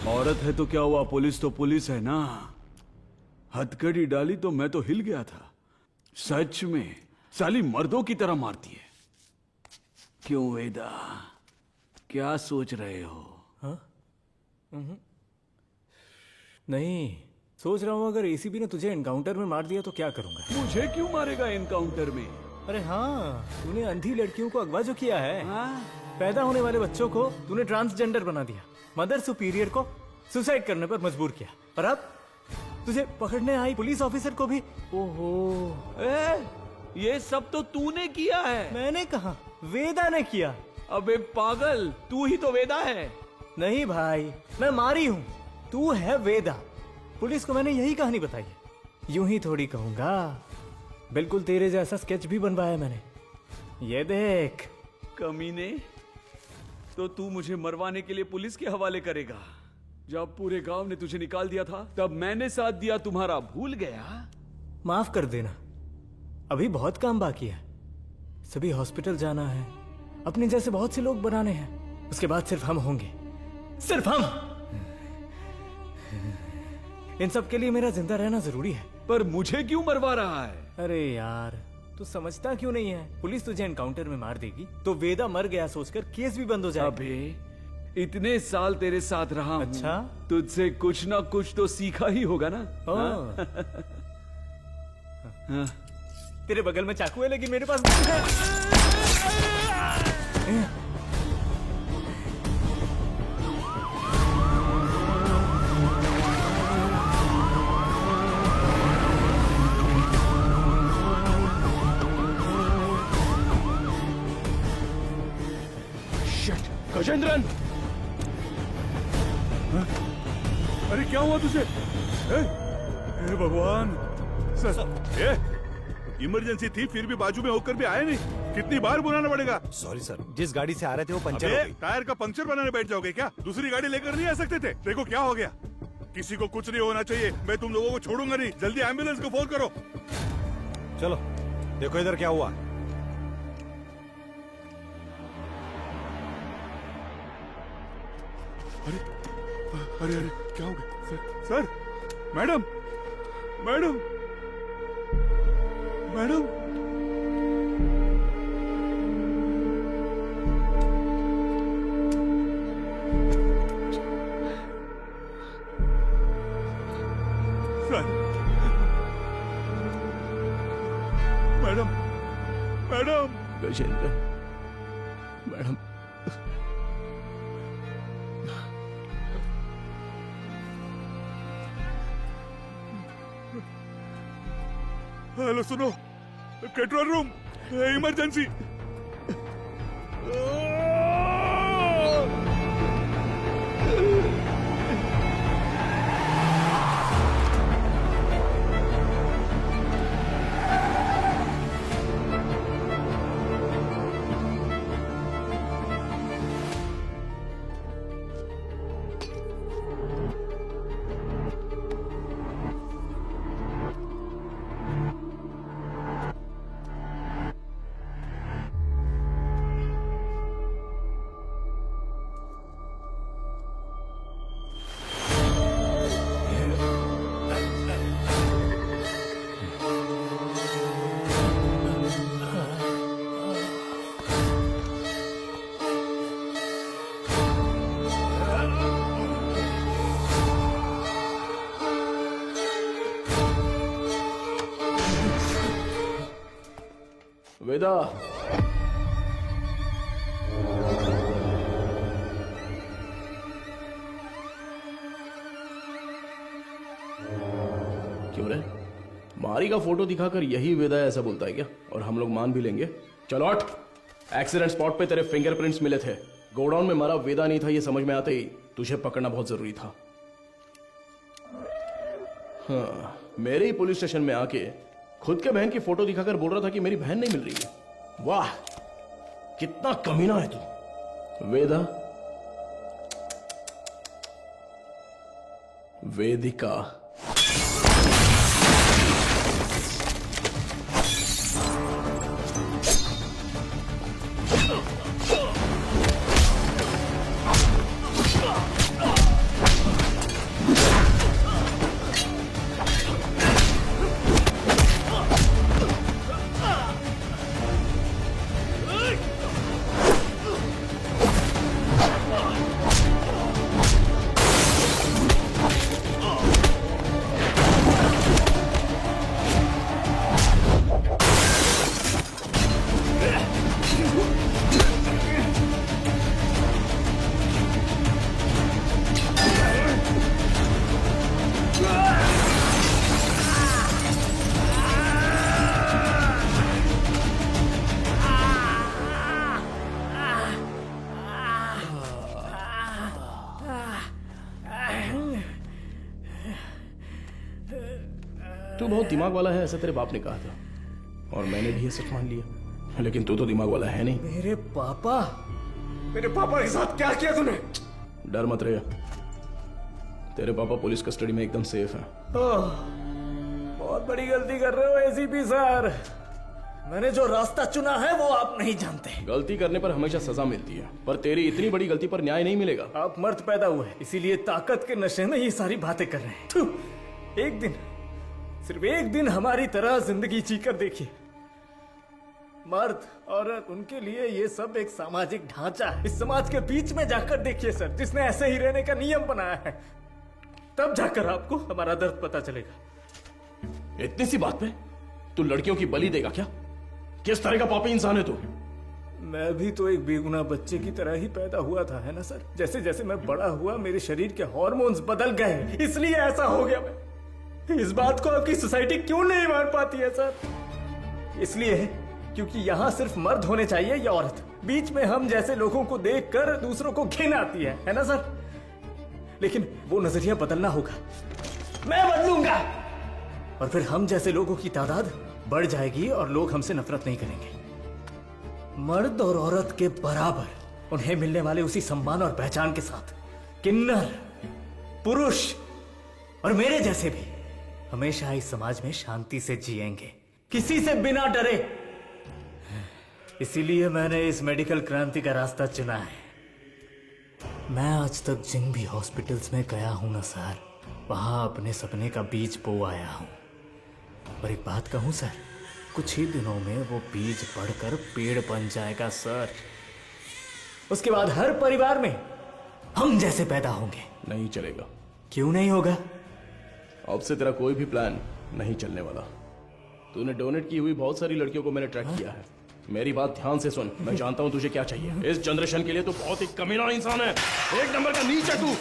औरत है तो क्या हुआ, पुलिस तो पुलिस है ना। हथकड़ी डाली तो मैं तो हिल गया था। सच में साली मर्दों की तरह मारती है। क्यों वेदा, क्या सोच रहे हो? हाँ? नहीं, सोच रहा हूँ अगर एसीपी ने तुझे एनकाउंटर में मार दिया तो क्या करूंगा। मुझे क्यों मारेगा एनकाउंटर में? अरे हाँ, तूने अंधी लड़कियों को अगवा जो किया है। पैदा होने वाले बच्चों को तूने ट्रांसजेंडर बना दिया, मदर सुपीरियर को सुसाइड करने पर मजबूर किया, और अब तुझे पकड़ने आई पुलिस ऑफिसर को भी। ओहो, ये सब तो तूने किया है। मैंने कहा, वेदा ने किया। अबे पागल, तू ही तो वेदा है। नहीं भाई, मैं मारी हूँ, तू है वेदा। पुलिस को मैंने यही कहानी बताई है। यूं ही थोड़ी कहूंगा, बिल्कुल तेरे जैसा स्केच भी बनवाया मैंने। ये देख। कमीने, तो तू मुझे मरवाने के लिए पुलिस के हवाले करेगा? जब पूरे गांव ने तुझे निकाल दिया था तब मैंने साथ दिया तुम्हारा, भूल गया? माफ कर देना, अभी बहुत काम बाकी है। सभी हॉस्पिटल जाना है, अपने जैसे बहुत से लोग बनाने हैं, उसके बाद सिर्फ हम होंगे, सिर्फ हम। इन सब के लिए मेरा जिंदा रहना जरूरी है। पर मुझे क्यों मरवा रहा है? अरे यार, तू समझता क्यों नहीं है? पुलिस तुझे एनकाउंटर में मार देगी तो वेदा मर गया सोचकर केस भी बंद हो जाएगा। अबे इतने साल तेरे साथ रहा हूं, अच्छा, तुझसे कुछ ना कुछ तो सीखा ही होगा ना। हाँ? तेरे बगल में चाकू है लेकिन मेरे पास गजेंद्रन, अरे क्या हुआ तुझे? हे भगवान सर, इमरजेंसी थी फिर भी बाजू में होकर भी आए नहीं। कितनी बार बुलाना पड़ेगा? सॉरी सर, जिस गाड़ी से आ रहे थे वो पंचर हो गई। टायर का पंक्चर बनाने बैठ जाओगे क्या? दूसरी गाड़ी लेकर नहीं आ सकते थे? देखो क्या हो गया। किसी को कुछ नहीं होना चाहिए, मैं तुम लोगों को छोड़ूंगा नहीं। जल्दी एम्बुलेंस को फोन करो। चलो देखो इधर क्या हुआ। अरे अरे अरे क्या हो गया? Sir, madam madam madam, sir, madam madam, Gajendran, madam, hello सुनो, कंट्रोल रूम, इमरजेंसी। वेदा, क्यों रे? मारी का फोटो दिखाकर यही वेदा ऐसा बोलता है क्या? और हम लोग मान भी लेंगे? चलो हट। एक्सीडेंट स्पॉट पे तेरे फिंगरप्रिंट्स मिले थे। गोडाउन में मरा वेदा नहीं था ये समझ में आते ही तुझे पकड़ना बहुत जरूरी था। हाँ, मेरे ही पुलिस स्टेशन में आके खुद के बहन की फोटो दिखाकर बोल रहा था कि मेरी बहन नहीं मिल रही है। वाह, कितना कमीना है तू। वेदा, वेदिका, तू बहुत दिमाग वाला है ऐसा तेरे बाप ने कहा था और मैंने भी ये सच मान लिया, लेकिन तू तो दिमाग वाला है नहीं। मेरे पापा के साथ क्या किया तूने? डर मत रहे, तेरे पापा पुलिस कस्टडी में एकदम सेफ हैं। बहुत बड़ी गलती कर रहे हो एसीपी सर। मैंने जो रास्ता चुना है वो आप नहीं जानते। गलती करने पर हमेशा सजा मिलती है, पर तेरी इतनी बड़ी गलती पर न्याय नहीं मिलेगा। आप मर्द पैदा हुए इसीलिए ताकत के नशे में ये सारी बातें कर रहे हैं। थू, एक दिन, सिर्फ एक दिन हमारी तरह जिंदगी जीकर देखिए। मर्द औरत उनके लिए ये सब एक सामाजिक ढांचा है। इस समाज के बीच में जाकर देखिए सर, जिसने ऐसे ही रहने का नियम बनाया है, तब जाकर आपको हमारा दर्द पता चलेगा। इतनी सी बात पे तू लड़कियों की बलि देगा क्या? किस तरह का पापी इंसान है तू? मैं भी तो एक बेगुनाह बच्चे की तरह ही पैदा हुआ था, है ना सर? जैसे जैसे मैं बड़ा हुआ मेरे शरीर के हार्मोन्स बदल गए, इसलिए ऐसा हो गया। मैं इस बात को आपकी सोसाइटी क्यों नहीं मान पाती है सर? इसलिए क्योंकि यहाँ सिर्फ मर्द होने चाहिए या औरत। बीच में हम जैसे लोगों को देखकर दूसरों को घिन आती है ना सर? लेकिन वो नजरिया बदलना होगा, मैं बदलूंगा, और फिर हम जैसे लोगों की तादाद बढ़ जाएगी और लोग हमसे नफरत नहीं करेंगे। मर्द और औरत के बराबर उन्हें मिलने वाले उसी सम्मान और पहचान के साथ किन्नर, पुरुष और मेरे जैसे भी हमेशा इस समाज में शांति से जिएंगे, किसी से बिना डरे। इसीलिए मैंने इस मेडिकल क्रांति का रास्ता चुना है। मैं आज तक जिन भी हॉस्पिटल्स में गया हूं ना सर, वहां अपने सपने का बीज बो आया हूं। और एक बात कहूं सर, कुछ ही दिनों में वो बीज बढ़कर पेड़ बन जाएगा सर। उसके बाद हर परिवार में हम जैसे पैदा होंगे। नहीं चलेगा। क्यों नहीं होगा? अब से तेरा कोई भी प्लान नहीं चलने वाला। तूने डोनेट की हुई बहुत सारी लड़कियों को मैंने ट्रैक किया है। मेरी बात ध्यान से सुन, मैं जानता हूं तुझे क्या चाहिए। इस जनरेशन के लिए तू बहुत ही कमीना इंसान है, एक नंबर का नीच है तू।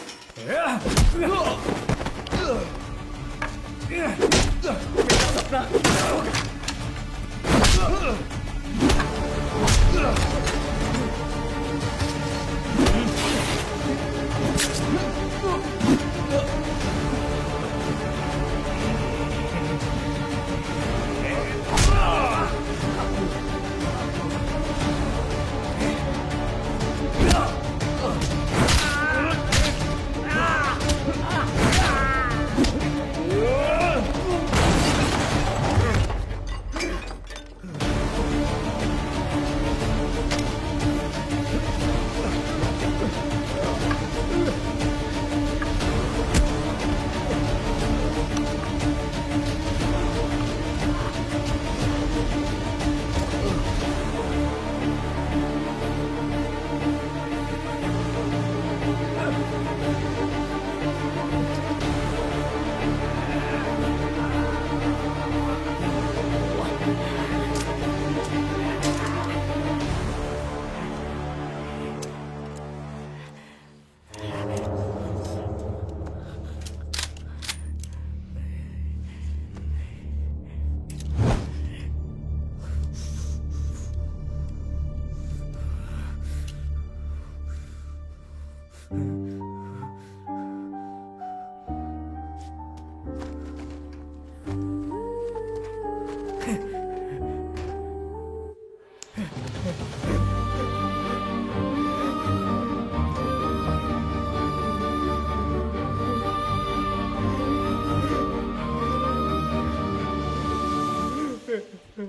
हाँ